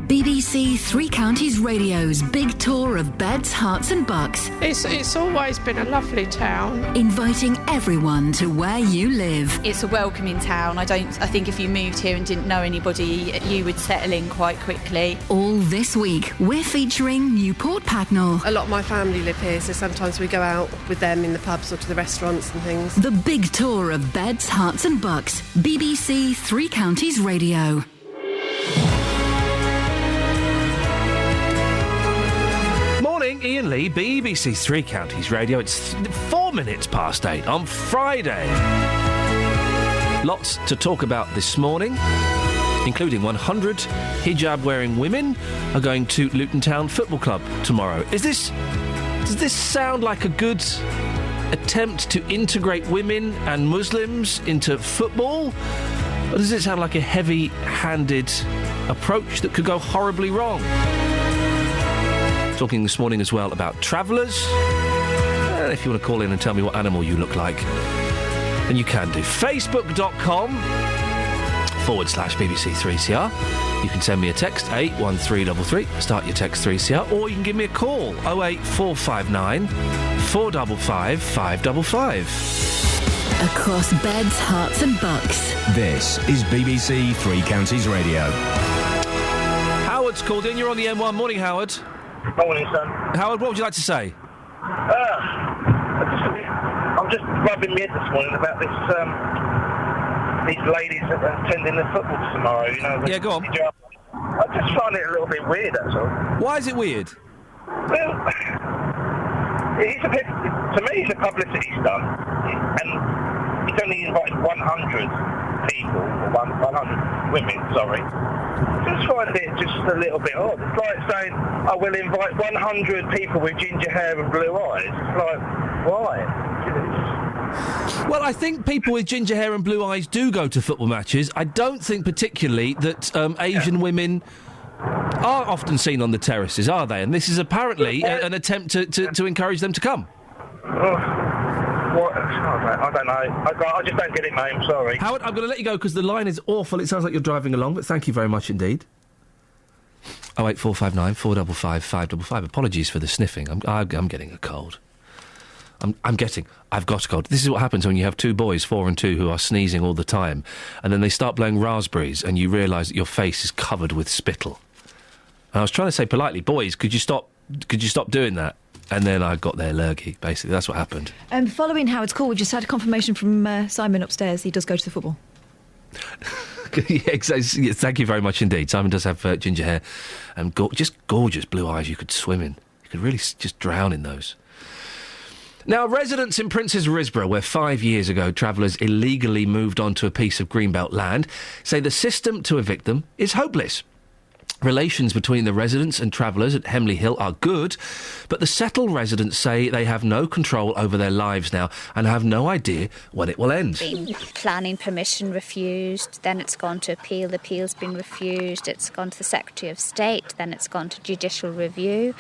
BBC Three Counties Radio's big tour of beds, hearts and bucks. It's always been a lovely town. Inviting everyone to where you live. It's a welcoming town. I think if you moved here and didn't know anybody, you would settle in quite quickly. All this week, we're featuring Newport Pagnell. A lot of my family live here, so sometimes we go out with them in the pubs or to the restaurants and things. The big tour of beds, hearts and bucks. BBC Three Counties Radio. Morning, Iain Lee, BBC Three Counties Radio. It's 4 minutes past 8 on Friday. Lots to talk about this morning, including 100 hijab-wearing women are going to Luton Town Football Club tomorrow. Does this sound like a good attempt to integrate women and Muslims into football? Or does it sound like a heavy-handed approach that could go horribly wrong? Talking this morning as well about travellers. If you want to call in and tell me what animal you look like, then you can do. Facebook.com/BBC3CR. You can send me a text, 81333, start your text 3CR, or you can give me a call, 08459 455 555. Across beds, hearts and bucks. This is BBC Three Counties Radio. Howard's called in. You're on the M1. Morning, Howard. Morning, son. Howard, what would you like to say? I'm just rubbing my head this morning about these ladies attending the football tomorrow. Yeah, go on. I just find it a little bit weird, that's all. Why is it weird? Well, it's a bit, to me, it's a publicity stunt, and he's only invited 100 people, or 100 women, sorry. I just find it just a little bit odd. It's like saying, I will invite 100 people with ginger hair and blue eyes. It's like, why? Well, I think people with ginger hair and blue eyes do go to football matches. I don't think particularly that Asian women are often seen on the terraces, are they? And this is apparently an attempt to encourage them to come. What? I don't know. I just don't get it, mate. I'm sorry. Howard, I'm going to let you go because the line is awful. It sounds like you're driving along, but thank you very much indeed. 08459 455 555. Apologies for the sniffing. I'm getting a cold. I've got a cold. This is what happens when you have two boys, 4 and 2, who are sneezing all the time, and then they start blowing raspberries, and you realise that your face is covered with spittle. And I was trying to say politely, boys, could you stop doing that? And then I got their lurgy, basically. That's what happened. Following Howard's call, we just had a confirmation from Simon upstairs. He does go to the football. Yeah, exactly. Thank you very much indeed. Simon does have ginger hair and just gorgeous blue eyes you could swim in. You could really just drown in those. Now, residents in Princes Risborough, where 5 years ago travellers illegally moved onto a piece of Greenbelt land, say the system to evict them is hopeless. Relations between the residents and travellers at Hemley Hill are good, but the settled residents say they have no control over their lives now and have no idea when it will end. Planning permission refused, then it's gone to appeal, the appeal's been refused, it's gone to the Secretary of State, then it's gone to judicial review.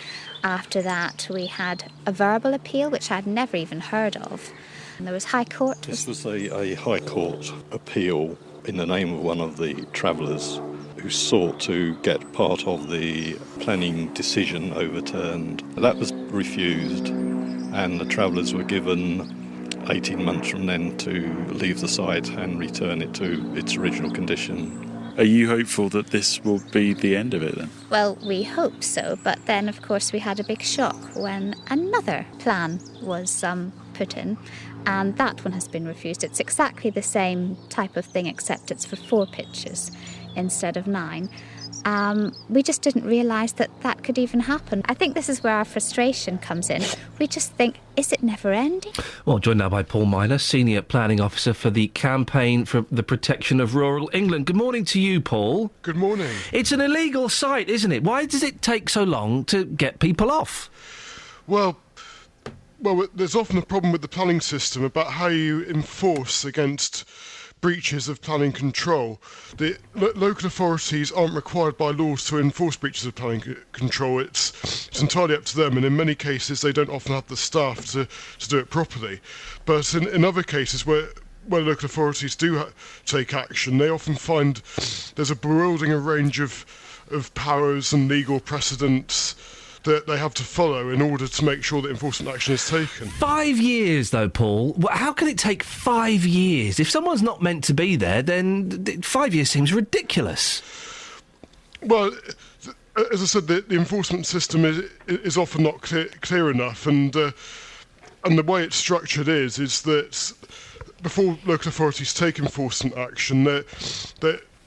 After that we had a verbal appeal, which I'd never even heard of. And there was High Court. This was a High Court appeal in the name of one of the travellers who sought to get part of the planning decision overturned. That was refused, and the travellers were given 18 months from then to leave the site and return it to its original condition. Are you hopeful that this will be the end of it then? Well, we hope so, but then of course we had a big shock when another plan was put in, and that one has been refused. It's exactly the same type of thing, except it's for 4 pitches instead of 9. We just didn't realise that could even happen. I think this is where our frustration comes in. We just think, is it never ending? Well, joined now by Paul Miner, Senior Planning Officer for the Campaign for the Protection of Rural England. Good morning to you, Paul. Good morning. It's an illegal site, isn't it? Why does it take so long to get people off? Well, there's often a problem with the planning system about how you enforce against breaches of planning control. The local authorities aren't required by laws to enforce breaches of planning control. It's entirely up to them, and in many cases they don't often have the staff to do it properly. But in other cases where local authorities do take action, they often find there's a bewildering range of powers and legal precedents that they have to follow in order to make sure that enforcement action is taken. 5 years, though, Paul. How can it take 5 years? If someone's not meant to be there, then 5 years seems ridiculous. Well, as I said, the enforcement system is often not clear enough, and the way it's structured is that before local authorities take enforcement action,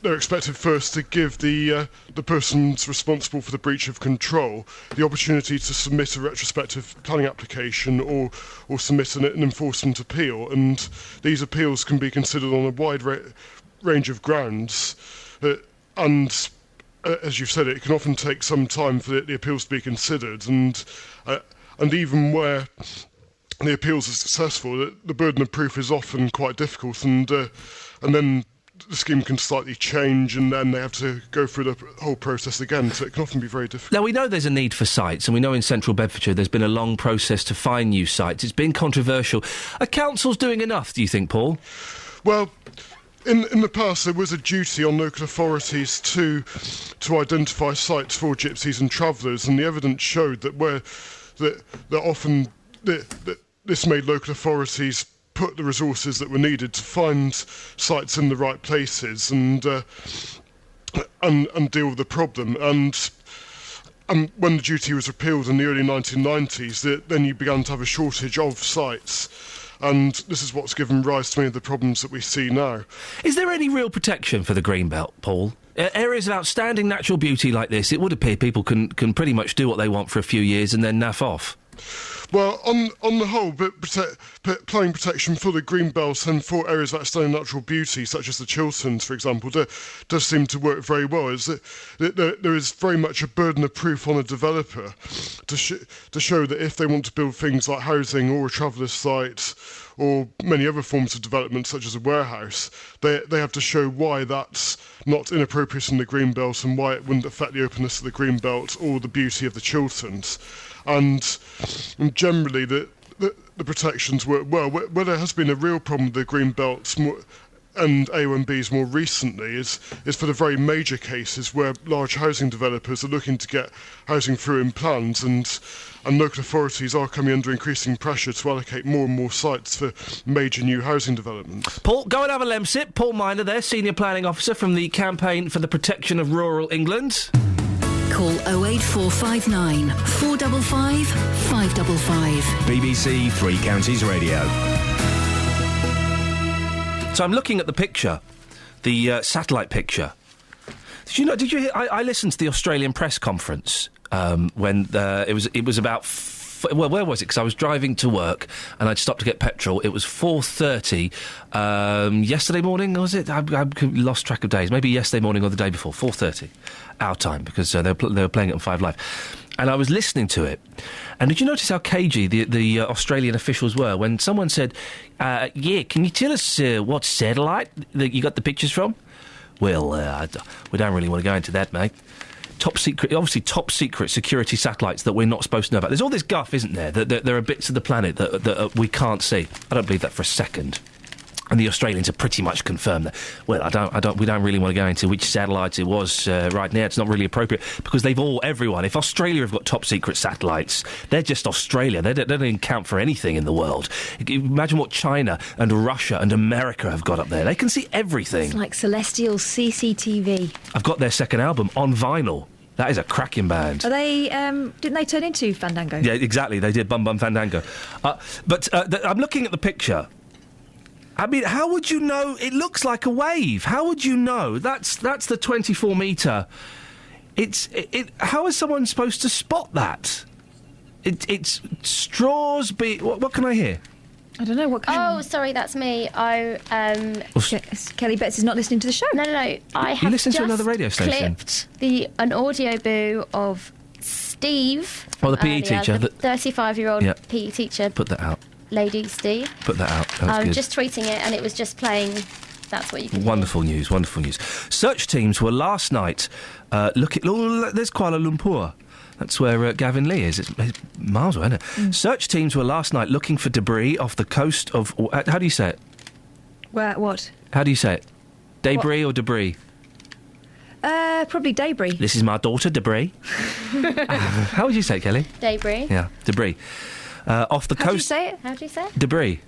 they're expected first to give the persons responsible for the breach of control the opportunity to submit a retrospective planning application or submit an enforcement appeal, and these appeals can be considered on a wide range of grounds, and as you've said, it can often take some time for the appeals to be considered, and even where the appeals are successful, the burden of proof is often quite difficult, and then the scheme can slightly change, and then they have to go through the whole process again, so it can often be very difficult. Now, we know there's a need for sites, and we know in central Bedfordshire there's been a long process to find new sites. It's been controversial. Are councils doing enough, do you think, Paul? Well, in the past there was a duty on local authorities to identify sites for gypsies and travellers, and the evidence showed that often this made local authorities put the resources that were needed to find sites in the right places and deal with the problem. And when the duty was repealed in the early 1990s, then you began to have a shortage of sites. And this is what's given rise to many of the problems that we see now. Is there any real protection for the Greenbelt, Paul? areas of outstanding natural beauty like this, it would appear people can pretty much do what they want for a few years and then naff off. Well, on the whole, planning protection for the green belt and for areas of outstanding natural beauty, such as the Chilterns, for example, does seem to work very well. There is very much a burden of proof on a developer to show that if they want to build things like housing or a traveller's site or many other forms of development, such as a warehouse, they have to show why that's not inappropriate in the green belt and why it wouldn't affect the openness of the green belt or the beauty of the Chilterns. And generally, the protections work well. Where there has been a real problem with the green belts and AONBs more recently is for the very major cases where large housing developers are looking to get housing through in plans, and local authorities are coming under increasing pressure to allocate more and more sites for major new housing developments. Paul, go and have a lemsip. Paul Miner there, Senior Planning Officer from the Campaign for the Protection of Rural England. Call 08459 455 555. BBC Three Counties Radio. So I'm looking at the picture, the satellite picture. Did you hear? I listened to the Australian press conference when it was about. Well, where was it? Because I was driving to work and I'd stopped to get petrol. It was 4:30 yesterday morning, was it? I lost track of days. Maybe yesterday morning or the day before. 4:30, our time, because they were playing it on 5 Live. And I was listening to it. And did you notice how cagey the Australian officials were when someone said, yeah, can you tell us what satellite that you got the pictures from? Well, we don't really want to go into that, mate. Top secret security satellites that we're not supposed to know about. There's all this guff, isn't there? That there are bits of the planet that we can't see. I don't believe that for a second. And the Australians have pretty much confirmed that. Well, we don't really want to go into which satellites it was right now. It's not really appropriate because everyone. If Australia have got top secret satellites, they're just Australia. They don't even count for anything in the world. Imagine what China and Russia and America have got up there. They can see everything. It's like celestial CCTV. I've got their second album on vinyl. That is a cracking band. Are they? Didn't they turn into Fandango? Yeah, exactly. They did Bum Bum Fandango. But I'm looking at the picture. I mean, how would you know? It looks like a wave. How would you know? That's the 24 metre. How is someone supposed to spot that? It's straws. What can I hear? I don't know what. Sorry, that's me. Kelly Betts is not listening to the show. No. I have listened to another radio station. Clipped an audio boo of Steve. Oh, the PE teacher, the 35-year-old PE teacher. Put that out. Lady Steve. Put that out. That was good. Just tweeting it, and it was just playing. That's what you can. Wonderful news. Wonderful news. Search teams were last night. There's Kuala Lumpur. That's where Gavin Lee is. It's miles away, isn't it? Search teams were last night looking for debris off the coast of. How do you say it? What? How do you say it? Debris or debris? Probably debris. This is my daughter, debris. How would you say it, Kelly? Debris. Yeah, debris. Off the coast. How do you say it? Debris.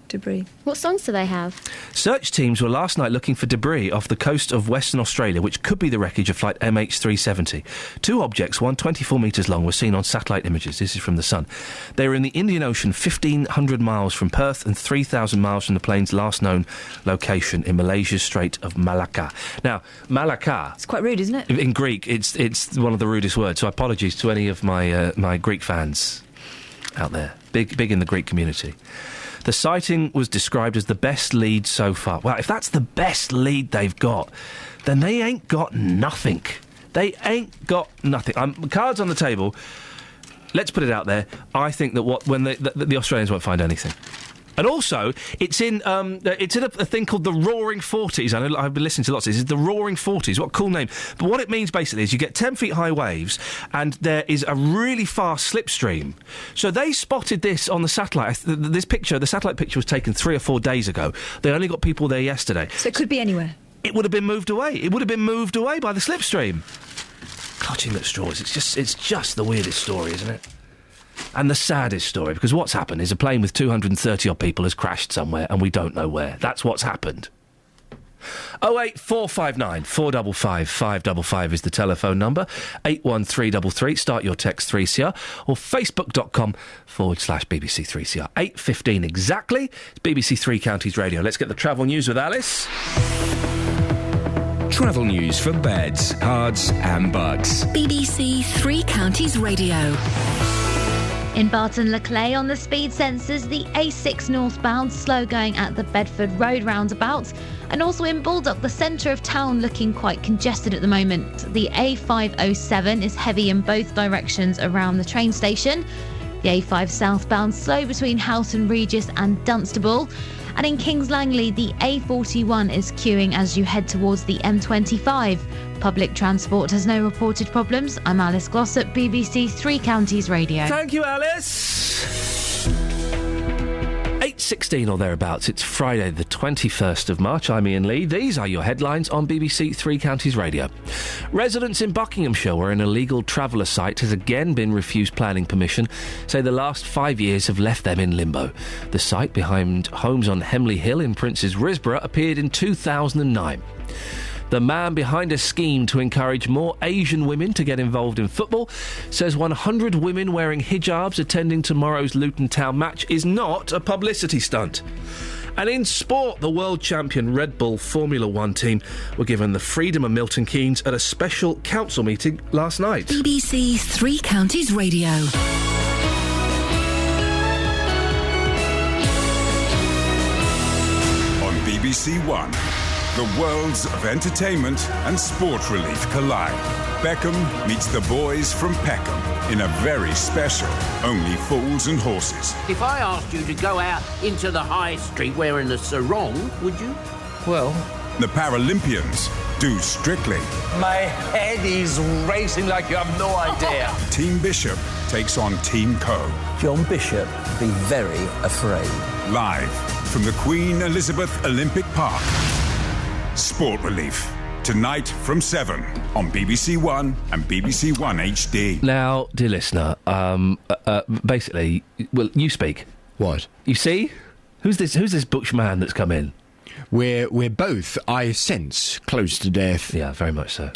Debris. What songs do they have? Search teams were last night looking for debris off the coast of Western Australia, which could be the wreckage of flight MH370. 2 objects, one 24 metres long, were seen on satellite images. This is from The Sun. They were in the Indian Ocean, 1,500 miles from Perth and 3,000 miles from the plane's last known location in Malaysia's Strait of Malacca. Now, Malacca... It's quite rude, isn't it? In Greek, it's one of the rudest words, so apologies to any of my Greek fans out there. Big in the Greek community. The sighting was described as the best lead so far. Well, if that's the best lead they've got, then they ain't got nothing. They ain't got nothing. Cards on the table. Let's put it out there. I think that when the Australians won't find anything. And also, it's in a thing called the Roaring Forties. I know I've been listening to lots of this. It's the Roaring Forties. What a cool name. But what it means basically is you get 10 feet high waves and there is a really fast slipstream. So they spotted this on the satellite. The satellite picture was taken 3 or 4 days ago. They only got people there yesterday. So it could be anywhere. It would have been moved away. It would have been moved away by the slipstream. Clutching at straws. It's just the weirdest story, isn't it? And the saddest story, because what's happened is a plane with 230-odd people has crashed somewhere and we don't know where. That's what's happened. 08459 455 555 is the telephone number. 81333. Start your text 3CR or facebook.com/BBC 3CR. 8:15 exactly. It's BBC Three Counties Radio. Let's get the travel news with Alice. Travel news for beds, cards and bugs. BBC Three Counties Radio. In Barton-le-Clay on the speed sensors, the A6 northbound slow going at the Bedford Road roundabout, and also in Baldock, the centre of town looking quite congested at the moment. The A507 is heavy in both directions around the train station. The A5 southbound slow between Houghton Regis and Dunstable. And in Kings Langley, the A41 is queuing as you head towards the M25. Public transport has no reported problems. I'm Alice Glossop, BBC Three Counties Radio. Thank you, Alice. 8:16 or thereabouts. It's Friday the 21st of March. I'm Iain Lee. These are your headlines on BBC Three Counties Radio. Residents in Buckinghamshire, where an illegal traveller site has again been refused planning permission, say the last 5 years have left them in limbo. The site behind homes on Hemley Hill in Prince's Risborough appeared in 2009. The man behind a scheme to encourage more Asian women to get involved in football says 100 women wearing hijabs attending tomorrow's Luton Town match is not a publicity stunt. And in sport, the world champion Red Bull Formula One team were given the freedom of Milton Keynes at a special council meeting last night. BBC Three Counties Radio. On BBC One, the worlds of entertainment and sport relief collide. Beckham meets the boys from Peckham in a very special Only Fools and Horses. If I asked you to go out into the high street wearing a sarong, would you? Well, the Paralympians do Strictly. My head is racing like you have no idea. Team Bishop takes on Team Co. John Bishop, be very afraid. Live from the Queen Elizabeth Olympic Park. Sport Relief. Tonight from 7 on BBC One and BBC One HD. Now, dear listener, basically, well, you speak. What? You see? Who's this butch man that's come in? We're both, I sense, close to death. Yeah, very much so.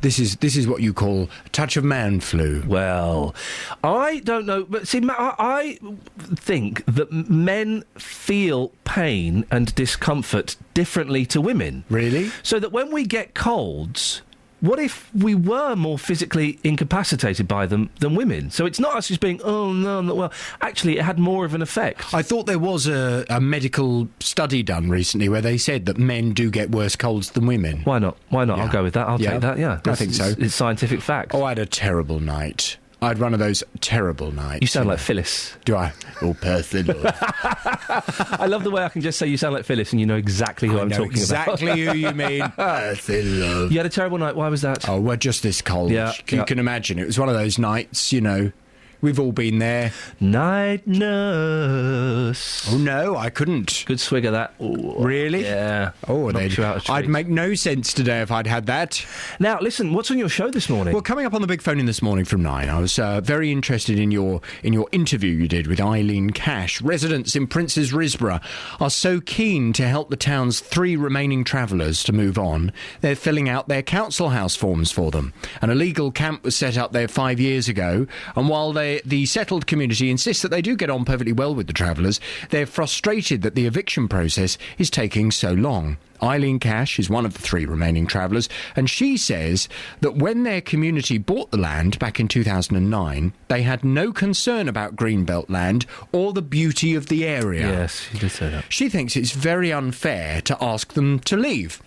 This is what you call a touch of man flu. Well, I don't know, but see, I think that men feel pain and discomfort differently to women. Really? So that when we get colds, what if we were more physically incapacitated by them than women? So it's not us just being, oh, no, I'm not well. Actually, it had more of an effect. I thought there was a medical study done recently where they said that men do get worse colds than women. Why not? Why not? Yeah. I'll go with that. I'll take that, yeah. I think so. It's scientific fact. Oh, I had a terrible night. I had one of those terrible nights. You sound like Phyllis. Do I? Oh, person. I love the way I can just say you sound like Phyllis and you know exactly who I'm talking exactly about. who you mean. Person love. You had a terrible night. Why was that? Oh, well, just this cold. Yeah, You can imagine. It was one of those nights, you know. We've all been there. Night nurse. Oh, no, I couldn't. Good swig of that. Ooh, really? Yeah. Oh, I'd make no sense today if I'd had that. Now, listen, what's on your show this morning? Well, coming up on the big phone in this morning from 9, I was very interested in your interview you did with Eileen Cash. Residents in Prince's Risborough are so keen to help the town's 3 remaining travellers to move on, they're filling out their council house forms for them. An illegal camp was set up there 5 years ago, and while the settled community insists that they do get on perfectly well with the travellers, they're frustrated that the eviction process is taking so long. Eileen Cash is one of the 3 remaining travellers, and she says that when their community bought the land back in 2009, they had no concern about Greenbelt land or the beauty of the area. Yes, she did say that. She thinks it's very unfair to ask them to leave.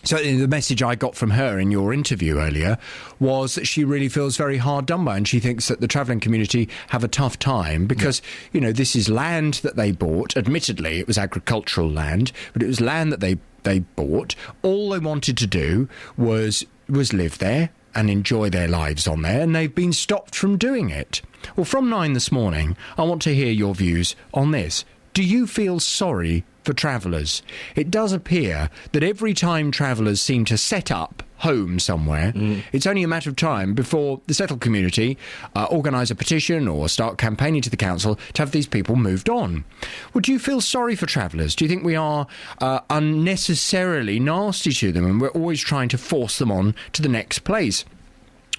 So the message I got from her in your interview earlier was that she really feels very hard done by, and she thinks that the travelling community have a tough time because, you know, this is land that they bought. Admittedly, it was agricultural land, but it was land that they bought. All they wanted to do was live there and enjoy their lives on there, and they've been stopped from doing it. Well, from 9 this morning, I want to hear your views on this. Do you feel sorry for travellers? It does appear that every time travellers seem to set up home somewhere, it's only a matter of time before the settled community organise a petition or start campaigning to the council to have these people moved on. Would you feel sorry for travellers? Do you think we are unnecessarily nasty to them and we're always trying to force them on to the next place?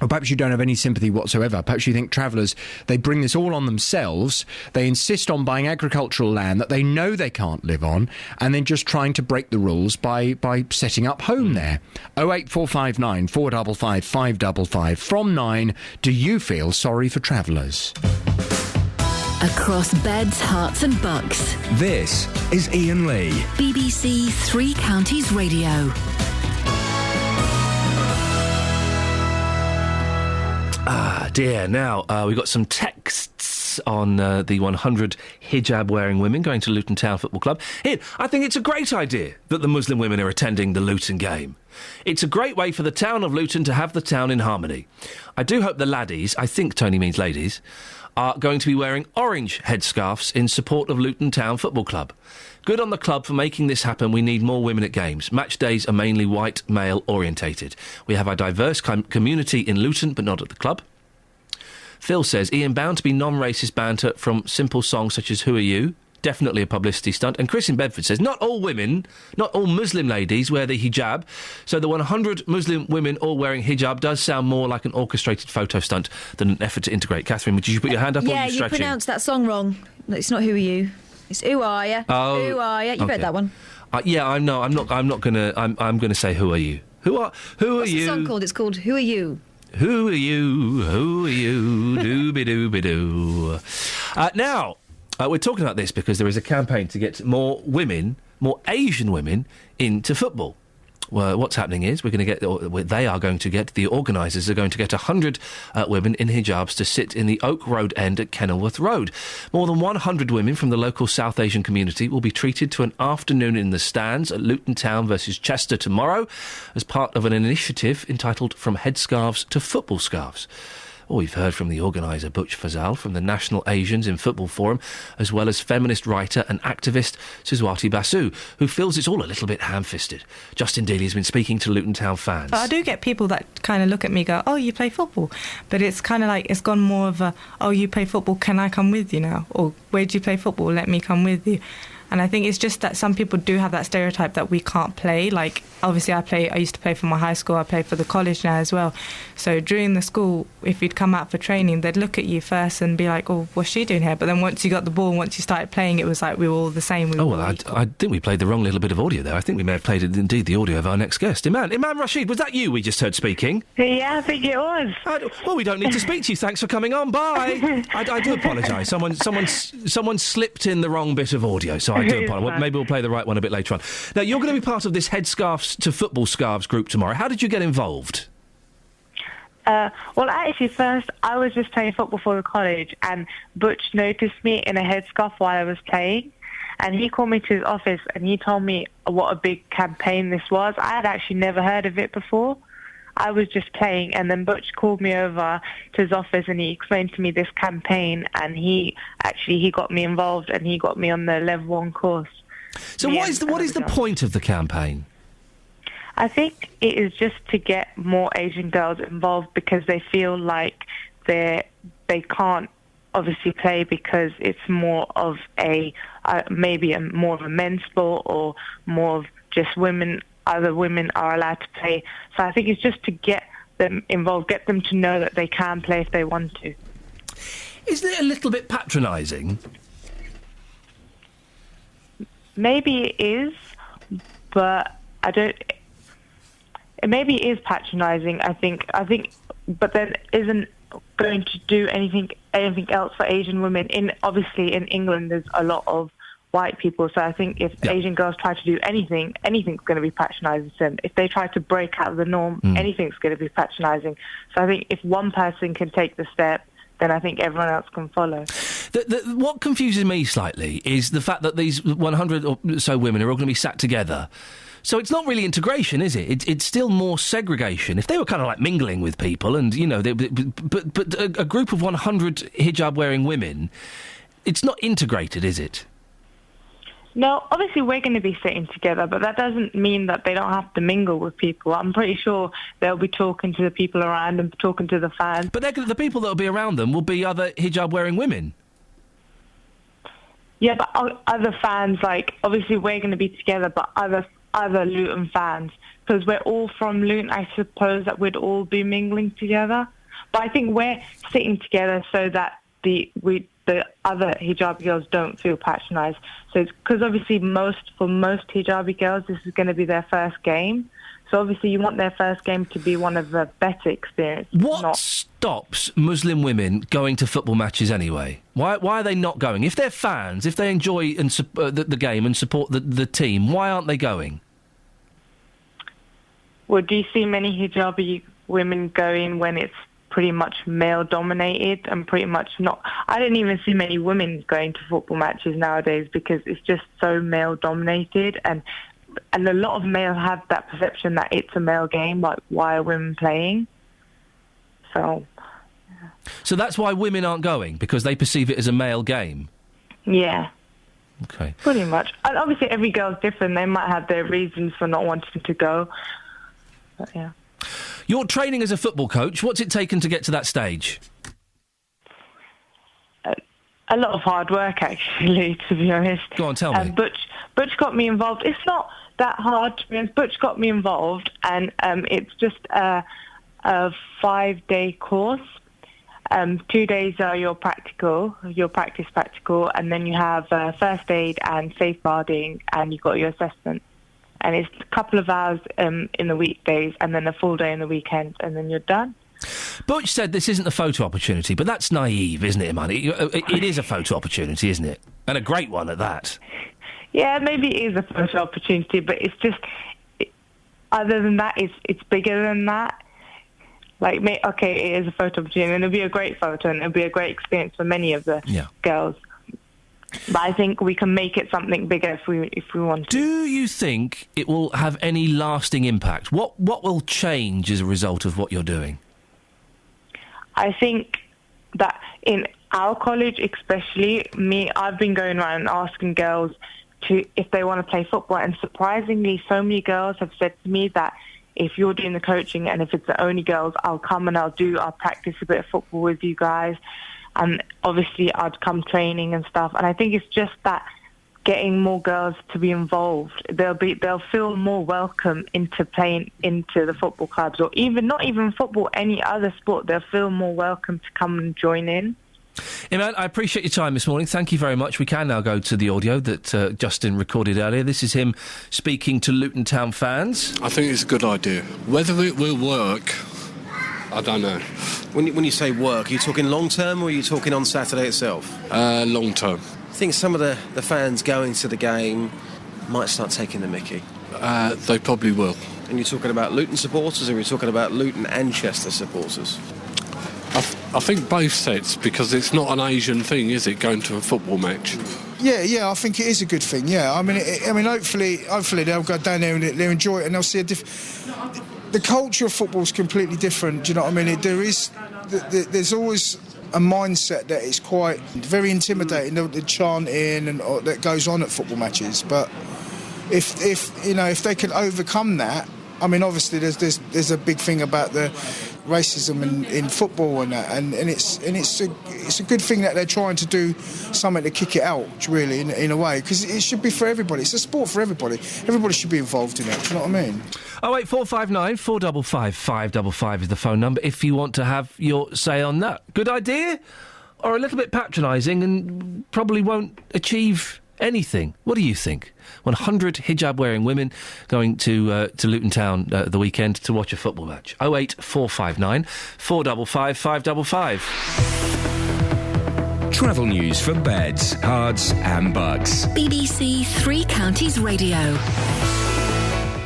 or perhaps you don't have any sympathy whatsoever. Perhaps you think travellers, they bring this all on themselves. They insist on buying agricultural land that they know they can't live on, and then just trying to break the rules by setting up home there. 08459 455 555. From 9, do you feel sorry for travellers? Across beds, hearts and bucks. This is Iain Lee. BBC Three Counties Radio. Ah, dear. Now, we've got some texts on the 100 hijab-wearing women going to Luton Town Football Club. Iain, I think it's a great idea that the Muslim women are attending the Luton game. It's a great way for the town of Luton to have the town in harmony. I do hope the laddies, I think Tony means ladies, are going to be wearing orange headscarves in support of Luton Town Football Club. Good on the club for making this happen. We need more women at games. Match days are mainly white, male-orientated. We have a diverse community in Luton, but not at the club. Phil says, Iain, bound to be non-racist banter from simple songs such as Who Are You? Definitely a publicity stunt. And Chris in Bedford says, not all women, not all Muslim ladies wear the hijab. So the 100 Muslim women all wearing hijab does sound more like an orchestrated photo stunt than an effort to integrate. Catherine, did you put your hand up or are you stretching? Yeah, you pronounced that song wrong. It's not Who Are You? It's Who Are Ya? Oh, Who Are Ya? You read that one. Yeah, I know. I'm not gonna. I'm gonna say Who Are You? Who are you? What's the song called? It's called Who Are You? Who are you? Who are you? Dooby-dooby-doo. Now, we're talking about this because there is a campaign to get more women, more Asian women, into football. Well, what's happening is the organisers are going to get 100 women in hijabs to sit in the Oak Road end at Kenilworth Road. More than 100 women from the local South Asian community will be treated to an afternoon in the stands at Luton Town versus Chester tomorrow as part of an initiative entitled From Headscarves to Football Scarves. We've heard from the organiser Butch Fazal from the National Asians in Football Forum, as well as feminist writer and activist Suswati Basu, who feels it's all a little bit ham-fisted. Justin Dealey has been speaking to Luton Town fans. I do get people that kind of look at me and go, oh, you play football? But it's kind of like, it's gone more of a, oh, you play football, can I come with you now? Or where do you play football? Let me come with you. And I think it's just that some people do have that stereotype that we can't play. Like, obviously I used to play for my high school, I play for the college now as well. So during the school, if you'd come out for training, they'd look at you first and be like, oh, what's she doing here? But then once you got the ball, once you started playing, it was like we were all the same. I think we played the wrong little bit of audio there. I think we may have played, indeed, the audio of our next guest. Imam Rashid, was that you we just heard speaking? Yeah, I think it was. Well, we don't need to speak to you. Thanks for coming on. Bye. I do apologise. Someone slipped in the wrong bit of audio, so I do apologise. Maybe we'll play the right one a bit later on. Now, you're going to be part of this Headscarves to Football Scarves group tomorrow. How did you get involved? Well, actually, first, I was just playing football for the college, and Butch noticed me in a headscarf while I was playing, and he called me to his office, and he told me what a big campaign this was. I had actually never heard of it before. I was just playing, and then Butch called me over to his office, and he explained to me this campaign, and he got me involved, and he got me on the level 1 course. So what is the point of the campaign? I think it is just to get more Asian girls involved because they feel like they can't obviously play because it's more of more of a men's sport or more of just women. Other women are allowed to play. So I think it's just to get them involved, get them to know that they can play if they want to. Isn't it a little bit patronising? Maybe it is, but I don't. Maybe it is patronising. I think, but then isn't going to do anything else for Asian women. Obviously in England, there's a lot of white people. So I think if Asian girls try to do anything's going to be patronising to them. If they try to break out of the norm, anything's going to be patronising. So I think if one person can take the step, then I think everyone else can follow. What confuses me slightly is the fact that these 100 or so women are all going to be sat together. So it's not really integration, is it? It's still more segregation. If they were kind of like mingling with people and, you know, but a group of 100 hijab-wearing women, it's not integrated, is it? No, obviously we're going to be sitting together, but that doesn't mean that they don't have to mingle with people. I'm pretty sure they'll be talking to the people around them, talking to the fans. But the people that will be around them will be other hijab-wearing women. Yeah, but other fans, like, obviously we're going to be together, but other Luton fans, because we're all from Luton, I suppose that we'd all be mingling together. But I think we're sitting together so that the other hijabi girls don't feel patronised. So, because obviously for most hijabi girls, this is going to be their first game. So obviously you want their first game to be one of the better experiences. What stops Muslim women going to football matches anyway? Why are they not going? If they're fans, if they enjoy the game and support the team, why aren't they going? Well, do you see many hijabi women going when it's pretty much male-dominated and pretty much not... I don't even see many women going to football matches nowadays because it's just so male-dominated, and a lot of males have that perception that it's a male game, like, why are women playing? So that's why women aren't going, because they perceive it as a male game? Yeah. Okay. Pretty much. And obviously every girl's different. They might have their reasons for not wanting to go. But, yeah. You're training as a football coach. What's it taken to get to that stage? A lot of hard work, actually, to be honest. Go on, tell me. Butch got me involved. It's not that hard, to be honest. Butch got me involved, and it's just a 5-day course. 2 days are your practice practical, and then you have first aid and safeguarding, and you've got your assessment. And it's a couple of hours in the weekdays, and then a full day in the weekend, and then you're done. Butch said this isn't a photo opportunity, but that's naive, isn't it, man? It is a photo opportunity, isn't it? And a great one at that. Yeah, maybe it is a photo opportunity, but it's just... other than that, it's bigger than that. Like, okay, it is a photo opportunity, and it'll be a great photo, and it'll be a great experience for many of the girls. But I think we can make it something bigger if we want to. Do you think it will have any lasting impact? What will change as a result of what you're doing? I think that in our college, especially, I've been going around and asking girls if they want to play football, and surprisingly, so many girls have said to me that if you're doing the coaching and if it's the only girls, I'll come and I'll practice a bit of football with you guys. And obviously I'd come training and stuff. And I think it's just that getting more girls to be involved. They'll feel more welcome into playing into the football clubs, or not even football, any other sport. They'll feel more welcome to come and join in. Iman, I appreciate your time this morning. Thank you very much. We can now go to the audio that Justin recorded earlier. This is him speaking to Luton Town fans. I think it's a good idea. Whether it will work, I don't know. When you say work, are you talking long term, or are you talking on Saturday itself? Long term. I think some of the fans going to the game might start taking the mickey. They probably will. And you're talking about Luton supporters, or are you talking about Luton and Chester supporters? I think both sets, because it's not an Asian thing, is it, going to a football match? Yeah, I think it is a good thing. Yeah, I mean, hopefully they'll go down there and they'll enjoy it, and they'll see the culture of football is completely different. Do you know what I mean? There's always a mindset that is quite very intimidating, the chanting and that goes on at football matches. But if they can overcome that, I mean, obviously there's a big thing about the racism in football and that, and it's a good thing that they're trying to do something to kick it out, really, in a way, because it should be for everybody. It's a sport for everybody. Everybody should be involved in it. Do you know what I mean? 08459 455 555 is the phone number if you want to have your say on that. Good idea, or a little bit patronising and probably won't achieve anything? What do you think? 100 hijab-wearing women going to Luton Town the weekend to watch a football match. 08459 455 555. Travel news for beds, cards and bugs. BBC Three Counties Radio.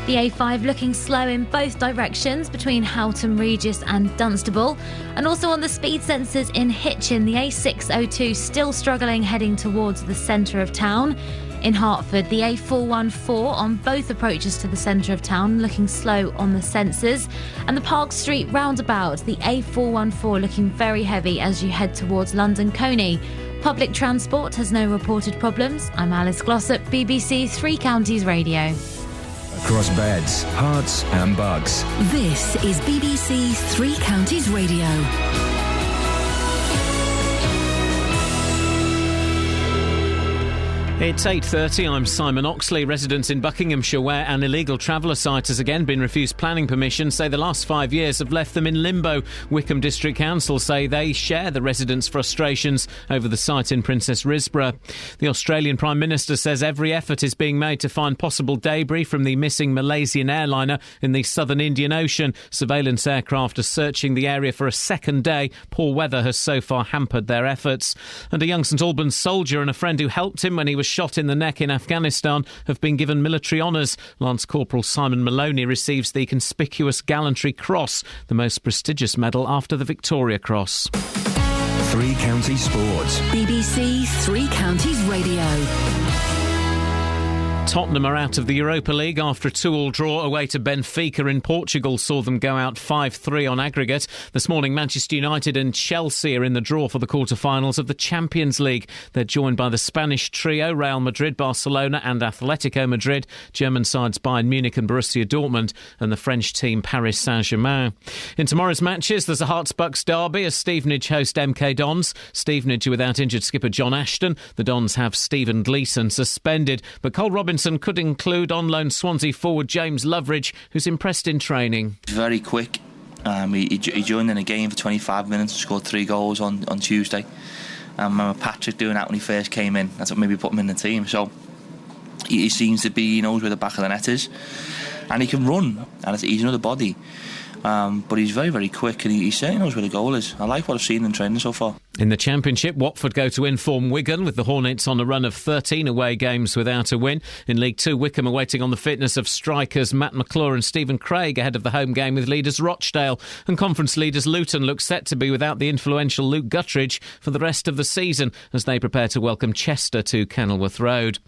The A5 looking slow in both directions between Houghton Regis and Dunstable. And also on the speed sensors in Hitchin, the A602 still struggling heading towards the centre of town. In Hertford, the A414 on both approaches to the centre of town looking slow on the sensors. And the Park Street roundabout, the A414 looking very heavy as you head towards London Coney. Public transport has no reported problems. I'm Alice Glossop, BBC Three Counties Radio. Across beds, hearts and bugs. This is BBC Three Counties Radio. It's 8:30. I'm Simon Oxley. Residents in Buckinghamshire, where an illegal traveller site has again been refused planning permission, say the last 5 years have left them in limbo. Wickham District Council say they share the residents' frustrations over the site in Princess Risborough. The Australian Prime Minister says every effort is being made to find possible debris from the missing Malaysian airliner in the southern Indian Ocean. Surveillance aircraft are searching the area for a second day. Poor weather has so far hampered their efforts. And a young St Albans soldier and a friend who helped him when he was shot in the neck in Afghanistan have been given military honours. Lance Corporal Simon Maloney receives the Conspicuous Gallantry Cross, the most prestigious medal after the Victoria Cross. Three Counties Sports. BBC Three Counties Radio. Tottenham are out of the Europa League after a 2-2 draw away to Benfica in Portugal saw them go out 5-3 on aggregate. This morning, Manchester United and Chelsea are in the draw for the quarter-finals of the Champions League. They're joined by the Spanish trio, Real Madrid, Barcelona and Atletico Madrid, German sides Bayern Munich and Borussia Dortmund, and the French team Paris Saint-Germain. In tomorrow's matches, there's a Hearts-Bucks derby as Stevenage host MK Dons. Stevenage without injured skipper John Ashton. The Dons have Stephen Gleeson suspended, but Cole Robinson could include on loan Swansea forward James Loveridge, who's impressed in training. Very quick. He joined in a game for 25 minutes and scored 3 goals on Tuesday. I remember Patrick doing that when he first came in. That's what maybe put him in the team. So he seems to be, he knows where the back of the net is, and he can run, and he's another body. But he's very, very quick, and he certainly knows where the goal is. I like what I've seen in training so far. In the Championship, Watford go to inform Wigan, with the Hornets on a run of 13 away games without a win. In League 2, Wickham are waiting on the fitness of strikers Matt McClure and Stephen Craig ahead of the home game with leaders Rochdale. And conference leaders Luton look set to be without the influential Luke Guttridge for the rest of the season as they prepare to welcome Chester to Kenilworth Road.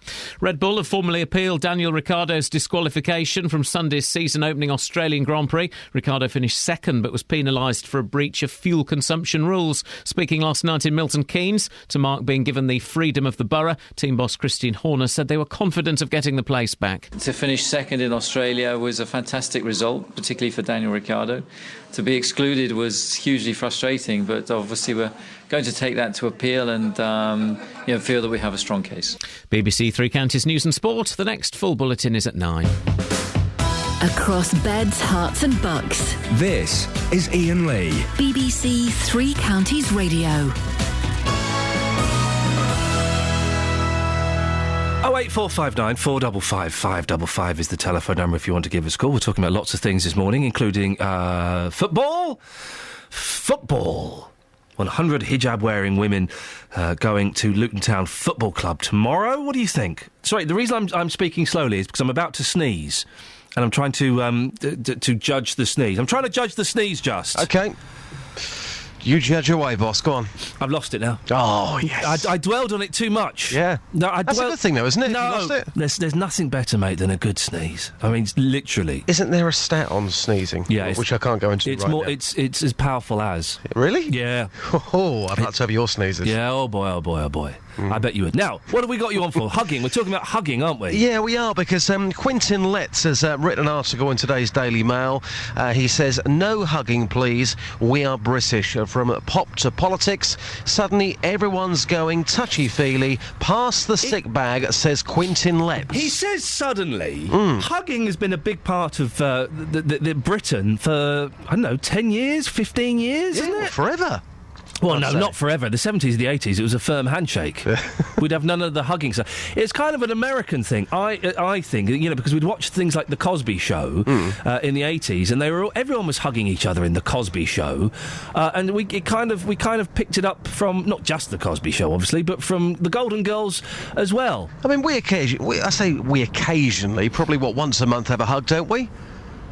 Red Bull have formally appealed Daniel Ricciardo's disqualification from Sunday's season-opening Australian Grand Prix. Ricciardo finished second but was penalised for a breach of fuel consumption rules. Speaking last night in Milton Keynes to mark being given the freedom of the borough, team boss Christian Horner said they were confident of getting the place back. To finish second in Australia was a fantastic result, particularly for Daniel Ricciardo. To be excluded was hugely frustrating, but obviously we're going to take that to appeal and feel that we have a strong case. BBC Three Counties News and Sport. The next full bulletin is at 9. Across beds, hearts and bucks. This is Iain Lee. BBC Three Counties Radio. 08459 455 555 is the telephone number if you want to give us a call. We're talking about lots of things this morning, including football. 100 hijab-wearing women going to Luton Town Football Club tomorrow. What do you think? Sorry, the reason I'm speaking slowly is because I'm about to sneeze. And I'm trying to judge the sneeze. I'm trying to judge the sneeze, just. OK. You judge away, boss. Go on. I've lost it now. Oh, yes. I dwelled on it too much. Yeah. No, that's a good thing, though, isn't it? No, you lost it? There's nothing better, mate, than a good sneeze. I mean, literally. Isn't there a stat on sneezing? Yeah. Which I can't go into it's right more, now. It's as powerful as. Really? Yeah. Oh, I'd like to have your sneezes. Yeah, oh boy, oh boy, oh boy. I bet you would. Now, what have we got you on for? Hugging. We're talking about hugging, aren't we? Yeah, we are, because Quentin Letts has written an article in today's Daily Mail. He says, "No hugging, please. We are British." From pop to politics, suddenly everyone's going touchy-feely. Pass the sick bag, says Quentin Letts. He says suddenly. Hugging has been a big part of the Britain for, I don't know, 10 years, 15 years, isn't it? Forever. Well, no, not forever. The 70s, the 80s, it was a firm handshake. We'd have none of the hugging stuff. It's kind of an American thing, I think, because we'd watch things like The Cosby Show in the 80s, and everyone was hugging each other in The Cosby Show, and we kind of picked it up from not just The Cosby Show, obviously, but from the Golden Girls as well. I mean, we occasionally, probably once a month have a hug, don't we?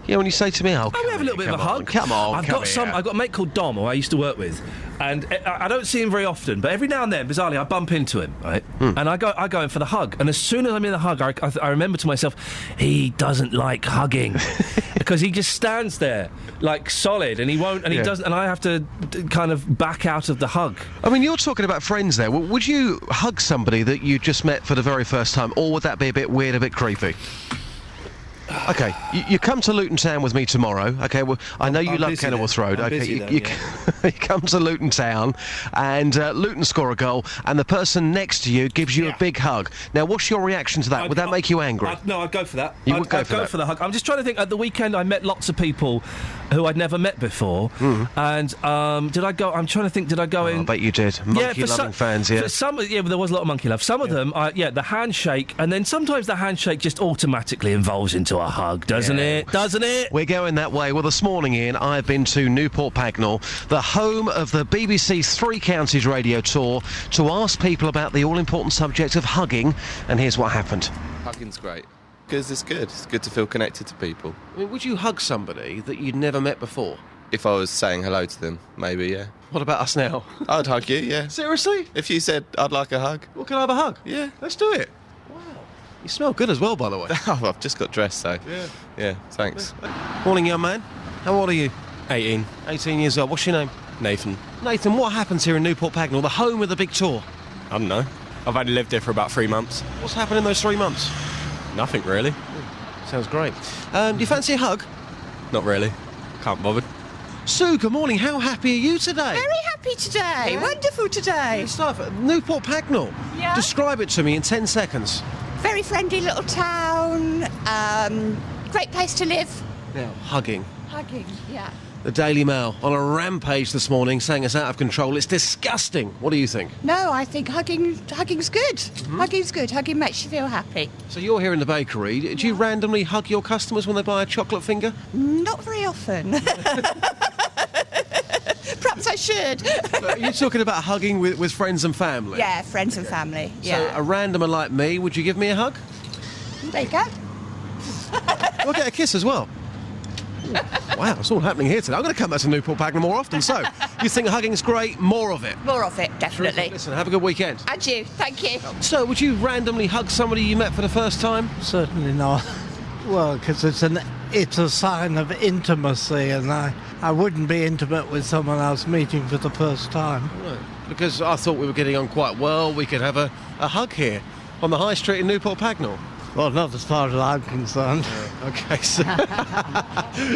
Yeah, when you say to me, we have a little bit of a hug. Come on, I've got a mate called Dom, who I used to work with, and I don't see him very often, but every now and then, bizarrely, I bump into him, right? And I go in for the hug, and as soon as I'm in the hug, I remember to myself, he doesn't like hugging, because he just stands there, like, solid, and he won't, and he doesn't, and I have to kind of back out of the hug. I mean, you're talking about friends there. Would you hug somebody that you just met for the very first time, or would that be a bit weird, a bit creepy? Okay, you come to Luton Town with me tomorrow. Okay, well, I know you love Kenilworth Road. I'm okay, busy you come to Luton Town, and Luton score a goal, and the person next to you gives you a big hug. Now, what's your reaction to that? Would that make you angry? No, I'd go for that. You I'd would go for the hug. I'm just trying to think. At the weekend, I met lots of people who I'd never met before, and did I go? I'm trying to think. Did I go in? I bet you did. Monkey-loving fans, yeah. For some, there was a lot of monkey love. Some of them, the handshake, and then sometimes the handshake just automatically evolves into a hug, doesn't it? Doesn't it? We're going that way. Well, this morning, Ian, I've been to Newport Pagnell, the home of the BBC Three Counties radio tour, to ask people about the all-important subject of hugging, and here's what happened. Hugging's great, because it's good. It's good to feel connected to people. I mean, would you hug somebody that you'd never met before? If I was saying hello to them, maybe, yeah. What about us now? I'd hug you, yeah. Seriously? If you said, I'd like a hug. Well, can I have a hug? Yeah. Let's do it. Wow. You smell good as well, by the way. Oh, I've just got dressed, so... Yeah, thanks. Morning, young man. How old are you? 18. 18 years old. What's your name? Nathan. Nathan, what happens here in Newport Pagnell, the home of the big tour? I don't know. I've only lived here for about 3 months. What's happened in those 3 months? Nothing, really. Sounds great. Do you fancy a hug? Not really. Can't bother. Sue, good morning. How happy are you today? Very happy today. Wonderful today. Good stuff. Newport Pagnell. Yeah. Describe it to me in 10 seconds. Very friendly little town. Great place to live. Now, hugging. Hugging, yeah. The Daily Mail on a rampage this morning saying it's out of control. It's disgusting. What do you think? No, I think hugging's good. Hugging's good. Hugging makes you feel happy. So you're here in the bakery. Do you randomly hug your customers when they buy a chocolate finger? Not very often. Perhaps I should. So are you talking about hugging with friends and family? Yeah, friends and family. Yeah. So a randomer like me, would you give me a hug? There you go. We'll get a kiss as well. Wow, it's all happening here today. I'm going to come back to Newport Pagnell more often. So, you think hugging's great? More of it. More of it, definitely. Listen, have a good weekend. And you, thank you. So, would you randomly hug somebody you met for the first time? Certainly not. Well, because it's a sign of intimacy, and I wouldn't be intimate with someone I was meeting for the first time. Right. Because I thought we were getting on quite well. We could have a hug here on the high street in Newport Pagnell. Well, not as far as I'm concerned. Okay, so...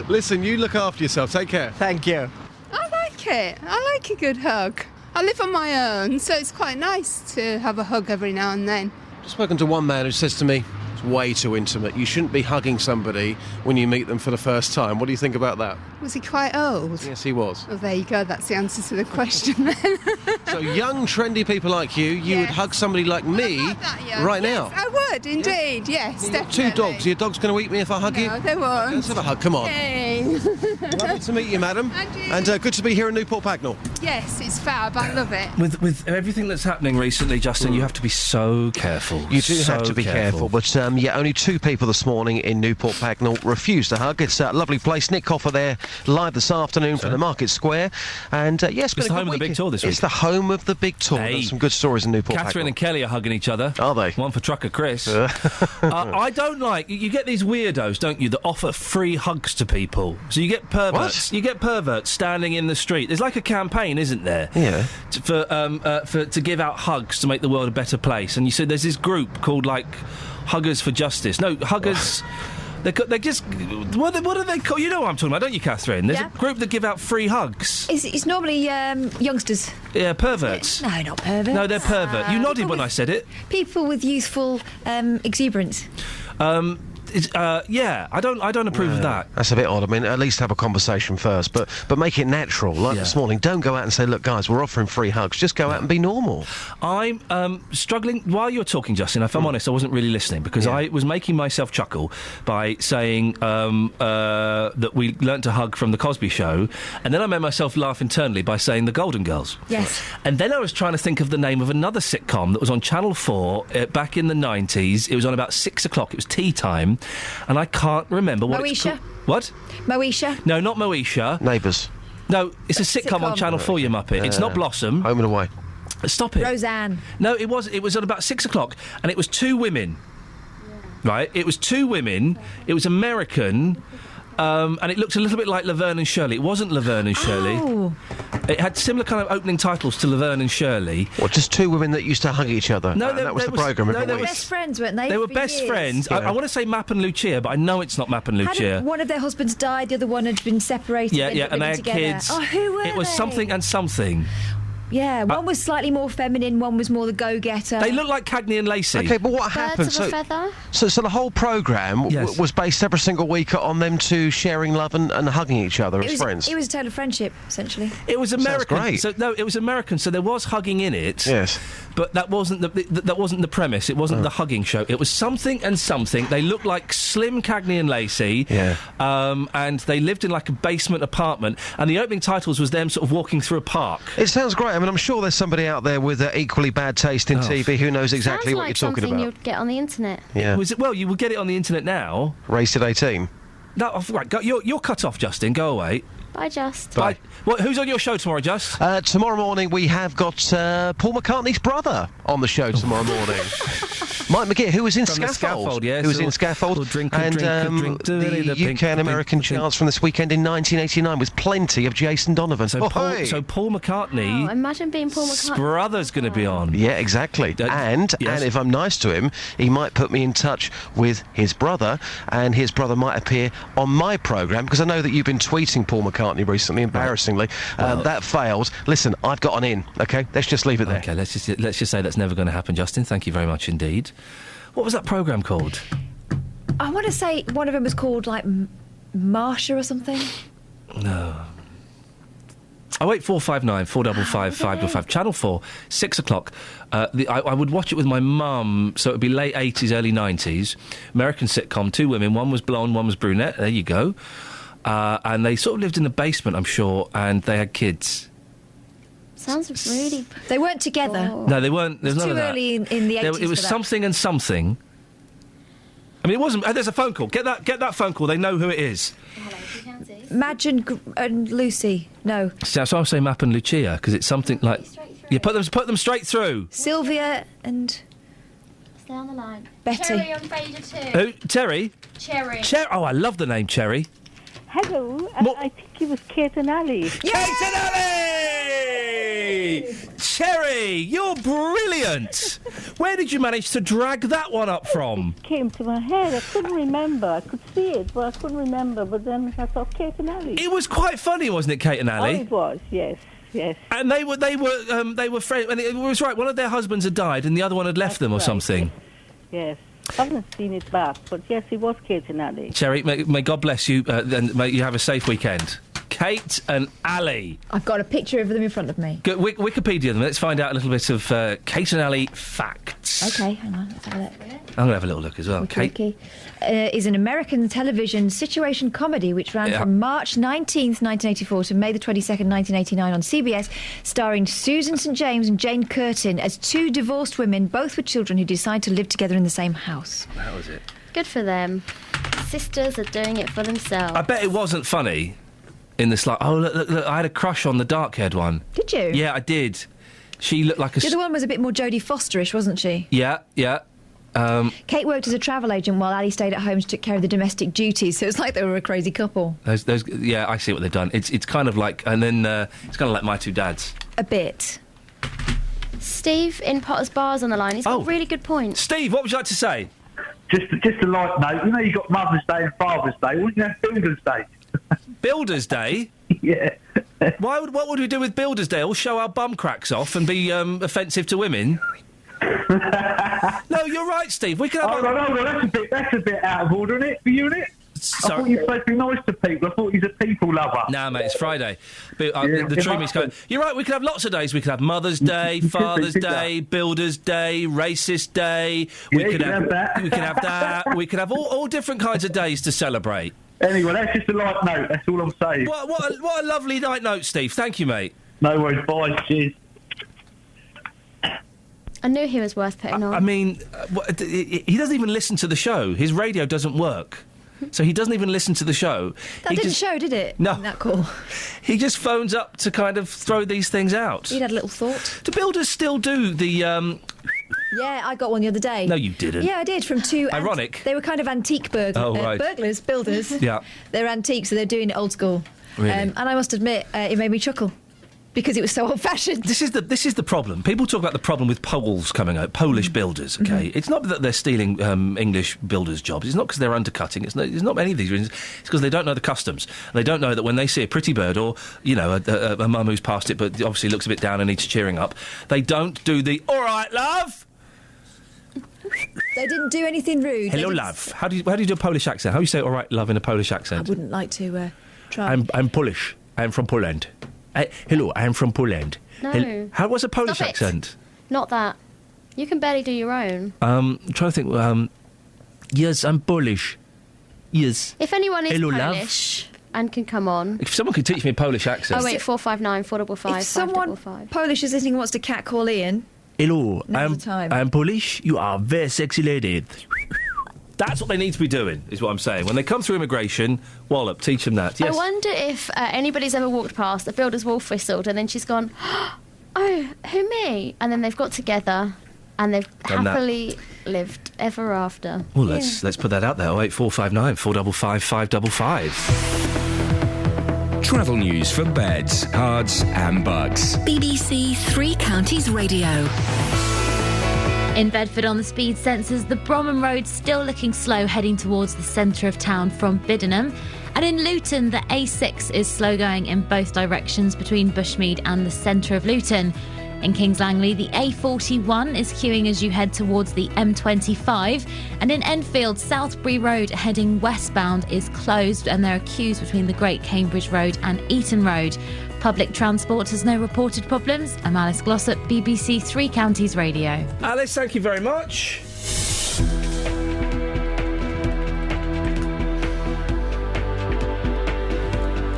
Listen, you look after yourself. Take care. Thank you. I like it. I like a good hug. I live on my own, so it's quite nice to have a hug every now and then. I've spoken to one man who says to me, it's way too intimate. You shouldn't be hugging somebody when you meet them for the first time. What do you think about that? Was he quite old? Yes, he was. Oh, there you go. That's the answer to the question then. So young, trendy people like you would hug somebody like me right now? I would, indeed. Yes, You've definitely. got 2 dogs. Are your dogs going to eat me if I hug you? No, they won't. Let's have a hug. Come on. Hey. Lovely to meet you, madam. And good to be here in Newport Pagnell. Yes, it's fab. I love it. With everything that's happening recently, Justin, you have to be so careful. You do have to be careful. But only 2 people this morning in Newport Pagnell refused to hug. It's a lovely place. Nick Coffer there live this afternoon from the Market Square. And it's been the home of the big tour this week. It's the home of the big tour. Hey. There's some good stories in Newport Catherine Pagnell. and Kelly are hugging each other. Are they? One for Trucker Chris. I don't like... You get these weirdos, don't you, that offer free hugs to people. So you get perverts. What? You get perverts standing in the street. There's like a campaign, isn't there? Yeah. To give out hugs to make the world a better place. And you said there's this group called, like, Huggers for Justice. No, Huggers... They just... What are they called? You know what I'm talking about, don't you, Catherine? There's a group that give out free hugs. It's normally youngsters. Yeah, perverts. No, not perverts. No, they're pervert. You nodded when I said it. People with youthful exuberance. I don't approve of that. That's a bit odd. I mean, at least have a conversation first, but make it natural. Like this morning, don't go out and say, "Look, guys, we're offering free hugs." Just go out and be normal. I'm struggling while you were talking, Justin. If I'm honest, I wasn't really listening because I was making myself chuckle by saying that we learnt to hug from the Cosby Show, and then I made myself laugh internally by saying the Golden Girls. Yes. And then I was trying to think of the name of another sitcom that was on Channel 4 back in the 90s. It was on about 6 o'clock. It was tea time. And I can't remember what Moesha? What? Moesha? No, not Moesha. Neighbours. No, it's a sitcom on Channel 4, you muppet. It's not Blossom. Home and Away. Stop it. Roseanne. No, it was at about 6 o'clock, and it was 2 women. Right? It was 2 women. It was American, and it looked a little bit like Laverne and Shirley. It wasn't Laverne and Shirley. Oh. It had similar kind of opening titles to Laverne and Shirley. What, just two women that used to hug each other? No, that was the programme every They were week. best friends, weren't they? They were for best years? friends. I want to say Map and Lucia, but I know it's not Map and Lucia. Hadn't one of their husbands died, the other one had been separated. Yeah, ended yeah, up and they living had together. kids. Oh, who were It was they? something and something. Yeah, one was slightly more feminine, one was more the go-getter. They look like Cagney and Lacey. Okay, but what happened? Birds of a feather. So the whole programme was based every single week on them two sharing love and hugging each other as friends. It was a tale of friendship, essentially. It was American. great. So no, it was American. So there was hugging in it. Yes. But that wasn't the premise. It wasn't the hugging show. It was something and something. They looked like slim Cagney and Lacey. Yeah. And they lived in like a basement apartment. And the opening titles was them sort of walking through a park. It sounds great. I mean, I'm sure there's somebody out there with equally bad taste in TV who knows exactly Sounds what like you're talking something about. you'd get on the internet. Yeah. Well, you will get it on the internet now. Raised at 18. No, right, you're cut off, Justin. Go away. Bye, Just. Bye. Well, who's on your show tomorrow, Just? Tomorrow morning we have got Paul McCartney's brother on the show tomorrow morning. Mike McGee, who was in From the Scaffold, yes. Who was in Scaffold. The UK and American charts from this weekend in 1989 with plenty of Jason Donovan. So Paul McCartney. Oh, imagine being Paul McCartney. Brother's going to be on. Yeah, exactly. And if I'm nice to him, he might put me in touch with his brother, and his brother might appear on my programme, because I know that you've been tweeting Paul McCartney recently, embarrassingly. That failed. Listen, I've got an in, OK? Let's just leave it there. OK, let's just say that's never going to happen, Justin. Thank you very much indeed. What was that programme called? I want to say one of them was called, like, Marsha or something. No. 08459 455 555. Channel 4, 6 o'clock. I would watch it with my mum, so it would be late 80s, early 90s. American sitcom, two women. One was blonde, one was brunette. There you go. And they sort of lived in the basement, I'm sure, and they had kids. Sounds really... They weren't together. No, they weren't. There's none too of that. early in the 80s. It was something and something. I mean, it wasn't... there's a phone call. Get that phone call. They know who it is. Madge and Lucy. No. See, that's why I'm saying Map and Lucia, because it's something like... You put them straight through. Sylvia and... Stay on the line. Betty. Cherry on Fader 2. Who? Terry? Cherry. Oh, I love the name Cherry. Hello, I think it was Kate and Ali. Kate and Ali! Cherry, you're brilliant! Where did you manage to drag that one up from? It came to my head. I couldn't remember. I could see it, but I couldn't remember. But then I thought Kate and Ali. It was quite funny, wasn't it, Kate and Ali? Oh, it was, yes. Yes. And they were friends. And it was right. One of their husbands had died, and the other one had left them, or something. Yes. I haven't seen it back, but yes, it was Kate and Ali. Cherry, may God bless you, and may you have a safe weekend. Kate and Ali. I've got a picture of them in front of me. Wikipedia them. Let's find out a little bit of Kate and Ali facts. OK, hang on, let's have a look. I'm going to have a little look as well. Kate is an American television situation comedy which ran from March 19th, 1984 to May the 22nd, 1989 on CBS, starring Susan St. James and Jane Curtin as two divorced women, both with children, who decide to live together in the same house. That was it. Good for them. Sisters are doing it for themselves. I bet it wasn't funny in this, like, oh, look, I had a crush on the dark-haired one. Did you? Yeah, I did. She looked like a... The other one was a bit more Jodie Fosterish, wasn't she? Yeah. Kate worked as a travel agent while Ali stayed at home to take care of the domestic duties, so it's like they were a crazy couple. Yeah, I see what they've done. It's kind of like... And then it's kind of like My Two Dads. A bit. Steve in Potter's Bar's on the line. He's got a really good point. Steve, what would you like to say? Just a light note. You know, you've got Mother's Day and Father's Day. Wouldn't you have Builder's Day? Builder's Day? Yeah. What would we do with Builder's Day? All show our bum cracks off and be offensive to women? No, you're right, Steve. We could have... That's a bit out of order, isn't it? For you, isn't it? I thought you were supposed to be nice to people. I thought he's a people lover. Nah, mate, it's Friday. But, the true me's going... You're right, we could have lots of days. We could have Mother's Day, Father's Day, Builder's Day, Racist Day. We could have that. We could have that. We could have all different kinds of days to celebrate. Anyway, that's just a light note. That's all I'm saying. What a lovely night note, Steve. Thank you, mate. No worries. Bye. Cheers. I knew he was worth putting on. I mean, he doesn't even listen to the show. His radio doesn't work. So he doesn't even listen to the show. That didn't show, did it? No. That call. He just phones up to kind of throw these things out. He'd had a little thought. Do builders still do the... Yeah, I got one the other day. No, you didn't. Yeah, I did, from two... Ironic. They were kind of antique burglars, builders. Yeah. They're antique, so they're doing it old school. Really? And I must admit, it made me chuckle. because it was so old-fashioned. This is the problem. People talk about the problem with Poles coming out, Polish builders, okay? It's not that they're stealing English builders' jobs. It's not because they're undercutting. It's not any of these reasons. It's because they don't know the customs. They don't know that when they see a pretty bird or, a mum who's passed it but obviously looks a bit down and needs cheering up, they don't do the, all right, love! They didn't do anything rude. Hello, love. How do you do a Polish accent? How do you say all right, love in a Polish accent? I wouldn't like to try. I'm Polish. I'm from Poland. Hello, I'm from Poland. No. What's a Polish Stop it. accent? Not that. You can barely do your own. I'm trying to think. Yes, I'm Polish. Yes. If anyone is Hello, Polish and can come on. If someone could teach me a Polish accent. 08459 455 If someone Polish is listening and wants to catcall Ian, hello, now's the time. I'm Polish. You are a very sexy lady. That's what they need to be doing, is what I'm saying. When they come through immigration, wallop, teach them that. Yes. I wonder if anybody's ever walked past, the builder's wolf whistled, and then she's gone, oh, who, me? And then they've got together, and they've happily lived ever after. Well, let's put that out there. 08459 455 555. Travel news for beds, cards and bugs. BBC Three Counties Radio. In Bedford on the speed sensors, the Bromham Road still looking slow heading towards the centre of town from Biddenham. And in Luton, the A6 is slow going in both directions between Bushmead and the centre of Luton. In Kings Langley, the A41 is queuing as you head towards the M25. And in Enfield, Southbury Road heading westbound is closed and there are queues between the Great Cambridge Road and Eton Road. Public transport has no reported problems. I'm Alice Glossop, BBC Three Counties Radio. Alice, thank you very much.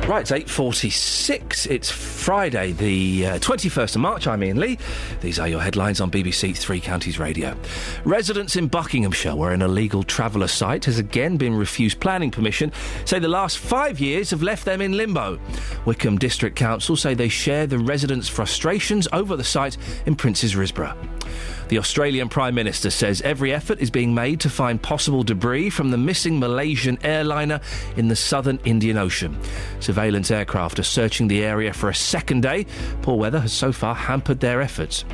Right, it's 8:46. It's Friday, the 21st of March. I'm Iain Lee. These are your headlines on BBC Three Counties Radio. Residents in Buckinghamshire, where an illegal traveller site has again been refused planning permission, say the last 5 years have left them in limbo. Wickham District Council say they share the residents' frustrations over the site in Princes Risborough. The Australian Prime Minister says every effort is being made to find possible debris from the missing Malaysian airliner in the southern Indian Ocean. Surveillance aircraft are searching the area for a second day. Poor weather has so far hampered their efforts.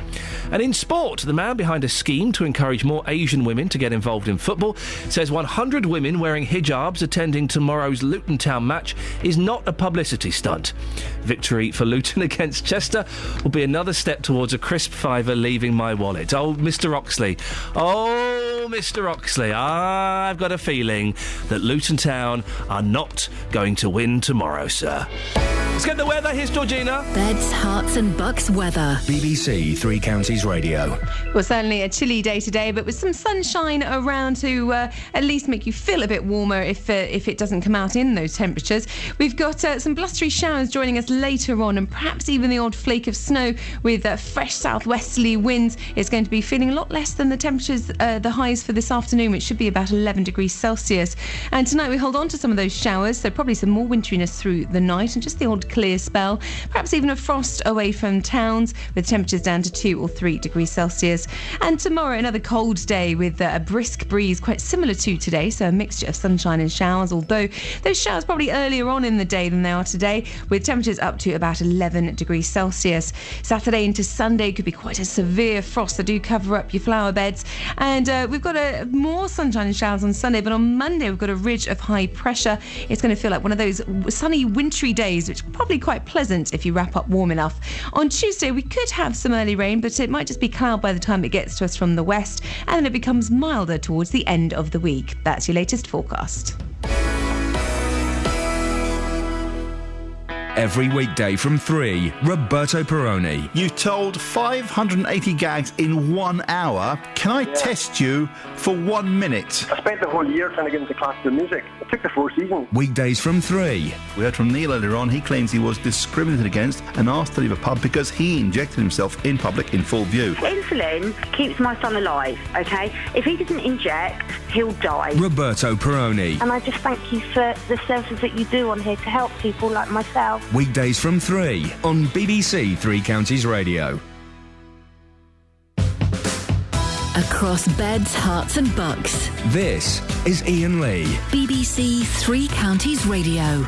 And in sport, the man behind a scheme to encourage more Asian women to get involved in football says 100 women wearing hijabs attending tomorrow's Luton Town match is not a publicity stunt. Victory for Luton against Chester will be another step towards a crisp fiver leaving my wallet. Oh, Mr. Oxley. Oh, Mr. Oxley. I've got a feeling that Luton Town are not going to win tomorrow, sir. Let's get the weather. Here's Georgina. Beds, Herts and Bucks weather. BBC Three Counties Radio. Well, certainly a chilly day today, but with some sunshine around to at least make you feel a bit warmer if it doesn't come out in those temperatures. We've got some blustery showers joining us later on, and perhaps even the odd flake of snow with fresh southwesterly winds. It's going to be feeling a lot less than the temperatures, the highs for this afternoon, which should be about 11 degrees Celsius. And tonight we hold on to some of those showers, so probably some more winteriness through the night and just the odd clear spell. Perhaps even a frost away from towns with temperatures down to 2 or 3 degrees Celsius. And tomorrow another cold day with a brisk breeze quite similar to today, so a mixture of sunshine and showers, although those showers probably earlier on in the day than they are today, with temperatures up to about 11 degrees Celsius. Saturday into Sunday could be quite a severe frost, so do cover up your flower beds. And we've got more sunshine and showers on Sunday, but on Monday we've got a ridge of high pressure. It's going to feel like one of those sunny wintry days, which are probably quite pleasant if you wrap up warm enough. On Tuesday we could have some early rain, but it might just be cloud by the time it gets to us from the west, and then it becomes milder towards the end of the week. That's your latest forecast. Every weekday from 3, Roberto Perrone. You told 580 gags in 1 hour. Can I test you for 1 minute? I spent the whole year trying to get into classical music. It took the 4 seasons. Weekdays from 3. We heard from Neil earlier on. He claims he was discriminated against and asked to leave a pub because he injected himself in public in full view. Insulin keeps my son alive, OK? If he doesn't inject, he'll die. Roberto Perrone. And I just thank you for the services that you do on here to help people like myself. Weekdays from 3 on BBC Three Counties Radio. Across beds, Herts and Bucks. This is Iain Lee. BBC Three Counties Radio.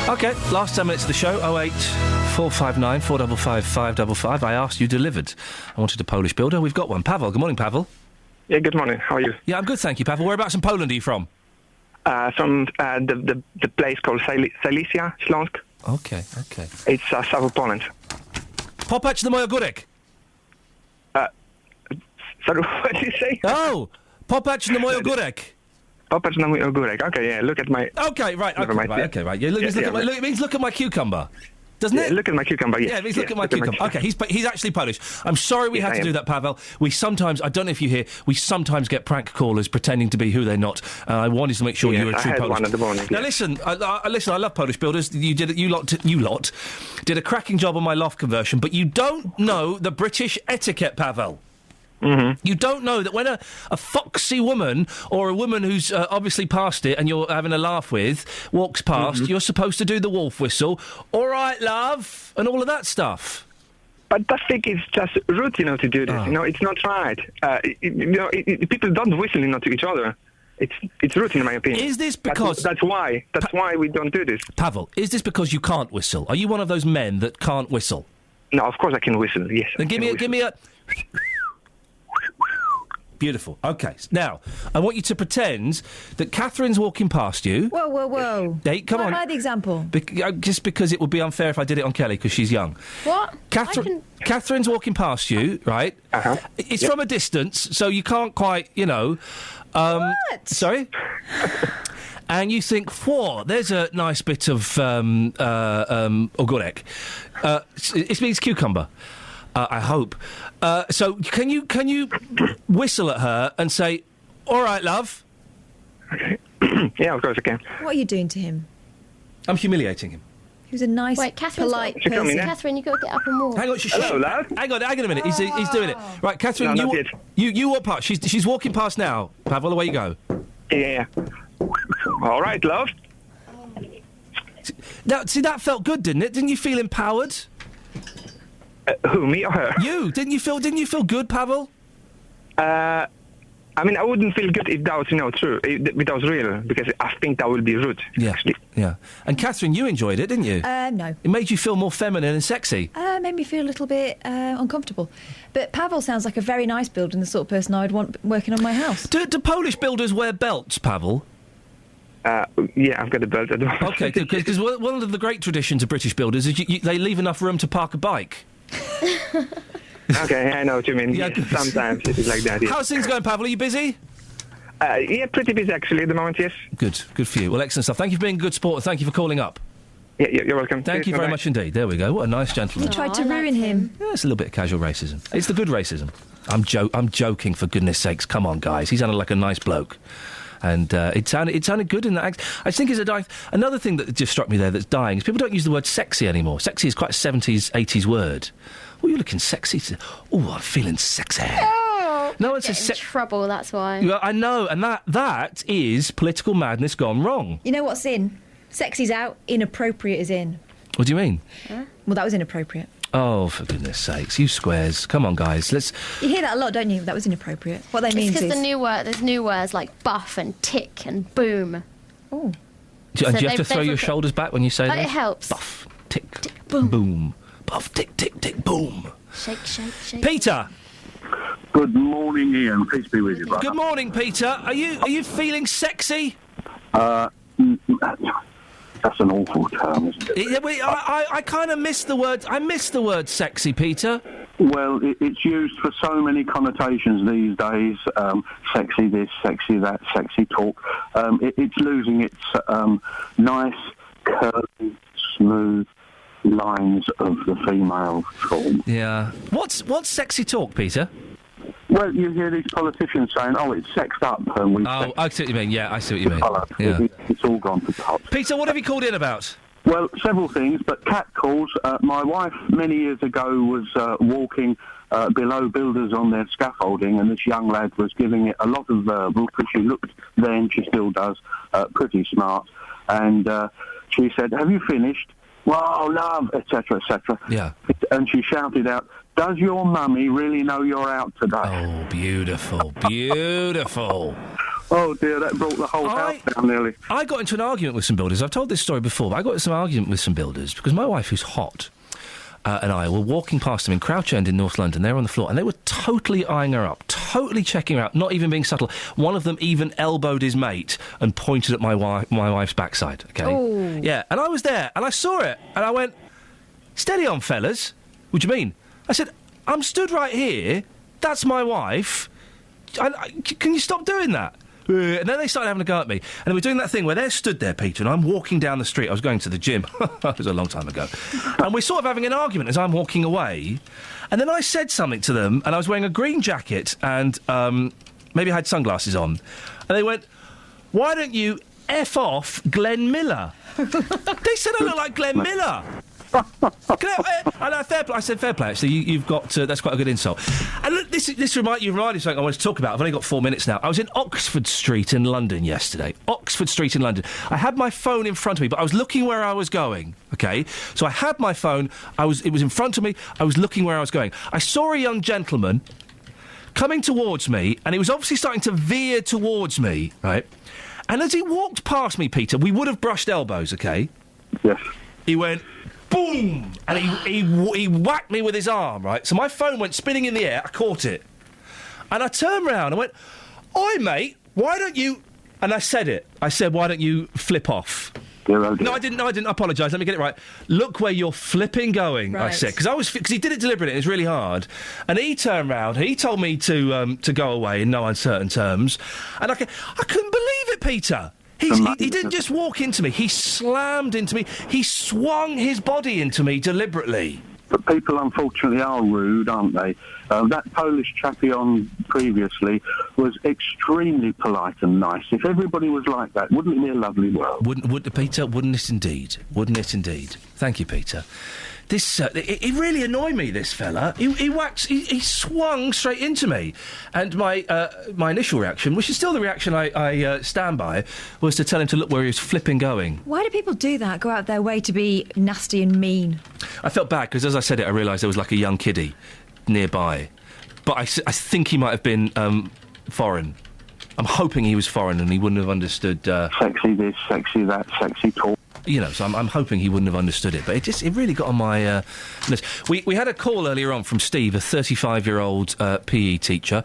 OK, last 10 minutes of the show, 08 459 455 555. I asked, you delivered. I wanted a Polish builder. We've got one. Pavel. Good morning, Pavel. Yeah, good morning. How are you? Yeah, I'm good, thank you, Pavel. Whereabouts in Poland are you from? From the place called Silesia, Śląsk. OK. It's south of Poland. Popatrz na moje ogórek. Sorry, what did you say? Oh, popatrz na moje ogórek. Popatrz na mój ogórek. Okay, yeah, look at my... Okay, right. Yeah, it means look at my cucumber. Doesn't it? Look at my cucumber, yes. Yeah, it means look at my cucumber. OK, he's actually Polish. I'm sorry we had to do that, Pavel. We sometimes, I don't know if you hear, we sometimes get prank callers pretending to be who they're not. I wanted to make sure you were a true I had Polish. one in the morning. Now listen, I love Polish builders. You lot did a cracking job on my loft conversion, but you don't know the British etiquette, Pavel. Mm-hmm. You don't know that when a foxy woman or a woman who's obviously past it and you're having a laugh with walks past, you're supposed to do the wolf whistle, all right, love, and all of that stuff. But I think it's just rude, to do this. It's not right. People don't whistle, to each other. It's rude, in my opinion. Is this because... That's why we don't do this. Pavel, is this because you can't whistle? Are you one of those men that can't whistle? No, of course I can whistle, yes. Then give me a... Beautiful. OK. Now, I want you to pretend that Catherine's walking past you. Whoa. Hey, come on. Why am I the example? Just because it would be unfair if I did it on Kelly, because she's young. What? Catherine's walking past you, right? Uh-huh. It's from a distance, so you can't quite, What? Sorry? And you think, whoa, there's a nice bit of ogórek. It means cucumber. I hope. So can you whistle at her and say, all right, love? Okay. Yeah, of course I can. What are you doing to him? I'm humiliating him. He was a nice, polite person. Catherine, you've got to get up and walk. Hang on, hello, love. Hang on a minute. He's doing it. Right, Catherine, you walk past. She's walking past now. Pavel, away you go. Yeah. All right, love. Now, see, that felt good, didn't it? Didn't you feel empowered? Who, me or her? You. Didn't you feel good, Pavel? I wouldn't feel good if that was, true, if that was real, because I think that would be rude, actually. Yeah. And Catherine, you enjoyed it, didn't you? No. It made you feel more feminine and sexy. Made me feel a little bit uncomfortable. But Pavel sounds like a very nice builder and the sort of person I would want working on my house. Do Polish builders wear belts, Pavel? Yeah, I've got a belt at the moment. OK, good, because one of the great traditions of British builders is they leave enough room to park a bike. Okay, I know what you mean. Yeah, sometimes it is like that, yes. How's things going, Pavel? Are you busy? Yeah, pretty busy, actually, at the moment, yes. Good for you. Well, excellent stuff. Thank you for being a good sport, and thank you for calling up. Yeah, you're welcome. Thank you very much indeed. There we go. What a nice gentleman. You tried to ruin him. Yeah, it's a little bit of casual racism. It's the good racism. I'm joking, for goodness sakes. Come on, guys. He sounded like a nice bloke. And it sounded good in that act. I think it's another thing that just struck me there that's dying is people don't use the word sexy anymore. Sexy is quite a 70s, 80s word. Oh, you're looking sexy. Oh, I'm feeling sexy. Oh, no one says trouble, that's why. Well, I know, and that is political madness gone wrong. You know what's in? Sexy's out, inappropriate is in. What do you mean? Huh? Well, that was inappropriate. Oh, for goodness sakes, you squares. Come on, guys, let's... You hear that a lot, don't you? That was inappropriate. What they mean is... It's because there's new words like buff and tick and boom. Oh. Do you have to throw your shoulders back when you say that? It helps. Buff, tick, boom. Buff, tick, tick, tick, boom. Shake, shake, shake. Peter! Good morning, Iain. Peace be with you, brother. Good morning, Peter. Are you feeling sexy? That's an awful term, isn't it? I kind of miss the word... I miss the word sexy, Peter. Well, it's used for so many connotations these days. Sexy this, sexy that, sexy talk. It's losing its nice, curvy, smooth lines of the female form. Yeah. What's sexy talk, Peter? Well, you hear these politicians saying, "Oh, it's sexed up," and I see what you mean. Yeah, I see what you mean. Yeah. It's all gone to pot. Peter, what have you called in about? Well, several things, but cat calls. My wife, many years ago, was walking below builders on their scaffolding, and this young lad was giving it a lot of verbal, because she looked then, she still does, pretty smart. And she said, "Have you finished?" "Wow, love," etc., etc. Yeah. And she shouted out, "Does your mummy really know you're out today?" Oh, beautiful, beautiful. Oh dear, that brought the whole house down nearly. I got into an argument with some builders. I've told this story before, but I got into some argument with some builders because my wife, who's hot, and I were walking past them in Crouch End in North London. They were on the floor, and they were totally eyeing her up, totally checking her out, not even being subtle. One of them even elbowed his mate and pointed at my wife's backside, OK? Ooh. Yeah, and I was there, and I saw it, and I went, steady on, fellas. What do you mean? I said, I'm stood right here. That's my wife. Can you stop doing that? And then they started having a go at me. And they were doing that thing where they're stood there, Peter, and I'm walking down the street. I was going to the gym. It was a long time ago. And we're sort of having an argument as I'm walking away. And then I said something to them, and I was wearing a green jacket, and maybe I had sunglasses on. And they went, why don't you F off Glenn Miller? They said I look like Glenn Miller. I said fair play. Actually, you've got that's quite a good insult. And look, this reminded me of something I want to talk about. I've only got 4 minutes now. I was in Oxford Street in London yesterday. Oxford Street in London. I had my phone in front of me, but I was looking where I was going. Okay, so I had my phone. It was in front of me. I was looking where I was going. I saw a young gentleman coming towards me, and he was obviously starting to veer towards me. Right, and as he walked past me, Peter, we would have brushed elbows. Okay. Yes. He went. Boom! And he whacked me with his arm, right? So my phone went spinning in the air. I caught it. And I turned round and went, oi, mate, why don't you... And I said it. I said, why don't you flip off? No, I didn't. I apologise. Let me get it right. Look where you're flipping going, right. I said. Because he did it deliberately. It was really hard. And he turned round. He told me to go away in no uncertain terms. And I couldn't believe it, Peter. He didn't just walk into me. He slammed into me. He swung his body into me deliberately. But people, unfortunately, are rude, aren't they? That Polish chappie on previously was extremely polite and nice. If everybody was like that, wouldn't it be a lovely world? Peter? Wouldn't it indeed? Wouldn't it indeed? Thank you, Peter. This it really annoyed me. This fella, he swung straight into me, and my initial reaction, which is still the reaction I stand by, was to tell him to look where he was flipping going. Why do people do that? Go out their way to be nasty and mean? I felt bad because as I said it, I realised there was like a young kiddie nearby, but I think he might have been foreign. I'm hoping he was foreign and he wouldn't have understood. Sexy this, sexy that, sexy talk. You know, so I'm hoping he wouldn't have understood it, but it really got on my list. We had a call earlier on from Steve, a 35-year-old PE teacher,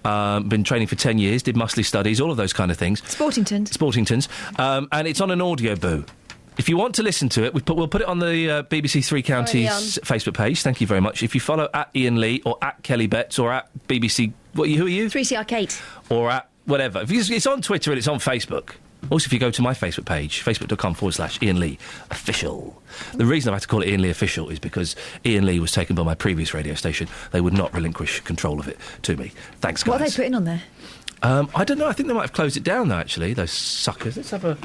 been training for 10 years, did Mustley studies, all of those kind of things. Sportingtons. And it's on an audio boo. If you want to listen to it, we'll put it on the BBC Three Counties Facebook page. Thank you very much. If you follow at Iain Lee or at Kelly Betts or at BBC... who are you? 3CR Kate. Or at whatever. It's on Twitter and it's on Facebook. Also, if you go to my Facebook page, facebook.com/Iain Lee Official. The reason I've had to call it Iain Lee Official is because Iain Lee was taken by my previous radio station. They would not relinquish control of it to me. Thanks, guys. What are they putting on there? I don't know. I think they might have closed it down, though, actually, those suckers. Let's have a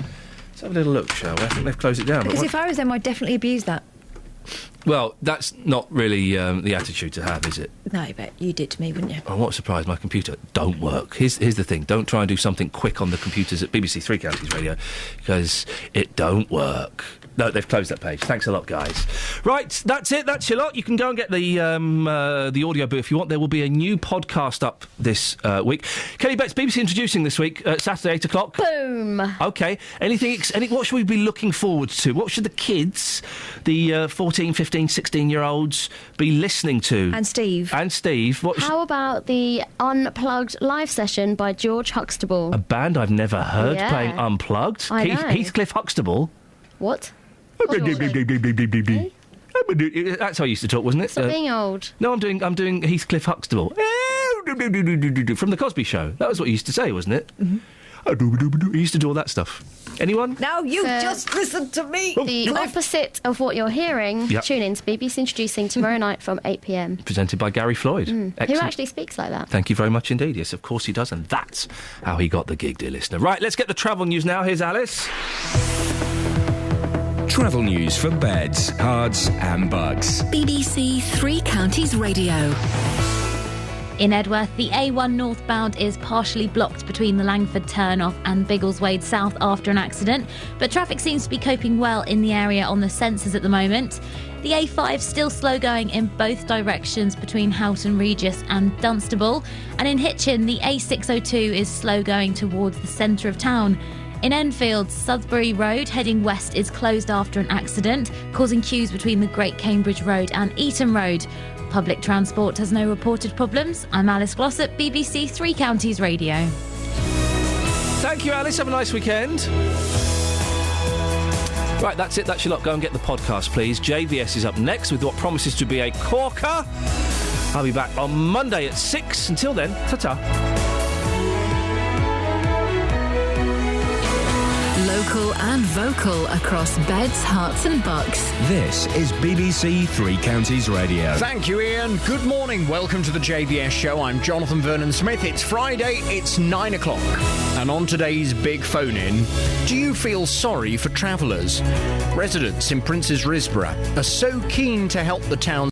little look, shall we? I think they've closed it down. Because if I was them, I'd definitely abuse that. Well, that's not really the attitude to have, is it? No, but you did to me, wouldn't you? Oh, what a surprise, my computer don't work. Here's the thing, don't try and do something quick on the computers at BBC Three Counties Radio, because it don't work. No, they've closed that page. Thanks a lot, guys. Right, that's it. That's your lot. You can go and get the audio boo if you want. There will be a new podcast up this week. Kelly Betts, BBC Introducing this week, Saturday, 8 o'clock. Boom. OK. What should we be looking forward to? What should the kids, the 14, 15, 16-year-olds, be listening to? And Steve. How about the Unplugged live session by George Huxtable? A band I've never heard playing Unplugged. I know. Heathcliff Huxtable. What? That's how I used to talk, wasn't it? Stop being old. No, I'm doing Heathcliff Huxtable from the Cosby Show. That was what he used to say, wasn't it? Mm-hmm. He used to do all that stuff. Anyone? Now you just listen to me. The opposite of what you're hearing. Yep. Tune in to BBC Introducing tomorrow night from 8 p.m. Presented by Gary Floyd. Who actually speaks like that. Thank you very much indeed. Yes, of course he does, and that's how he got the gig, dear listener. Right, let's get the travel news now. Here's Alice. Travel news for beds, cards and bugs. BBC Three Counties Radio. In Edworth, the A1 northbound is partially blocked between the Langford turnoff and Biggleswade South after an accident, but traffic seems to be coping well in the area on the sensors at the moment. The The A5 still slow going in both directions between Houghton Regis and Dunstable. And in Hitchin, the A602 is slow going towards the centre of town. In Enfield, Sudbury Road heading west is closed after an accident, causing queues between the Great Cambridge Road and Eaton Road. Public transport has no reported problems. I'm Alice Glossop, BBC Three Counties Radio. Thank you, Alice. Have a nice weekend. Right, that's it. That's your lot. Go and get the podcast, please. JVS is up next with what promises to be a corker. I'll be back on Monday at 6. Until then, ta-ta. Local and vocal across beds, hearts and bucks. This is BBC Three Counties Radio. Thank you, Iain. Good morning. Welcome to the JVS show. I'm Jonathan Vernon-Smith. It's Friday. It's 9 o'clock. And on today's big phone-in, do you feel sorry for travellers? Residents in Princes Risborough are so keen to help the town